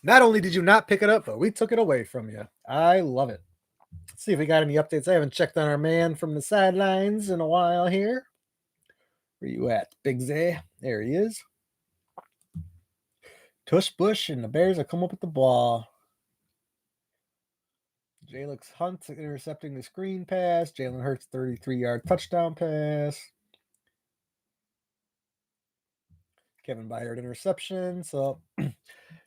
Not only did you not pick it up, but we took it away from you. I love it. Let's see if we got any updates. I haven't checked on our man from the sidelines in a while here. Where you at, Big Zay? There he is. Tush push, and the Bears will come up with the ball. Jalen Hunt intercepting the screen pass. Jalen Hurts 33-yard touchdown pass. Kevin Byard interception. So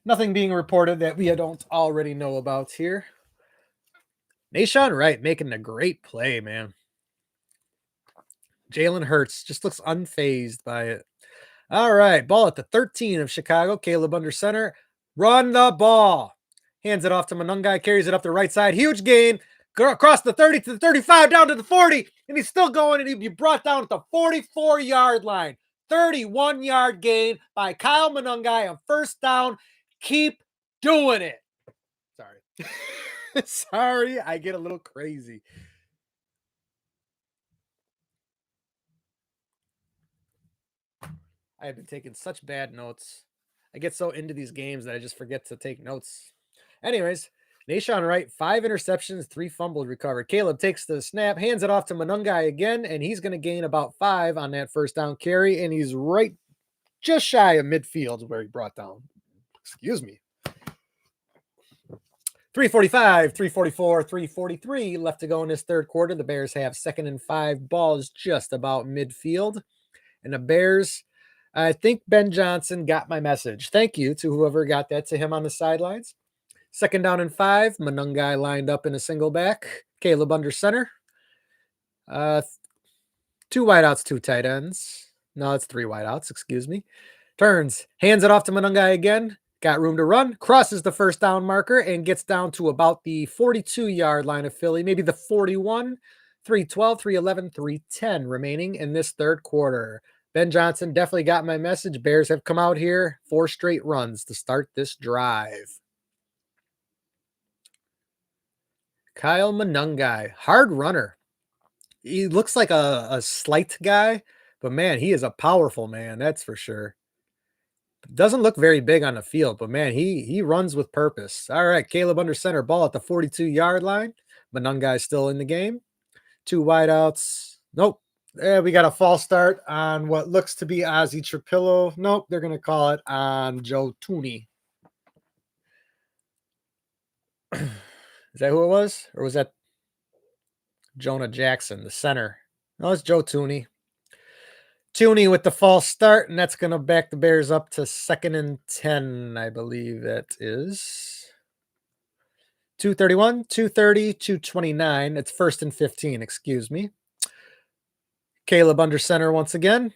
nothing being reported that we don't already know about here. Nahshon Wright making a great play, man. Jalen Hurts just looks unfazed by it. All right, ball at the 13 of Chicago. Caleb under center. Run the ball. Hands it off to Monangai, carries it up the right side. Huge gain. Across the 30 to the 35, down to the 40. And he's still going, and he'd be brought down at the 44-yard line. 31-yard gain by Kyle Monangai on 1st down. Keep doing it. Sorry. Sorry, I get a little crazy. I have been taking such bad notes. I get so into these games that I just forget to take notes. Anyways, Nahshon Wright, 5 interceptions, 3 fumbles recovered. Caleb takes the snap, hands it off to Monangai again, and he's going to gain about 5 on that 1st down carry, and he's right just shy of midfield where he brought down. Excuse me. 3:45, 3:44, 3:43 left to go in this 3rd quarter. The Bears have 2nd and 5. Ball is just about midfield. And the Bears, I think Ben Johnson got my message. Thank you to whoever got that to him on the sidelines. 2nd down and 5. Monangai lined up in a single back. Caleb under center. 2 wideouts, 2 tight ends. No, it's 3 wideouts. Excuse me. Turns, hands it off to Monangai again. Got room to run. Crosses the 1st down marker and gets down to about the 42-yard line of Philly. Maybe the 41. 3:12, 3:11, 3:10 remaining in this 3rd quarter. Ben Johnson definitely got my message. Bears have come out here 4 straight runs to start this drive. Kyle Monangai, hard runner. He looks like a slight guy, but man, he is a powerful man, that's for sure. Doesn't look very big on the field, but man, he runs with purpose. All right, Caleb under center, ball at the 42-yard line. Monangai still in the game. 2 wideouts. Nope. We got a false start on what looks to be Ozzie Trapillo. Nope, they're going to call it on Joe Thuney. Is that who it was? Or was that Jonah Jackson, the center? No, it's Joe Thuney. Thuney with the false start, and that's going to back the Bears up to 2nd and 10, I believe that is. 2:31, 2:30, 2:29. It's 1st and 15, excuse me. Caleb under center once again.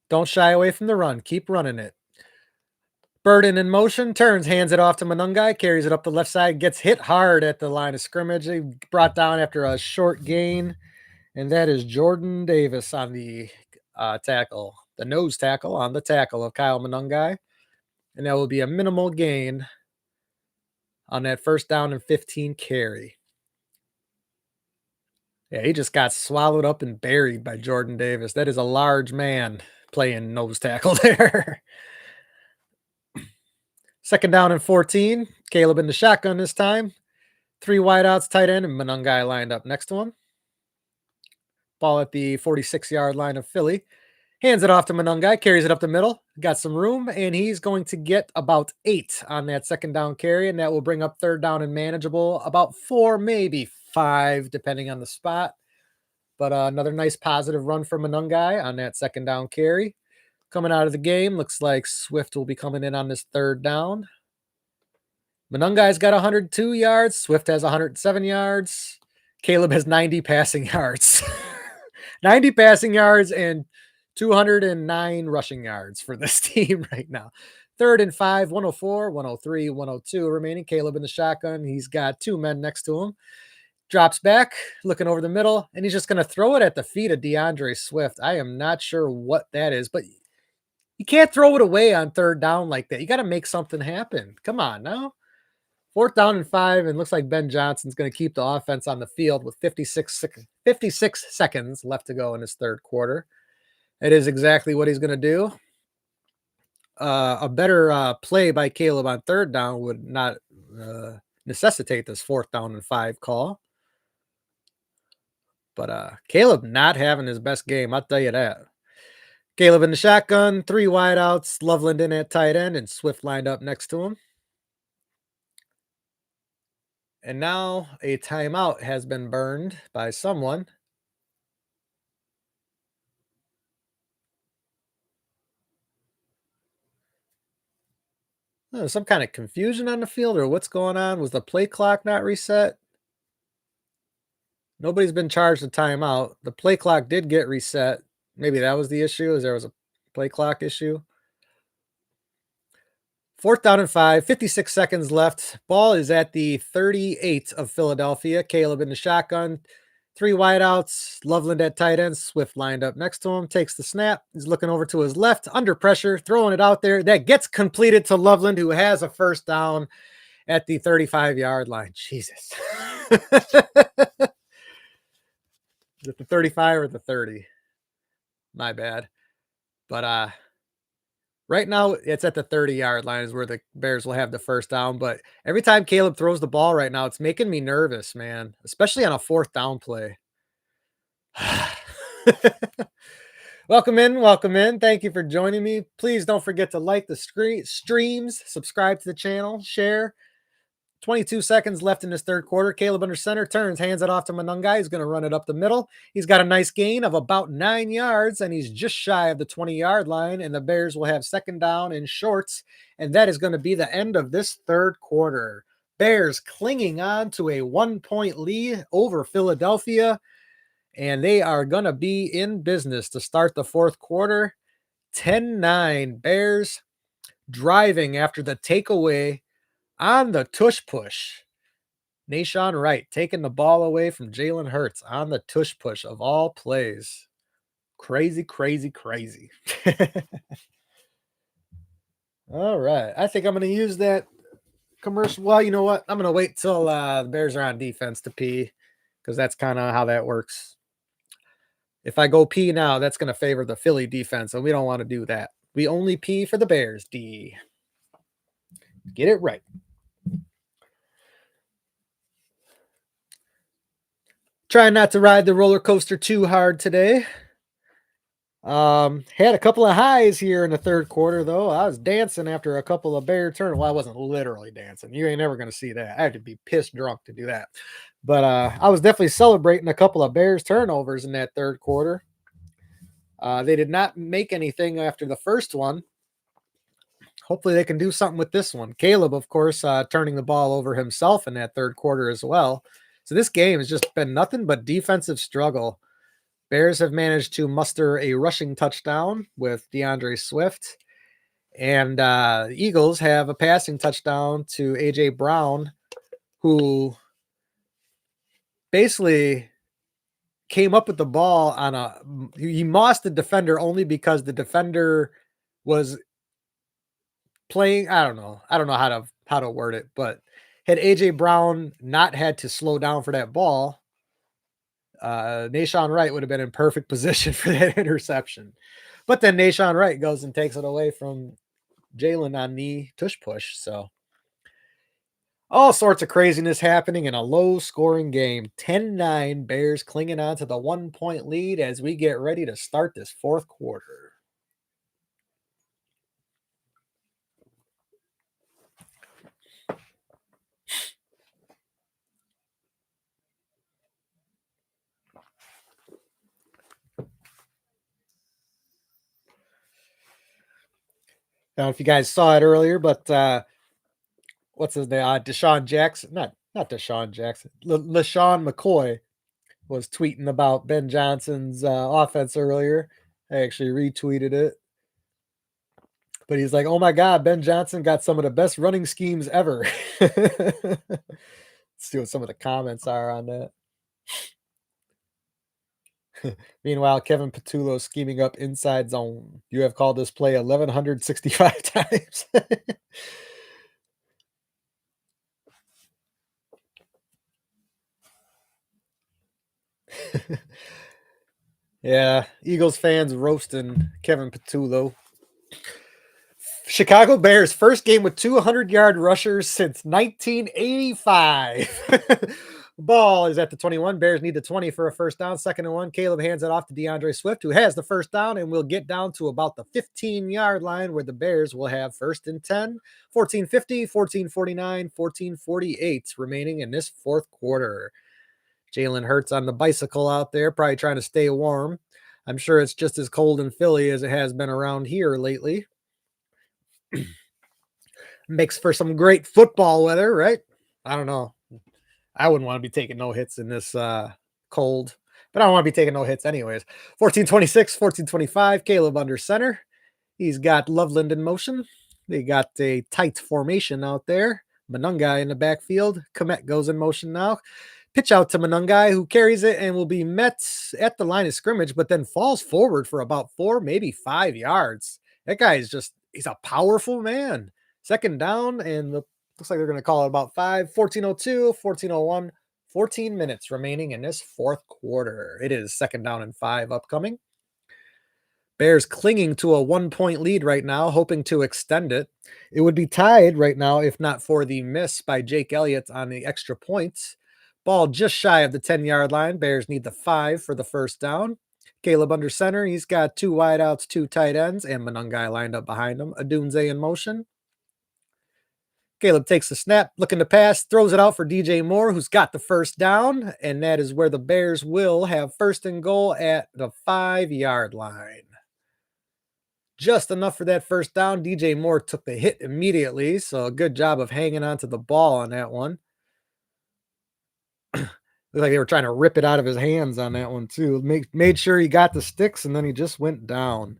Don't shy away from the run. Keep running it. Burden in motion, turns, hands it off to Manungai, carries it up the left side, gets hit hard at the line of scrimmage. They brought down after a short gain, and that is Jordan Davis on the tackle, the nose tackle on the tackle of Kyle Manungai. And that will be a minimal gain on that first down and 15 carry. Yeah, he just got swallowed up and buried by Jordan Davis. That is a large man playing nose tackle there. Second down and 14. Caleb in the shotgun this time. 3 wideouts, tight end, and Manungai lined up next to him. Ball at the 46-yard line of Philly. Hands it off to Manungai, carries it up the middle. Got some room, and he's going to get about 8 on that second down carry, and that will bring up third down and manageable. About 4, maybe 5, depending on the spot. But another nice positive run for Manungai on that second down carry. Coming out of the game, looks like Swift will be coming in on this third down. Manungai's got 102 yards. Swift has 107 yards. Caleb has 90 passing yards. 90 passing yards and 209 rushing yards for this team right now. Third and 5, 104, 103, 102 remaining. Caleb in the shotgun. He's got 2 men next to him. Drops back, looking over the middle, and he's just going to throw it at the feet of DeAndre Swift. I am not sure what that is, but you can't throw it away on third down like that. You got to make something happen. Come on now. 4th down and 5, and looks like Ben Johnson's going to keep the offense on the field with 56 seconds left to go in his third quarter. It is exactly what he's going to do. A better play by Caleb on third down would not necessitate this 4th down and 5 call. But Caleb not having his best game, I'll tell you that. Caleb in the shotgun, 3 wideouts, Loveland in at tight end, and Swift lined up next to him. And now a timeout has been burned by someone. Some kind of confusion on the field, or what's going on? Was the play clock not reset? Nobody's been charged a timeout. The play clock did get reset. Maybe that was the issue, as there was a play clock issue. 4th down and 5, 56 seconds left. Ball is at the 38 of Philadelphia. Caleb in the shotgun. 3 wideouts. Loveland at tight end. Swift lined up next to him. Takes the snap. He's looking over to his left. Under pressure. Throwing it out there. That gets completed to Loveland, who has a first down at the 35-yard line. Jesus. Is it the 35 or the 30? My bad. But right now, it's at the 30-yard line is where the Bears will have the first down. But every time Caleb throws the ball right now, it's making me nervous, man, especially on a 4th down play. Welcome in. Welcome in. Thank you for joining me. Please don't forget to like the streams, subscribe to the channel, share. 22 seconds left in this third quarter. Caleb under center, turns, hands it off to Manungai. He's going to run it up the middle. He's got a nice gain of about 9 yards, and he's just shy of the 20-yard line, and the Bears will have second down and shorts, and that is going to be the end of this third quarter. Bears clinging on to a 1-point lead over Philadelphia, and they are going to be in business to start the fourth quarter. 10-9, Bears driving after the takeaway on the tush push. Nahshon Wright taking the ball away from Jalen Hurts on the tush push of all plays. Crazy, crazy, crazy. All right. I think I'm going to use that commercial. Well, you know what? I'm going to wait till the Bears are on defense to pee, because that's kind of how that works. If I go pee now, that's going to favor the Philly defense, and we don't want to do that. We only pee for the Bears, D. Get it right. Trying not to ride the roller coaster too hard today. Had a couple of highs here in the third quarter, though. I was dancing after a couple of Bear turnovers. Well, I wasn't literally dancing. You ain't never going to see that. I had to be pissed drunk to do that. But I was definitely celebrating a couple of Bears turnovers in that third quarter. They did not make anything after the first one. Hopefully they can do something with this one. Caleb, of course, turning the ball over himself in that third quarter as well. So this game has just been nothing but defensive struggle. Bears have managed to muster a rushing touchdown with DeAndre Swift. And the Eagles have a passing touchdown to A.J. Brown, who basically came up with the ball on he mossed the defender only because the defender was playing. I don't know how to word it, but had A.J. Brown not had to slow down for that ball, Nahshon Wright would have been in perfect position for that interception. But then Nahshon Wright goes and takes it away from Jalen on the tush push. So all sorts of craziness happening in a low-scoring game. 10-9, Bears clinging on to the 1-point lead as we get ready to start this fourth quarter. I don't know if you guys saw it earlier, but what's his name? Deshaun Jackson, not Deshaun Jackson, LaShawn McCoy was tweeting about Ben Johnson's offense earlier. I actually retweeted it. But he's like, oh my God, Ben Johnson got some of the best running schemes ever. Let's see what some of the comments are on that. Meanwhile, Kevin Patullo scheming up inside zone. You have called this play 1,165 times. Yeah, Eagles fans roasting Kevin Patullo. Chicago Bears first game with 200-yard rushers since 1985. Ball is at the 21. Bears need the 20 for a first down. 2nd and 1. Caleb hands it off to DeAndre Swift, who has the first down, and will get down to about the 15-yard line where the Bears will have 1st and 10, 14:50, 14:49, 14:48 remaining in this fourth quarter. Jalen Hurts on the bicycle out there, probably trying to stay warm. I'm sure it's just as cold in Philly as it has been around here lately. Makes for some great football weather, right? I don't know. I wouldn't want to be taking no hits in this cold, but I don't want to be taking no hits anyways. 14:26, 14:25, Caleb under center. He's got Loveland in motion. They got a tight formation out there. Monangai in the backfield. Komet goes in motion now. Pitch out to Monangai, who carries it and will be met at the line of scrimmage, but then falls forward for about 4, maybe 5 yards. That guy is he's a powerful man. 2nd down, and looks like they're going to call it about 5, 14:02, 14:01, 14 minutes remaining in this fourth quarter. It is 2nd down and 5 upcoming. Bears clinging to a 1-point lead right now, hoping to extend it. It would be tied right now if not for the miss by Jake Elliott on the extra points. Ball just shy of the 10-yard line. Bears need the 5 for the first down. Caleb under center. He's got 2 wideouts, 2 tight ends, and Monangai lined up behind him. Adunze in motion. Caleb takes the snap, looking to pass, throws it out for DJ Moore, who's got the first down, and that is where the Bears will have 1st and goal at the 5-yard line. Just enough for that first down. DJ Moore took the hit immediately, so a good job of hanging on to the ball on that one. Looked like they were trying to rip it out of his hands on that one too. Made sure he got the sticks, and then he just went down.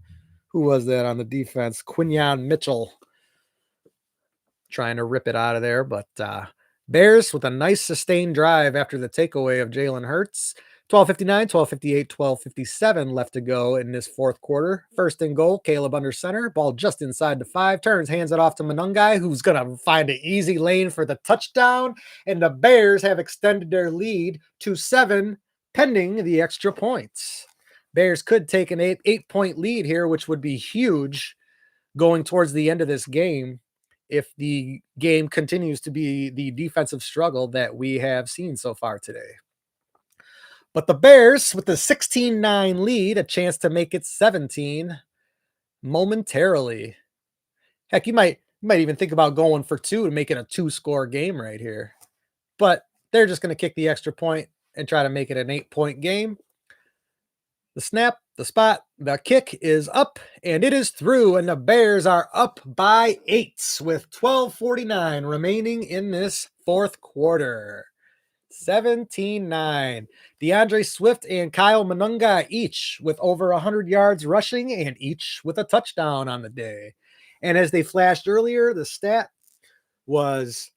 Who was that on the defense? Quinyon Mitchell trying to rip it out of there. But Bears with a nice sustained drive after the takeaway of Jalen Hurts. 12:59, 12:58, 12:57 left to go in this fourth quarter. 1st and goal, Caleb under center. Ball just inside the 5. Turns, hands it off to Monangai, who's going to find an easy lane for the touchdown. And the Bears have extended their lead to 7, pending the extra points. Bears could take an 8-point lead here, which would be huge going towards the end of this game if the game continues to be the defensive struggle that we have seen so far today. But the Bears, with the 16-9 lead, a chance to make it 17 momentarily. Heck, you might even think about going for 2 and making a 2-score game right here. But they're just going to kick the extra point and try to make it an 8-point game. The snap, the spot, the kick is up, and it is through, and the Bears are up by 8 with 12:49 remaining in this fourth quarter. 17-9. DeAndre Swift and Kyle Monunga each with over 100 yards rushing and each with a touchdown on the day. And as they flashed earlier, the stat was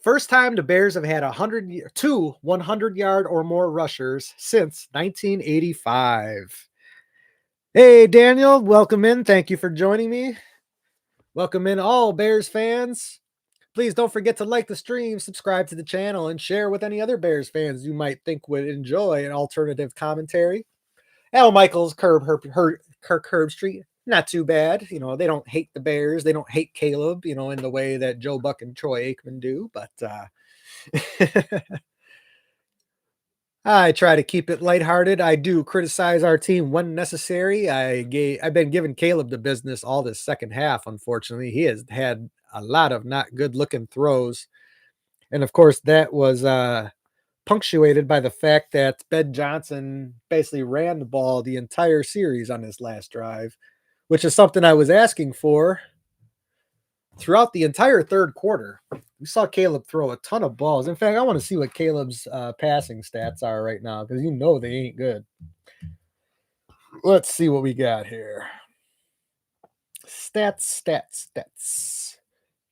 first time the Bears have had 100-yard or more rushers since 1985. Hey, Daniel, welcome in. Thank you for joining me. Welcome in all Bears fans. Please don't forget to like the stream, subscribe to the channel, and share with any other Bears fans you might think would enjoy an alternative commentary. Al Michaels, Kirk Herbstreit, not too bad. You know, they don't hate the Bears. They don't hate Caleb, you know, in the way that Joe Buck and Troy Aikman do. But I try to keep it lighthearted. I do criticize our team when necessary. I've been giving Caleb the business all this second half, unfortunately. He has had a lot of not good looking throws. And of course, that was punctuated by the fact that Ben Johnson basically ran the ball the entire series on his last drive, which is something I was asking for throughout the entire third quarter. We saw Caleb throw a ton of balls. In fact, I want to see what Caleb's passing stats are right now because you know they ain't good. Let's see what we got here. Stats.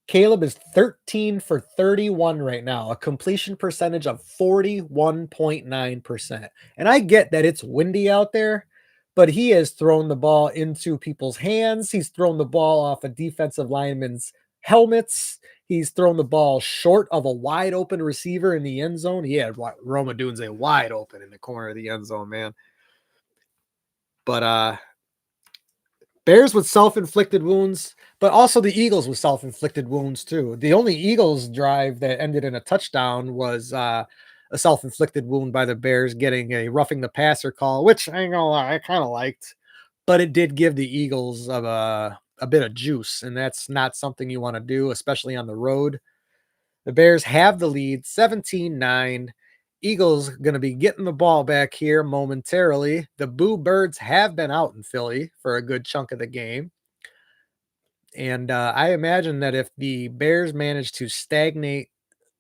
Caleb is 13 for 31 right now, a completion percentage of 41.9%. And I get that it's windy out there, but he has thrown the ball into people's hands. He's thrown the ball off a defensive lineman's helmets. He's thrown the ball short of a wide open receiver in the end zone. He had Roma Dunze wide open in the corner of the end zone, man. But Bears with self-inflicted wounds, but also the Eagles with self-inflicted wounds too. The only Eagles drive that ended in a touchdown was a self-inflicted wound by the Bears getting a roughing the passer call, which I ain't gonna lie, I kind of liked, but it did give the Eagles a bit of juice, and that's not something you want to do, especially on the road. The Bears have the lead 17-9. Eagles going to be getting the ball back here momentarily. The Boo Birds have been out in Philly for a good chunk of the game. And I imagine that if the Bears manage to stagnate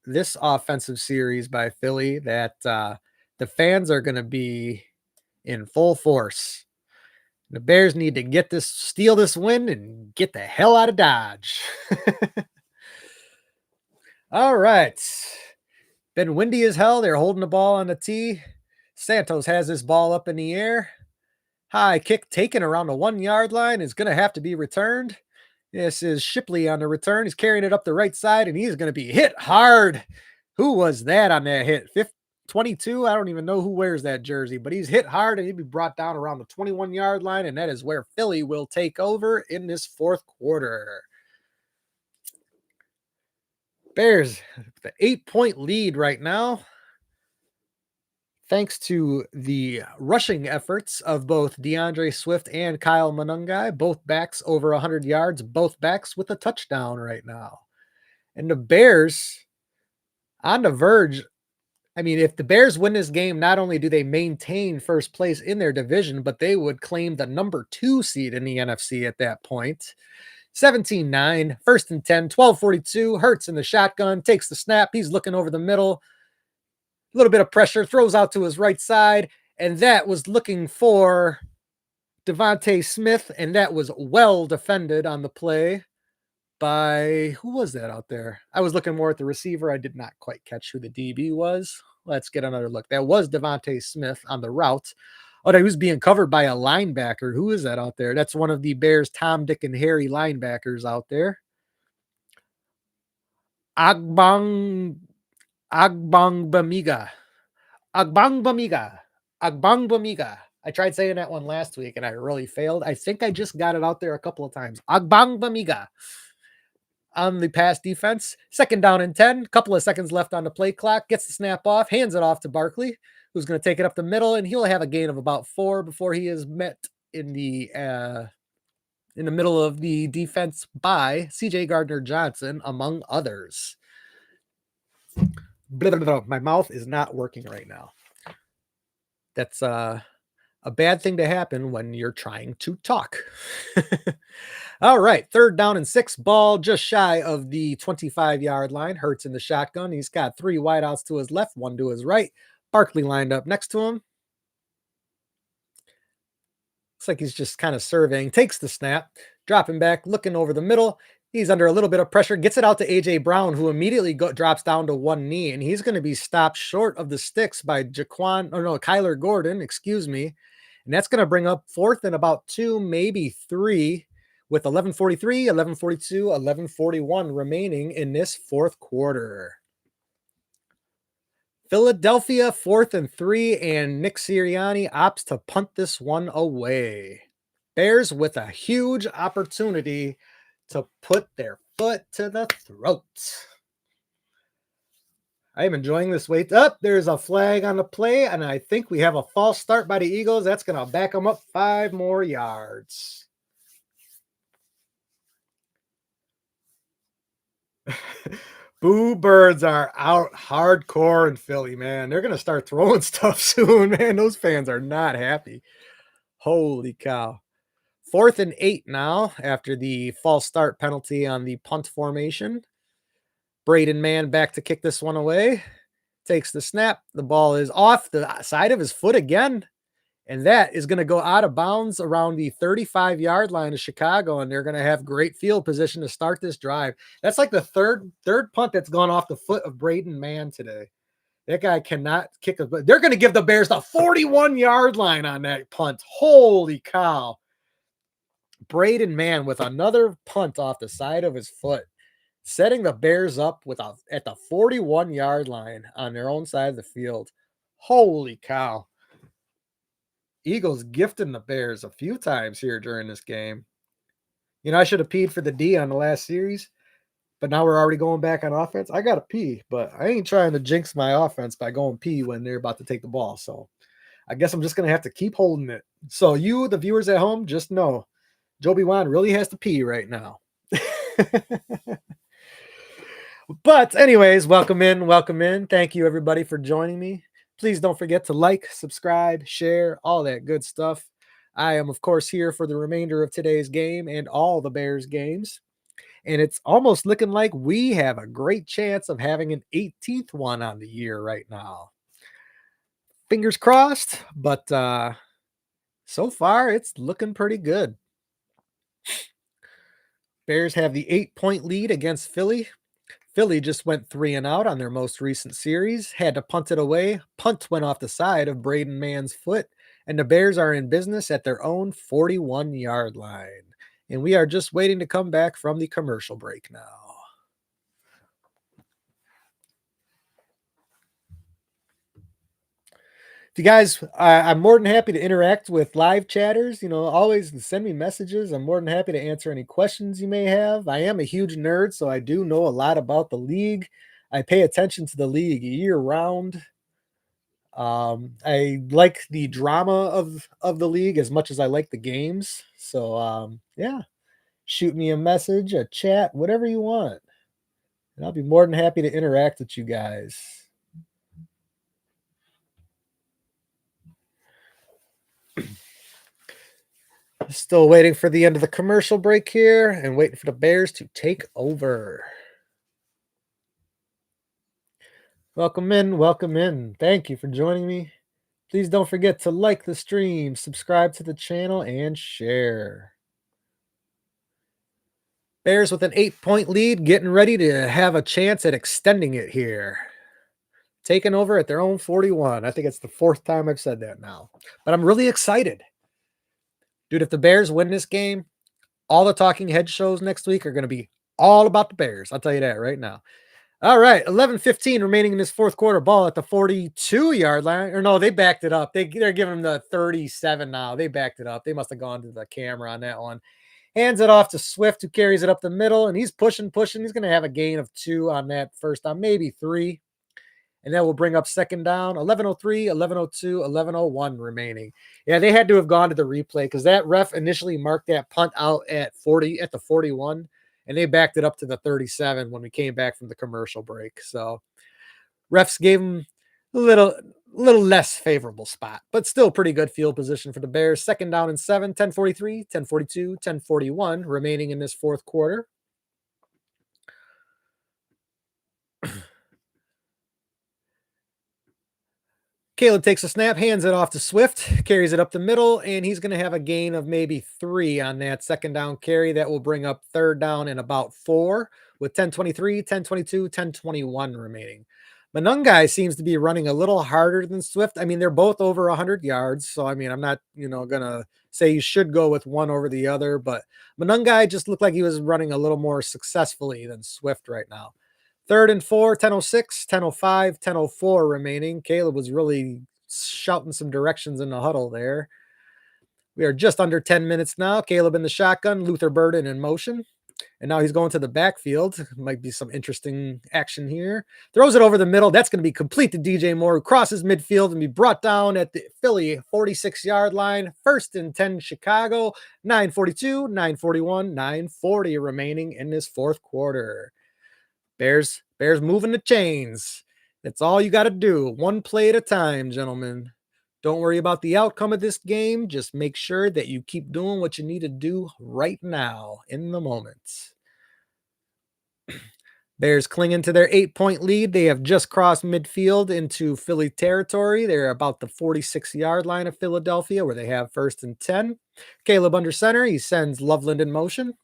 this offensive series by Philly, that the fans are going to be in full force. The Bears need to steal this win and get the hell out of Dodge. All right. Been windy as hell. They're holding the ball on the tee. Santos has this ball up in the air. High kick taken around the 1 yard line is going to have to be returned. This is Shipley on the return. He's carrying it up the right side, and he's going to be hit hard. Who was that on that hit? 22? I don't even know who wears that jersey, but he's hit hard, and he'd be brought down around the 21 yard line, and that is where Philly will take over in this fourth quarter. Bears, the 8-point lead right now, thanks to the rushing efforts of both DeAndre Swift and Kyle Monunga, both backs over 100 yards, both backs with a touchdown right now. And the Bears on the verge. I mean, if the Bears win this game, not only do they maintain first place in their division, but they would claim the number 2 seed in the NFC at that point. 17-9, first and 10, 12:42. Hurts in the shotgun, takes the snap. He's looking over the middle. A little bit of pressure, throws out to his right side, and that was looking for Devontae Smith, and that was well defended on the play by, who was that out there? I was looking more at the receiver. I did not quite catch who the DB was. Let's get another look. That was Devontae Smith on the route. Oh, he was being covered by a linebacker. Who is that out there? That's one of the Bears' Tom, Dick, and Harry linebackers out there. Agbongbemiga. I tried saying that one last week, and I really failed. I think I just got it out there a couple of times. Agbongbemiga on the pass defense. Second down and 10. Couple of seconds left on the play clock. Gets the snap off. Hands it off to Barkley, who's going to take it up the middle, and he'll have a gain of about 4 before he is met in the middle of the defense by C.J. Gardner-Johnson, among others. Blah, blah, blah. My mouth is not working right now. That's A bad thing to happen when you're trying to talk. All right, 3rd down and 6, ball just shy of the 25-yard line. Hurts in the shotgun. He's got 3 wideouts to his left, 1 to his right. Barkley lined up next to him. Looks like he's just kind of surveying, takes the snap, dropping back, looking over the middle. He's under a little bit of pressure, gets it out to A.J. Brown, who immediately drops down to one knee, and he's going to be stopped short of the sticks by Kyler Gordon, excuse me. And that's going to bring up 4th and about 2, maybe 3, with 11:43, 11:42, 11:41 remaining in this 4th quarter. Philadelphia 4th and 3, and Nick Sirianni opts to punt this one away. Bears with a huge opportunity to put their foot to the throat. I am enjoying this wait up. There's a flag on the play, and I think we have a false start by the Eagles. That's going to back them up 5 more yards. Boo Birds are out hardcore in Philly, man. They're going to start throwing stuff soon, man. Those fans are not happy. Holy cow. 4th and 8 now after the false start penalty on the punt formation. Braden Mann back to kick this one away. Takes the snap. The ball is off the side of his foot again. And that is going to go out of bounds around the 35-yard line of Chicago, and they're going to have great field position to start this drive. That's like the third punt that's gone off the foot of Braden Mann today. That guy cannot kick but they're going to give the Bears the 41-yard line on that punt. Holy cow. Braden Mann with another punt off the side of his foot, setting the Bears up at the 41-yard line on their own side of the field. Holy cow. Eagles gifting the Bears a few times here during this game. You know, I should have peed for the D on the last series, but now we're already going back on offense. I got to pee, but I ain't trying to jinx my offense by going pee when they're about to take the ball. So I guess I'm just going to have to keep holding it. So you, the viewers at home, just know Joby Wan really has to pee right now. But anyways, welcome in. Thank you everybody for joining me. Please don't forget to like, subscribe, share, all that good stuff. I am, of course, here for the remainder of today's game and all the Bears games. And it's almost looking like we have a great chance of having an 18th one on the year right now. Fingers crossed, but so far it's looking pretty good. Bears have the 8-point lead against Philly. Philly just went 3 and out on their most recent series, had to punt it away. Punt went off the side of Braden Mann's foot, and the Bears are in business at their own 41-yard line. And we are just waiting to come back from the commercial break now. You guys, I'm more than happy to interact with live chatters. You know, always send me messages. I'm more than happy to answer any questions you may have. I am a huge nerd, so I do know a lot about the league. I pay attention to the league year round. I like the drama of the league as much as I like the games. So yeah, shoot me a message, a chat, whatever you want, and I'll be more than happy to interact with you guys. Still waiting for the end of the commercial break here and waiting for the Bears to take over. Welcome in. Thank you for joining me. Please don't forget to like the stream, subscribe to the channel, and share. Bears with an 8-point lead, getting ready to have a chance at extending it here. Taking over at their own 41. I think it's the 4th time I've said that now. But I'm really excited. Dude, if the Bears win this game, all the talking head shows next week are going to be all about the Bears. I'll tell you that right now. All right, 11:15 remaining in this 4th quarter. Ball at the 42-yard line. Or no, they backed it up. They're giving them the 37 now. They backed it up. They must have gone to the camera on that one. Hands it off to Swift, who carries it up the middle, and he's pushing. He's going to have a gain of 2 on that first down, maybe 3. And that will bring up second down, 11:03, 11:02, 11:01 remaining. Yeah, they had to have gone to the replay because that ref initially marked that punt out at the 41, and they backed it up to the 37 when we came back from the commercial break. So refs gave them a little less favorable spot, but still pretty good field position for the Bears. Second down and 7, 10:43, 10:42, 10:41 remaining in this fourth quarter. Caleb takes a snap, hands it off to Swift, carries it up the middle, and he's going to have a gain of maybe 3 on that second down carry. That will bring up third down and about 4 with 10:23, 10:22, 10:21 remaining. Monungai seems to be running a little harder than Swift. I mean, they're both over 100 yards. So, I mean, I'm not, going to say you should go with one over the other, but Monungai just looked like he was running a little more successfully than Swift right now. Third and 4, 10:06, 10:05, 10:04 remaining. Caleb was really shouting some directions in the huddle there. We are just under 10 minutes now. Caleb in the shotgun, Luther Burden in motion. And now he's going to the backfield. Might be some interesting action here. Throws it over the middle. That's going to be complete to DJ Moore, who crosses midfield and be brought down at the Philly 46-yard line. First and 10 Chicago, 9:42, 9:41, 9:40 remaining in this fourth quarter. Bears moving the chains. That's all you got to do. One play at a time, gentlemen. Don't worry about the outcome of this game. Just make sure that you keep doing what you need to do right now in the moment. Bears clinging to their 8-point lead. They have just crossed midfield into Philly territory. They're about the 46-yard line of Philadelphia, where they have first and 10. Caleb under center. He sends Loveland in motion.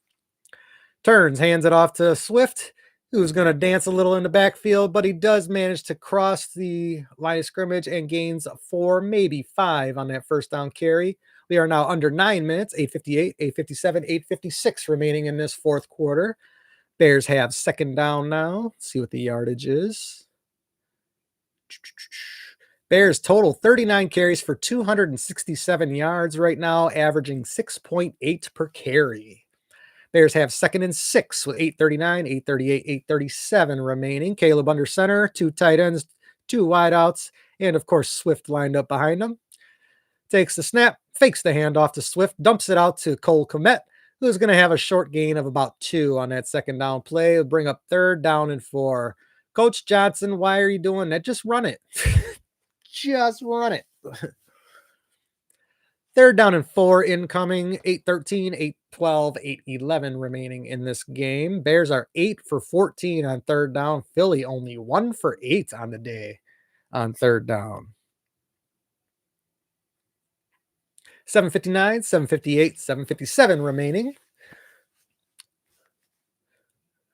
Turns, hands it off to Swift, who's going to dance a little in the backfield, but he does manage to cross the line of scrimmage and gains 4, maybe 5 on that first down carry. We are now under 9 minutes, 8:58, 8:57, 8:56 remaining in this fourth quarter. Bears have second down now. Let's see what the yardage is. Bears total 39 carries for 267 yards right now, averaging 6.8 per carry. Bears have second and 6 with 8:39, 8:38, 8:37 remaining. Caleb under center, 2 tight ends, 2 wideouts, and of course Swift lined up behind him. Takes the snap, fakes the handoff to Swift, dumps it out to Cole Kmet, who's going to have a short gain of about 2 on that second down play. It'll bring up third down and 4. Coach Johnson, why are you doing that? Just run it. Just run it. Third down and 4 incoming, 8:13, 8:12, 8:11 remaining in this game. Bears are 8 for 14 on third down. Philly only 1 for 8 on the day on third down. 7:59, 7:58, 7:57 remaining.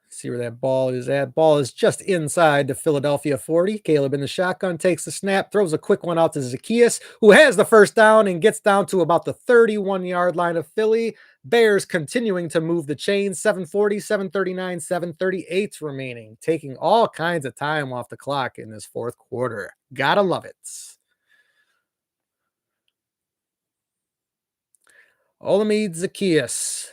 See where that ball is at. Ball is just inside the Philadelphia 40. Caleb in the shotgun takes the snap, throws a quick one out to Zacchaeus, who has the first down and gets down to about the 31-yard line of Philly. Bears continuing to move the chains. 7:40, 7:39, 7:38 remaining, taking all kinds of time off the clock in this fourth quarter. Gotta love it. Olamide Zacchaeus.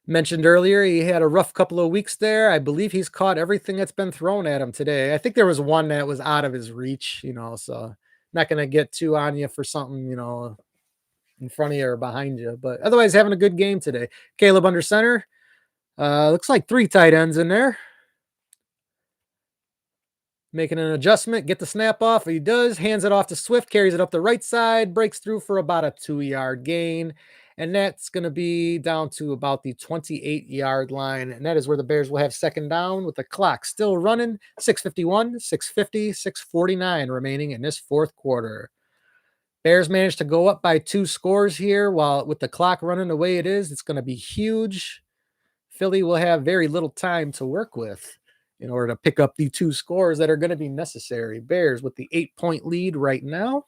Mentioned earlier, he had a rough couple of weeks there. I believe he's caught everything that's been thrown at him today. I think there was one that was out of his reach, so not going to get too on you for something, in front of you or behind you. But otherwise, having a good game today. Caleb under center. Looks like 3 tight ends in there. Making an adjustment, get the snap off. He does, hands it off to Swift, carries it up the right side, breaks through for about a 2-yard gain. And that's going to be down to about the 28-yard line. And that is where the Bears will have second down with the clock still running. 6:51, 6:50, 6:49 remaining in this fourth quarter. Bears managed to go up by 2 scores here while with the clock running the way it is. It's going to be huge. Philly will have very little time to work with in order to pick up the 2 scores that are going to be necessary. Bears with the 8-point lead right now.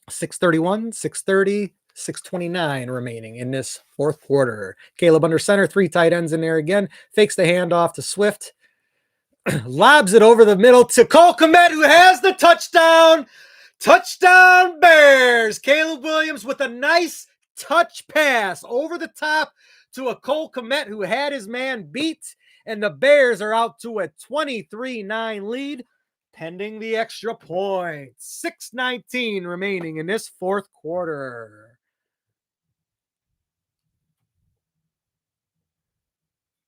6:31, 6:30, 6:29 remaining in this fourth quarter. Caleb under center, 3 tight ends in there again. Fakes the handoff to Swift. Lobs it over the middle to Cole Kmet, who has the touchdown. Touchdown Bears. Caleb Williams with a nice touch pass over the top to a Cole Kmet who had his man beat. And the Bears are out to a 23-9 lead. Pending the extra point. 6:19 remaining in this fourth quarter.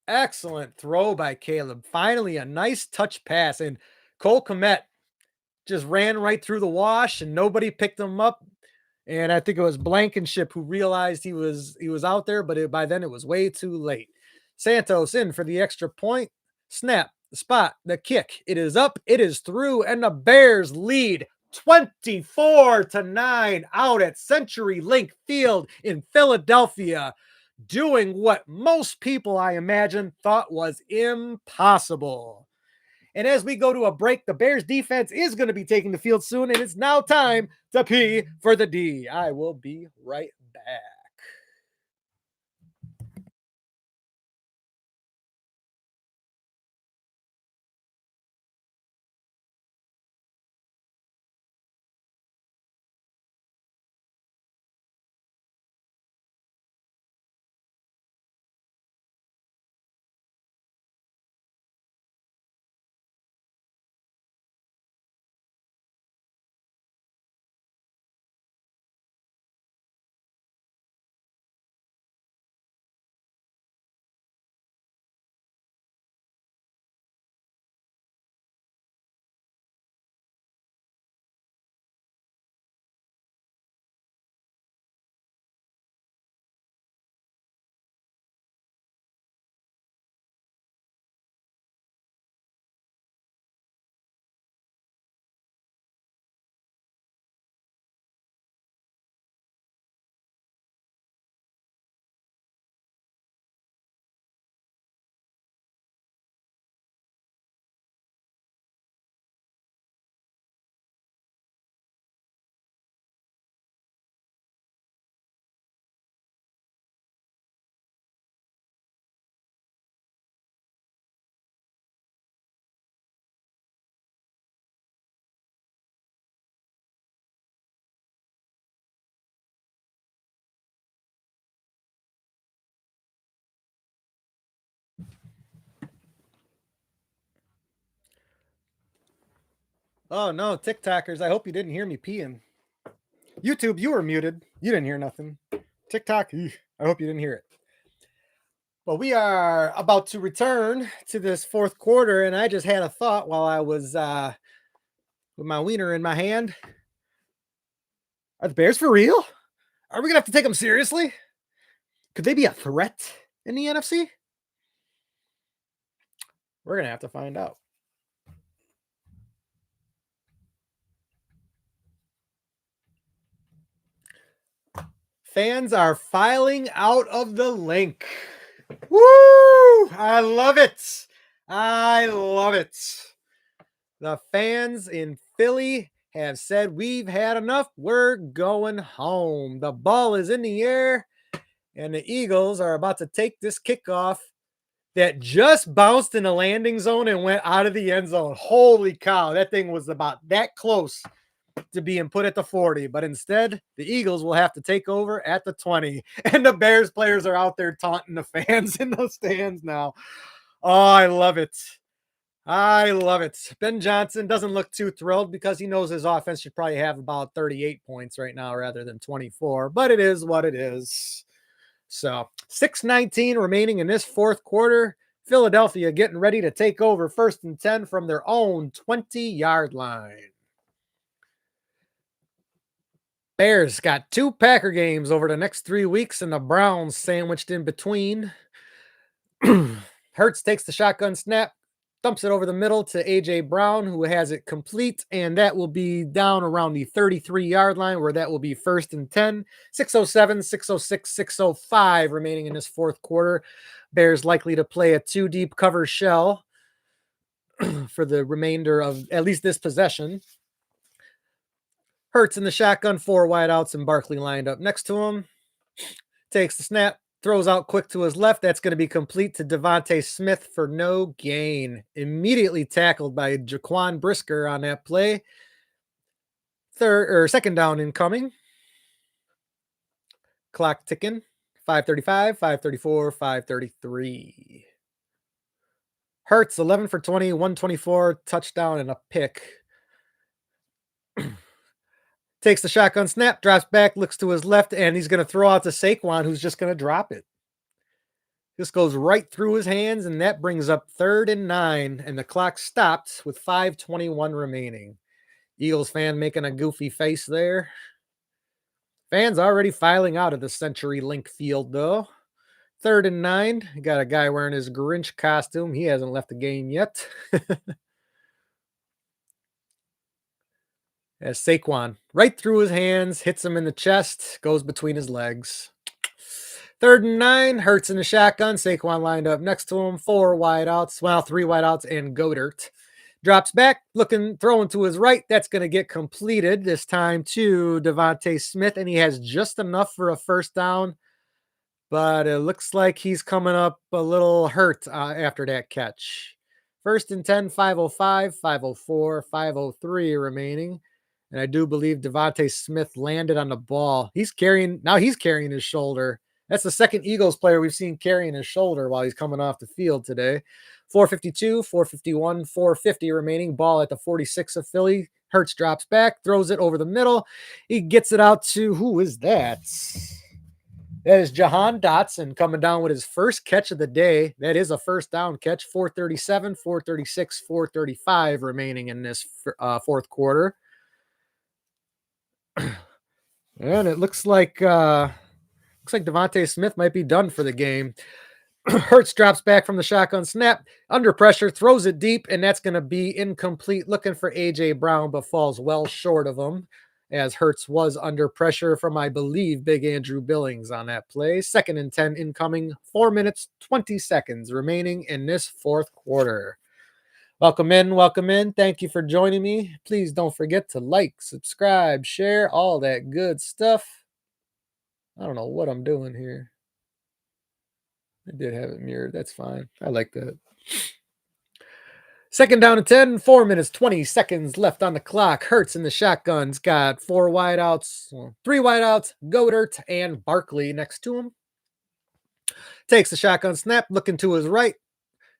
Excellent throw by Caleb. Finally, a nice touch pass. And Cole Kmet, just ran right through the wash and nobody picked him up. And I think it was Blankenship who realized he was out there, but by then it was way too late. Santos in for the extra point. Snap, the spot, the kick. It is up, it is through, and the Bears lead 24-9 out at Century Link Field in Philadelphia, doing what most people, I imagine, thought was impossible. And as we go to a break, the Bears defense is going to be taking the field soon, and it's now time to P for the D. I will be right back. Oh no, TikTokers, I hope you didn't hear me peeing. YouTube, you were muted. You didn't hear nothing. TikTok, I hope you didn't hear it. Well, we are about to return to this fourth quarter, and I just had a thought while I was with my wiener in my hand. Are the Bears for real? Are we gonna have to take them seriously? Could they be a threat in the NFC? We're gonna have to find out. Fans are filing out of the link. Woo! I love it. I love it. The fans in Philly have said, we've had enough. We're going home. The ball is in the air, and the Eagles are about to take this kickoff that just bounced in the landing zone and went out of the end zone. Holy cow. That thing was about that close to being put at the 40, but instead the Eagles will have to take over at the 20, and the Bears players are out there taunting the fans in the stands now. Oh, I love it. I love it. Ben Johnson doesn't look too thrilled because he knows his offense should probably have about 38 points right now rather than 24, but it is what it is. So 6:19 remaining in this fourth quarter. Philadelphia getting ready to take over 1st and 10 from their own 20-yard line. Bears got 2 Packer games over the next 3 weeks, and the Browns sandwiched in between. Hurts takes the shotgun snap, dumps it over the middle to A.J. Brown, who has it complete, and that will be down around the 33-yard line, where that will be 1st and 10. 6:07, 6:06, 6:05 remaining in this fourth quarter. Bears likely to play a 2-deep cover shell for the remainder of at least this possession. Hurts in the shotgun, 4 wideouts, and Barkley lined up next to him. Takes the snap, throws out quick to his left. That's going to be complete to Devontae Smith for no gain. Immediately tackled by Jaquan Brisker on that play. 2nd down incoming. Clock ticking. 5:35, 5:34, 5:33. Hurts 11 for 20, 124, touchdown and a pick. Takes the shotgun snap, drops back, looks to his left, and he's going to throw out to Saquon, who's just going to drop it. This goes right through his hands, and that brings up 3rd and 9, and the clock stopped with 5:21 remaining. Eagles fan making a goofy face there. Fans already filing out of the CenturyLink field, though. 3rd and 9. Got a guy wearing his Grinch costume. He hasn't left the game yet. As Saquon, right through his hands, hits him in the chest, goes between his legs. 3rd and 9. Hurts in the shotgun. Saquon lined up next to him. 4 wideouts. Well, 3 wideouts and Godert. Drops back, looking, throwing to his right. That's going to get completed this time to DeVonta Smith, and he has just enough for a first down. But it looks like he's coming up a little hurt after that catch. 1st and 10, 5:05, 5:04, 5:03 remaining. And I do believe DeVonta Smith landed on the ball. He's carrying his shoulder. That's the second Eagles player we've seen carrying his shoulder while he's coming off the field today. 4:52, 4:51, 4:50 remaining. Ball at the 46 of Philly. Hurts drops back, throws it over the middle. He gets it out to, who is that? That is Jahan Dotson coming down with his first catch of the day. That is a first down catch. 4:37, 4:36, 4:35 remaining in this fourth quarter. And it looks like DeVonta Smith might be done for the game. Hurts drops back from the shotgun snap, under pressure, throws it deep, and that's going to be incomplete. Looking for A.J. Brown, but falls well short of him, as Hurts was under pressure from, I believe, Big Andrew Billings on that play. 2nd and 10 incoming, 4 minutes, 20 seconds remaining in this fourth quarter. Welcome in, welcome in. Thank you for joining me. Please don't forget to like, subscribe, share, all that good stuff. I don't know what I'm doing here. I did have it mirrored. That's fine. I like that. 2nd down and 10, 4 minutes, 20 seconds left on the clock. Hurts in the shotgun's got 4 wideouts, 3 wideouts, Godert and Barkley next to him. Takes the shotgun snap, looking to his right,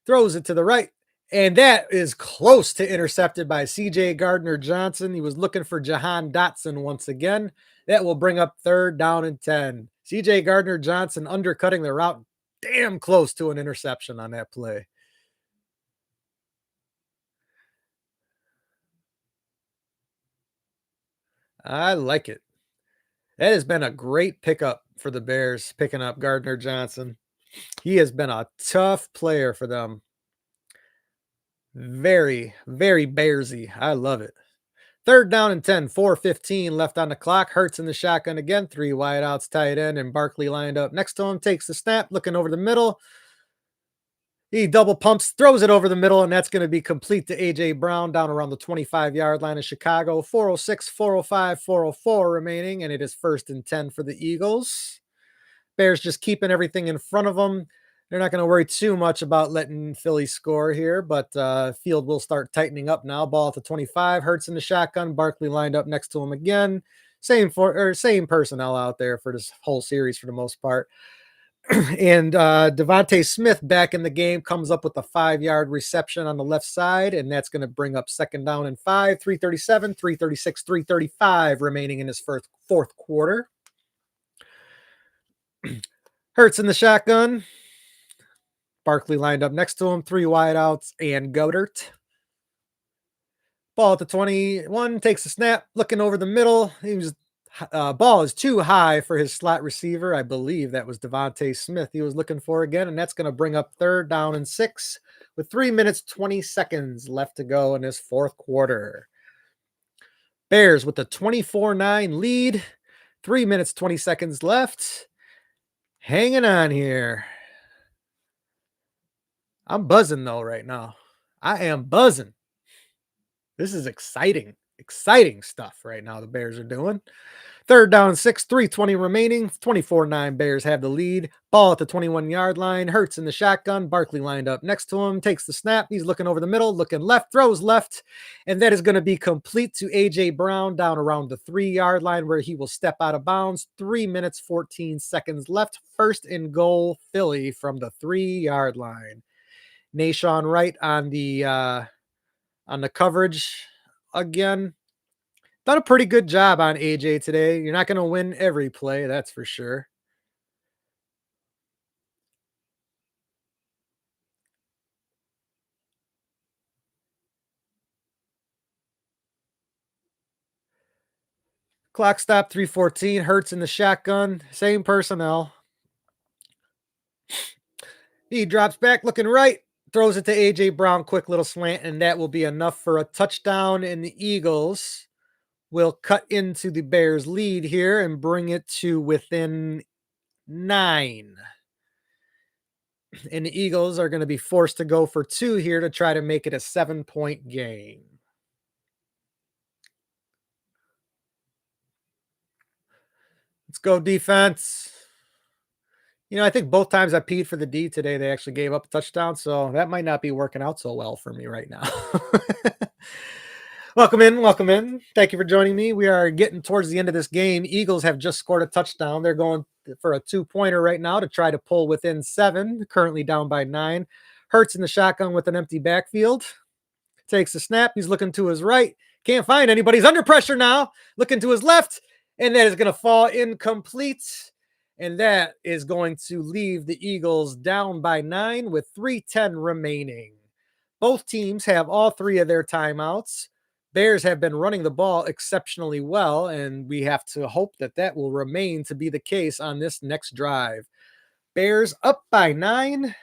throws it to the right, and that is close to intercepted by C.J. Gardner-Johnson. He was looking for Jahan Dotson once again. That will bring up 3rd down and 10. C.J. Gardner-Johnson undercutting the route, damn close to an interception on that play. I like it. That has been a great pickup for the Bears, picking up Gardner-Johnson. He has been a tough player for them. Very, very Bearsy. I love it. 3rd down and 10, 4:15 left on the clock. Hurts in the shotgun again. 3 wideouts, tight end, and Barkley lined up next to him. Takes the snap, looking over the middle. He double pumps, throws it over the middle, and that's going to be complete to A.J. Brown down around the 25-yard line of Chicago. 4:06, 4:05, 4:04 remaining, and it is 1st and 10 for the Eagles. Bears just keeping everything in front of them. They're not going to worry too much about letting Philly score here, but field will start tightening up now. Ball at the 25. Hurts in the shotgun. Barkley lined up next to him again. Same personnel out there for this whole series for the most part. And DeVonta Smith back in the game, comes up with a 5-yard reception on the left side, and that's going to bring up 2nd down and 5. 3:37, 3:36, 3:35 remaining in his fourth quarter. Hurts in the shotgun. Barkley lined up next to him. 3 wideouts and Godert. Ball at the 21, takes a snap, looking over the middle. Ball is too high for his slot receiver. I believe that was DeVonta Smith he was looking for again, and that's going to bring up 3rd down and 6 with 3 minutes, 20 seconds left to go in this fourth quarter. Bears with the 24-9 lead. 3 minutes, 20 seconds left. Hanging on here. I'm buzzing, though, right now. I am buzzing. This is exciting stuff right now the Bears are doing. 3rd down and 6, 3:20 remaining. 24-9 Bears have the lead. Ball at the 21-yard line. Hurts in the shotgun. Barkley lined up next to him. Takes the snap. He's looking over the middle, looking left, throws left. And that is going to be complete to A.J. Brown down around the 3-yard line where he will step out of bounds. 3 minutes, 14 seconds left. 1st and goal, Philly from the 3-yard line. Nahshon Wright on the coverage again. Done a pretty good job on AJ today. You're not going to win every play, that's for sure. Clock stop 3:14. Hurts in the shotgun. Same personnel. He drops back looking right. Throws it to A.J. Brown. Quick little slant. And that will be enough for a touchdown. And the Eagles will cut into the Bears lead here and bring it to within 9. And the Eagles are going to be forced to go for 2 here to try to make it a 7-point game. Let's go defense. You know, I think both times I peed for the D today, they actually gave up a touchdown. So that might not be working out so well for me right now. Welcome in. Welcome in. Thank you for joining me. We are getting towards the end of this game. Eagles have just scored a touchdown. They're going for a 2-pointer right now to try to pull within 7, currently down by 9. Hurts in the shotgun with an empty backfield. Takes the snap. He's looking to his right. Can't find anybody. He's under pressure now. Looking to his left. And that is going to fall incomplete. And that is going to leave the Eagles down by 9 with 3:10 remaining. Both teams have all 3 of their timeouts. Bears have been running the ball exceptionally well, and we have to hope that that will remain to be the case on this next drive. Bears up by 9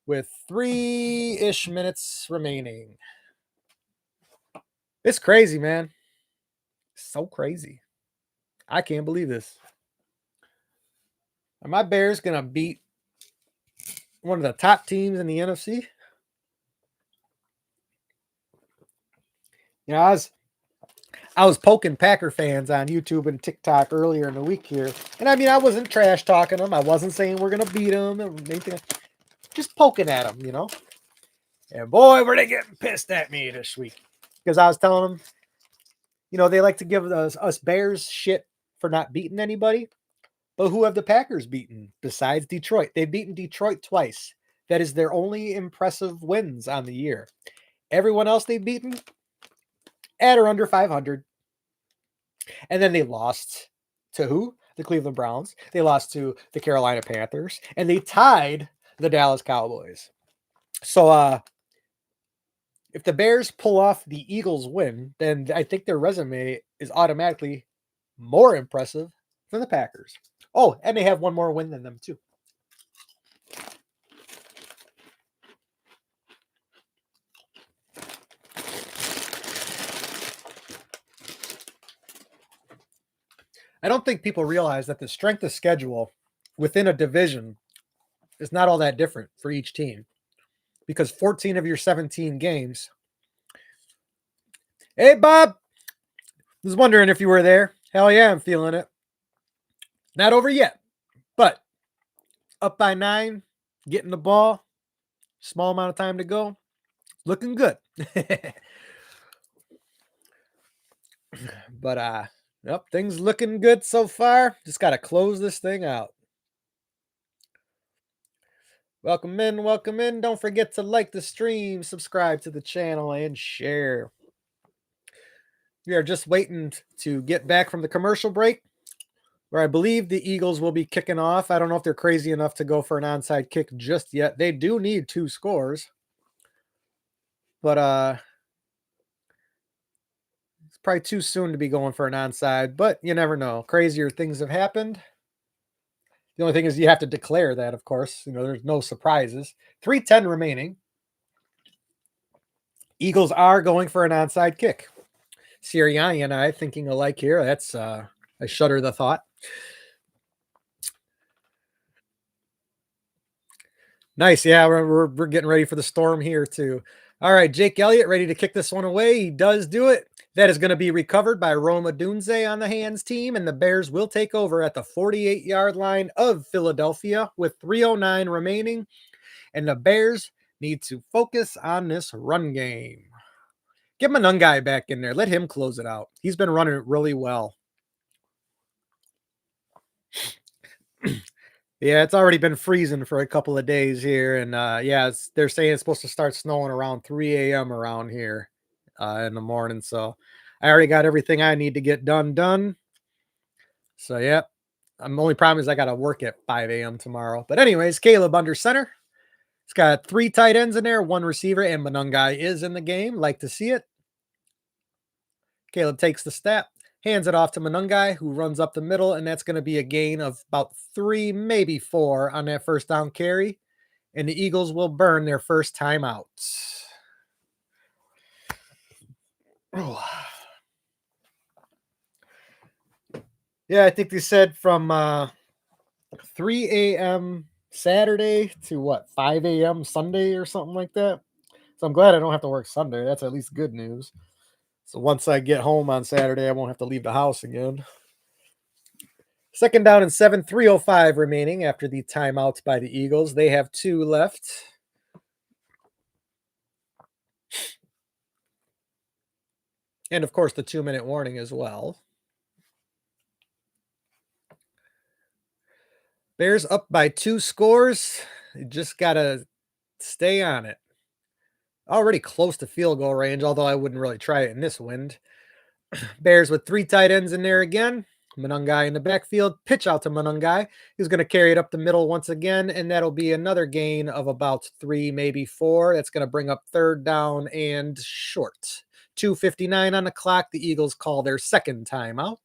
with 3-ish minutes remaining. It's crazy, man. So crazy. I can't believe this. Are my Bears going to beat one of the top teams in the NFC? You know, I was poking Packer fans on YouTube and TikTok earlier in the week here. And I mean, I wasn't trash talking them. I wasn't saying we're going to beat them or anything. Just poking at them, you know. And boy, were they getting pissed at me this week. Because I was telling them, you know, they like to give us Bears shit for not beating anybody. But who have the Packers beaten besides Detroit? They've beaten Detroit twice. That is their only impressive wins on the year. Everyone else they've beaten at or under 500. And then they lost to who? The Cleveland Browns. They lost to the Carolina Panthers. And they tied the Dallas Cowboys. So if the Bears pull off the Eagles win, then I think their resume is automatically more impressive than the Packers. Oh, and they have one more win than them too. I don't think people realize that the strength of schedule within a division is not all that different for each team, because 14 of your 17 games. Hey, Bob. Was wondering if you were there. Hell yeah, I'm feeling it. Not over yet, but up by 9, getting the ball, small amount of time to go, looking good. But yep, things looking good so far. Just got to close this thing out. Welcome in, welcome in. Don't forget to like the stream, subscribe to the channel, and share. We are just waiting to get back from the commercial break, where I believe the Eagles will be kicking off. I don't know if they're crazy enough to go for an onside kick just yet. They do need 2 scores. But it's probably too soon to be going for an onside, but you never know. Crazier things have happened. The only thing is you have to declare that, of course. You know, there's no surprises. 3:10 remaining. Eagles are going for an onside kick. Sirianni and I thinking alike here. That's I shudder the thought. Nice. Yeah, we're getting ready for the storm here too. All right, Jake Elliott ready to kick this one away. He does do it. That is going to be recovered by Roma Dunze on the hands team, and the Bears will take over at the 48-yard line of Philadelphia with 3:09 remaining. And the Bears need to focus on this run game. Get Monangai back in there. Let him close it out. He's been running it really well. Yeah, it's already been freezing for a couple of days here. And yeah, they're saying it's supposed to start snowing around 3 a.m. around here in the morning. So I already got everything I need to get done. So, yeah, the only problem is I got to work at 5 a.m. tomorrow. But anyways, Caleb under center. It's got 3 tight ends in there, 1 receiver, and Monangai is in the game. Like to see it. Caleb takes the snap, hands it off to Manungai, who runs up the middle, and that's going to be a gain of about 3, maybe 4 on that first down carry. And the Eagles will burn their first timeout. Oh. Yeah, I think they said from 3 a.m. Saturday to what, 5 a.m. Sunday or something like that. So I'm glad I don't have to work Sunday. That's at least good news. So once I get home on Saturday, I won't have to leave the house again. Second down and 7, 3:05 remaining after the timeouts by the Eagles. They have 2 left. And of course, the 2-minute warning as well. Bears up by 2 scores. You just got to stay on it. Already close to field goal range, although I wouldn't really try it in this wind. Bears with 3 tight ends in there again. Manungai in the backfield. Pitch out to Manungai. He's going to carry it up the middle once again, and that'll be another gain of about 3, maybe 4. That's going to bring up third down and short. 2:59 on the clock. The Eagles call their second timeout.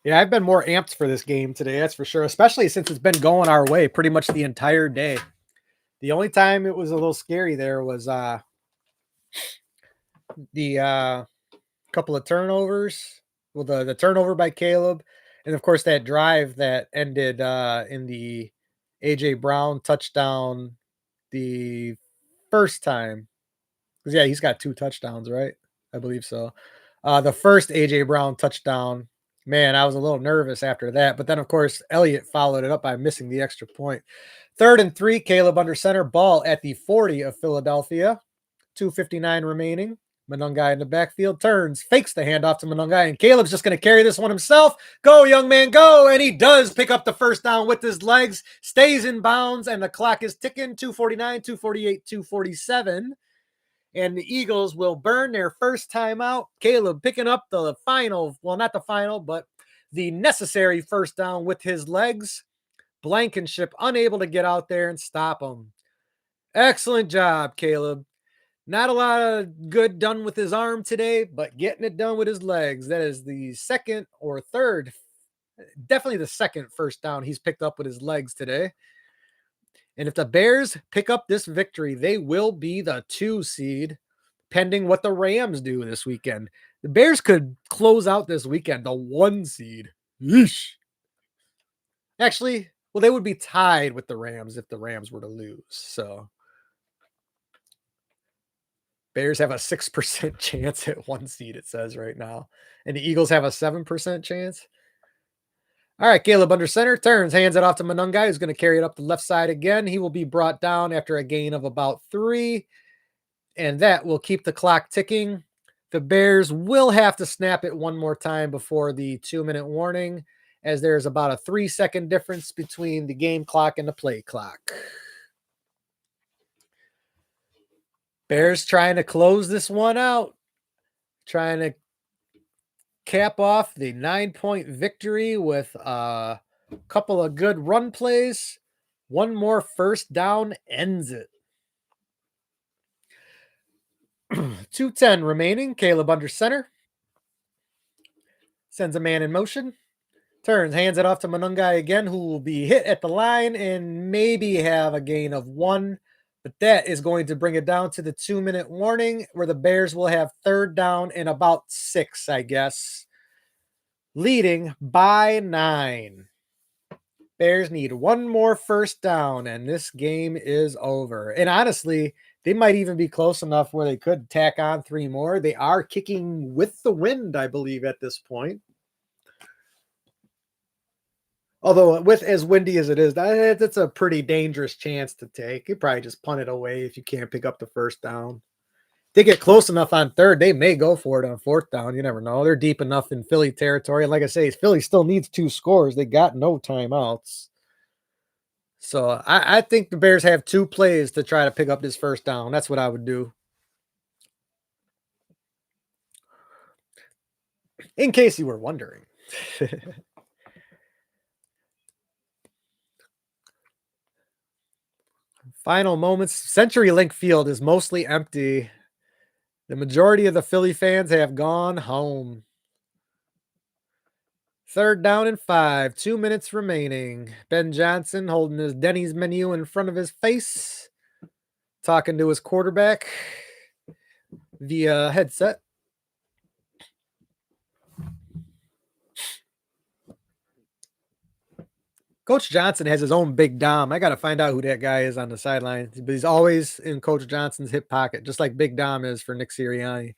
Yeah, I've been more amped for this game today, that's for sure, especially since it's been going our way pretty much the entire day. The only time it was a little scary there was the couple of turnovers. Well, the turnover by Caleb, and of course that drive that ended in the AJ Brown touchdown the first time. Because yeah, he's got 2 touchdowns, right? I believe so. The first AJ Brown touchdown, man, I was a little nervous after that. But then, of course, Elliott followed it up by missing the extra point. 3rd and 3, Caleb under center, ball at the 40 of Philadelphia. 2:59 remaining. Manungai in the backfield turns, fakes the handoff to Manungai, and Caleb's just going to carry this one himself. Go, young man, go. And he does pick up the first down with his legs, stays in bounds, and the clock is ticking. 2:49, 2:48, 2:47. And the Eagles will burn their first timeout. Caleb picking up the final, well, not the final, but the necessary first down with his legs. Blankenship unable to get out there and stop him. Excellent job, Caleb. Not a lot of good done with his arm today, but getting it done with his legs. That is the second or third, definitely the second first down he's picked up with his legs today. And if the Bears pick up this victory, they will be the 2 seed, pending what the Rams do this weekend. The Bears could close out this weekend the 1 seed. Yeesh. Actually, well, they would be tied with the Rams if the Rams were to lose. So Bears have a 6% chance at 1 seed, it says right now. And the Eagles have a 7% chance. All right, Caleb under center, turns, hands it off to Manungai, who's going to carry it up the left side again. He will be brought down after a gain of about 3, and that will keep the clock ticking. The Bears will have to snap it one more time before the 2-minute warning, as there's about a 3-second difference between the game clock and the play clock. Bears trying to close this one out, trying to cap off the 9-point victory with a couple of good run plays. One more first down ends it. 2:10 remaining. Caleb under center. Sends a man in motion. Turns, hands it off to Manungai again, who will be hit at the line and maybe have a gain of 1. But that is going to bring it down to the 2-minute warning, where the Bears will have third down and about 6, I guess. Leading by 9. Bears need one more first down, and this game is over. And honestly, they might even be close enough where they could tack on 3 more. They are kicking with the wind, I believe, at this point. Although with as windy as it is, that's a pretty dangerous chance to take. You probably just punt it away if you can't pick up the first down. They get close enough on third, they may go for it on 4th down. You never know. They're deep enough in Philly territory. And like I say, Philly still needs 2 scores. They got no timeouts. So I think the Bears have 2 plays to try to pick up this first down. That's what I would do. In case you were wondering. Final moments. CenturyLink Field is mostly empty. The majority of the Philly fans have gone home. 3rd down and 5, 2 minutes remaining. Ben Johnson holding his Denny's menu in front of his face, talking to his quarterback via headset. Coach Johnson has his own Big Dom. I got to find out who that guy is on the sideline, but he's always in Coach Johnson's hip pocket, just like Big Dom is for Nick Sirianni.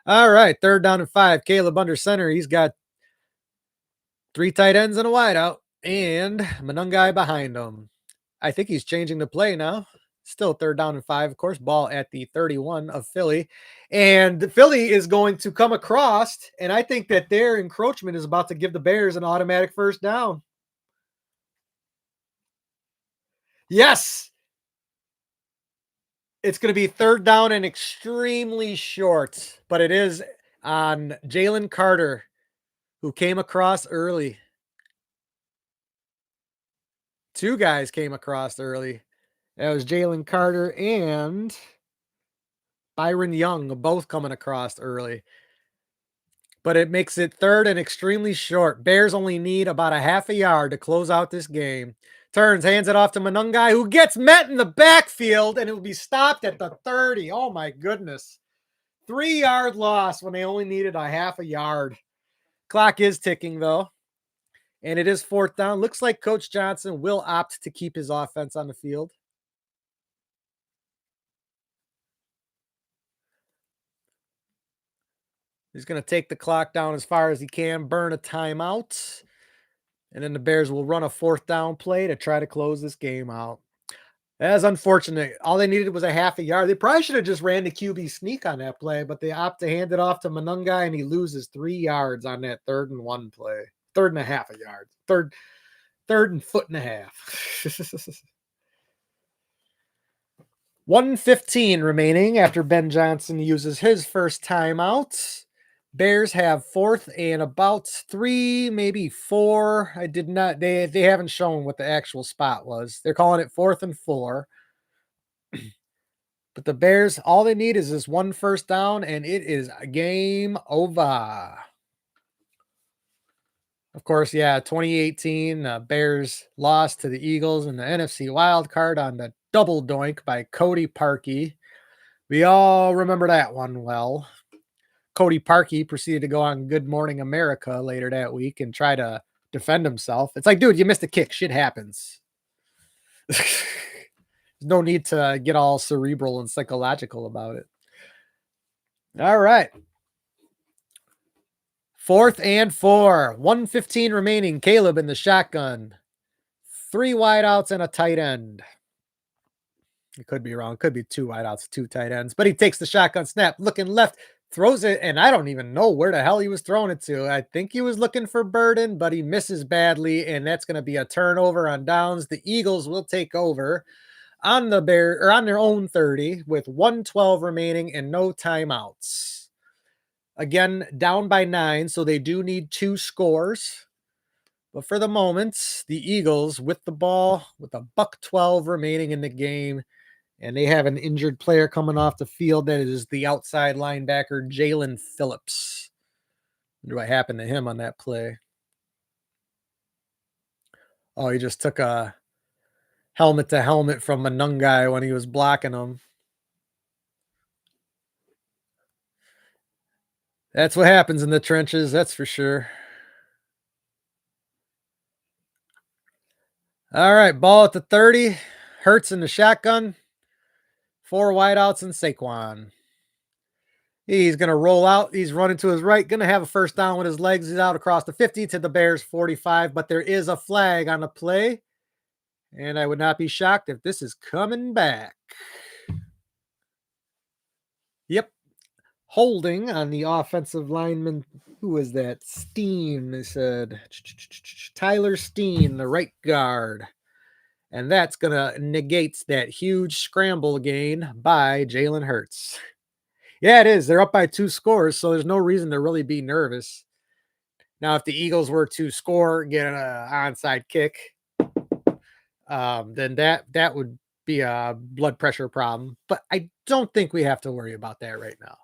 All right, 3rd down and 5. Caleb under center. He's got 3 tight ends and a wideout, and Monangai behind him. I think he's changing the play now. Still 3rd down and 5, of course. Ball at the 31 of Philly. And Philly is going to come across, and I think that their encroachment is about to give the Bears an automatic 1st down. Yes. It's going to be 3rd down and extremely short, but it is on Jalen Carter, who came across early. 2 guys came across early. That was Jalen Carter and Byron Young, both coming across early. But it makes it 3rd and extremely short. Bears only need about a half a yard to close out this game. Turns, hands it off to Monangai, who gets met in the backfield, and it will be stopped at the 30. Oh, my goodness. 3-yard loss when they only needed a half a yard. Clock is ticking, though. And it is 4th down. Looks like Coach Johnson will opt to keep his offense on the field. He's going to take the clock down as far as he can, burn a timeout. And then the Bears will run a 4th down play to try to close this game out. That's unfortunate. All they needed was a half a yard. They probably should have just ran the QB sneak on that play, but they opt to hand it off to Monangai, and he loses 3 yards on that 3rd and 1 play. 3rd and a half a yard. Third and foot and a half. 1:15 remaining after Ben Johnson uses his first timeout. Bears have 4th and about 3, maybe 4. I did not. They haven't shown what the actual spot was. They're calling it 4th and 4. But the Bears, all they need is this 1 first down, and it is a game over. Of course, yeah, 2018, Bears lost to the Eagles in the NFC wild card on the double doink by Cody Parkey. We all remember that one well. Cody Parkey proceeded to go on Good Morning America later that week and try to defend himself. It's like, dude, you missed a kick. Shit happens. There's no need to get all cerebral and psychological about it. All right. 4th and 4. 1:15 remaining. Caleb in the shotgun. 3 wideouts and a tight end. It could be wrong. Could be 2 wideouts, 2 tight ends. But he takes the shotgun snap, looking left, throws it, and I don't even know where the hell he was throwing it to. I think he was looking for Burden, but he misses badly, and that's going to be a turnover on downs. The Eagles will take over on the on their own 30 with 1:12 remaining and no timeouts. Again, down by 9, so they do need 2 scores. But for the moment, the Eagles with the ball with a $1:12 remaining in the game. And they have an injured player coming off the field. That is the outside linebacker, Jalen Phillips. Wonder what happened to him on that play. Oh, he just took a helmet to helmet from Monangai when he was blocking him. That's what happens in the trenches, that's for sure. All right, ball at the 30. Hurts in the shotgun. 4 wideouts and Saquon. He's going to roll out. He's running to his right. Going to have a first down with his legs. He's out across the 50 to the Bears 45, but there is a flag on the play. And I would not be shocked if this is coming back. Yep. Holding on the offensive lineman. Who is that? Steen, they said. Tyler Steen, the right guard. And that's going to negate that huge scramble gain by Jalen Hurts. Yeah, it is. They're up by 2 scores, so there's no reason to really be nervous. Now, if the Eagles were to score, get an onside kick, then that would be a blood pressure problem, but I don't think we have to worry about that right now.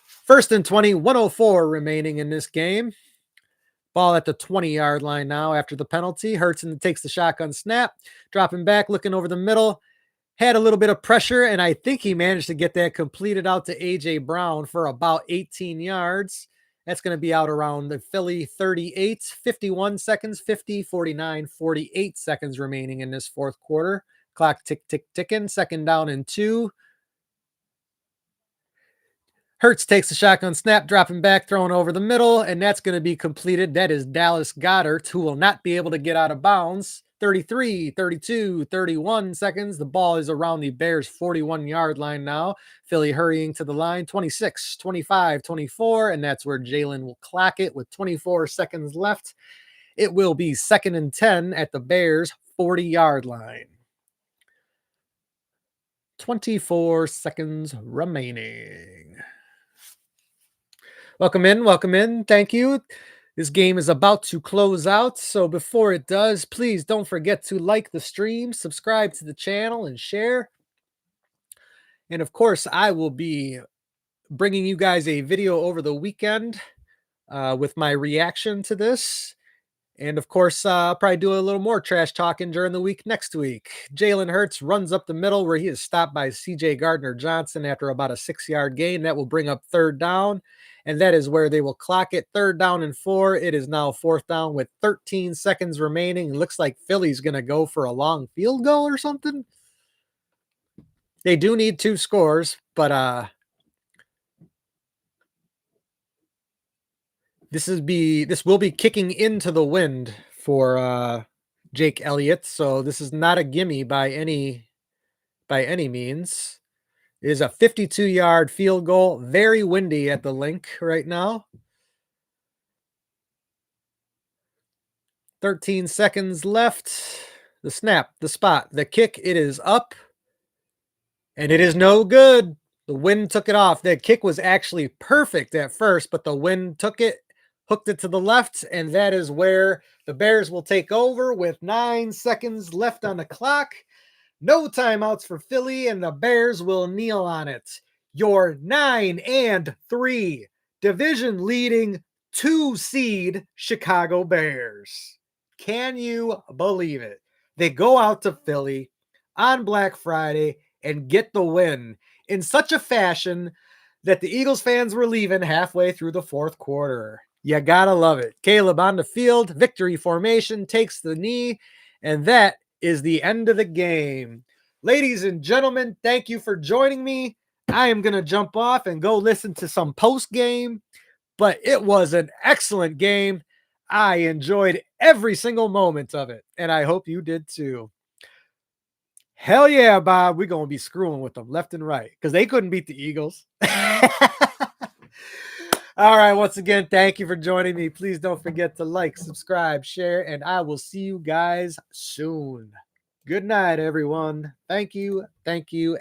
First and 20, 104 remaining in this game. Ball at the 20-yard line now after the penalty. Hurtson takes the shotgun snap, dropping back, looking over the middle. Had a little bit of pressure, and I think he managed to get that completed out to A.J. Brown for about 18 yards. That's going to be out around the Philly 38, 51 seconds, 50, 49, 48 seconds remaining in this fourth quarter. Clock ticking. Second down and 2. Hurts takes the shotgun snap, dropping back, throwing over the middle, and that's going to be completed. That is Dallas Goedert, who will not be able to get out of bounds. 33, 32, 31 seconds. The ball is around the Bears' 41-yard line now. Philly hurrying to the line. 26, 25, 24, and that's where Jalen will clock it with 24 seconds left. It will be 2nd and 10 at the Bears' 40-yard line. 24 seconds remaining. Welcome in. Thank you. This game is about to close out, so before it does, please don't forget to like the stream, subscribe to the channel, and share. And of course, I will be bringing you guys a video over the weekend with my reaction to this. And of course, I'll probably do a little more trash talking during the week next week. Jalen Hurts runs up the middle where he is stopped by C.J. Gardner-Johnson after about a 6-yard gain. That will bring up 3rd down. And that is where they will clock it. 3rd down and 4. It is now 4th down with 13 seconds remaining. It looks like Philly's going to go for a long field goal or something. They do need 2 scores, but this will be kicking into the wind for Jake Elliott. So this is not a gimme by any means. It is a 52-yard field goal. Very windy at the link right now. 13 seconds left. The snap, the spot, the kick, it is up. And it is no good. The wind took it off. That kick was actually perfect at first, but the wind took it, hooked it to the left, and that is where the Bears will take over with 9 seconds left on the clock. No timeouts for Philly, and the Bears will kneel on it. Your 9-3 division-leading 2-seed Chicago Bears. Can you believe it? They go out to Philly on Black Friday and get the win in such a fashion that the Eagles fans were leaving halfway through the fourth quarter. You gotta love it. Caleb on the field, victory formation, takes the knee, and that is the end of the game. Ladies and gentlemen, thank you for joining me. I am going to jump off and go listen to some post game, but it was an excellent game. I enjoyed every single moment of it, and I hope you did too. Hell yeah, Bob. We're going to be screwing with them left and right because they couldn't beat the Eagles. All right. Once again, thank you for joining me. Please don't forget to like, subscribe, share, and I will see you guys soon. Good night, everyone. Thank you, and thank you.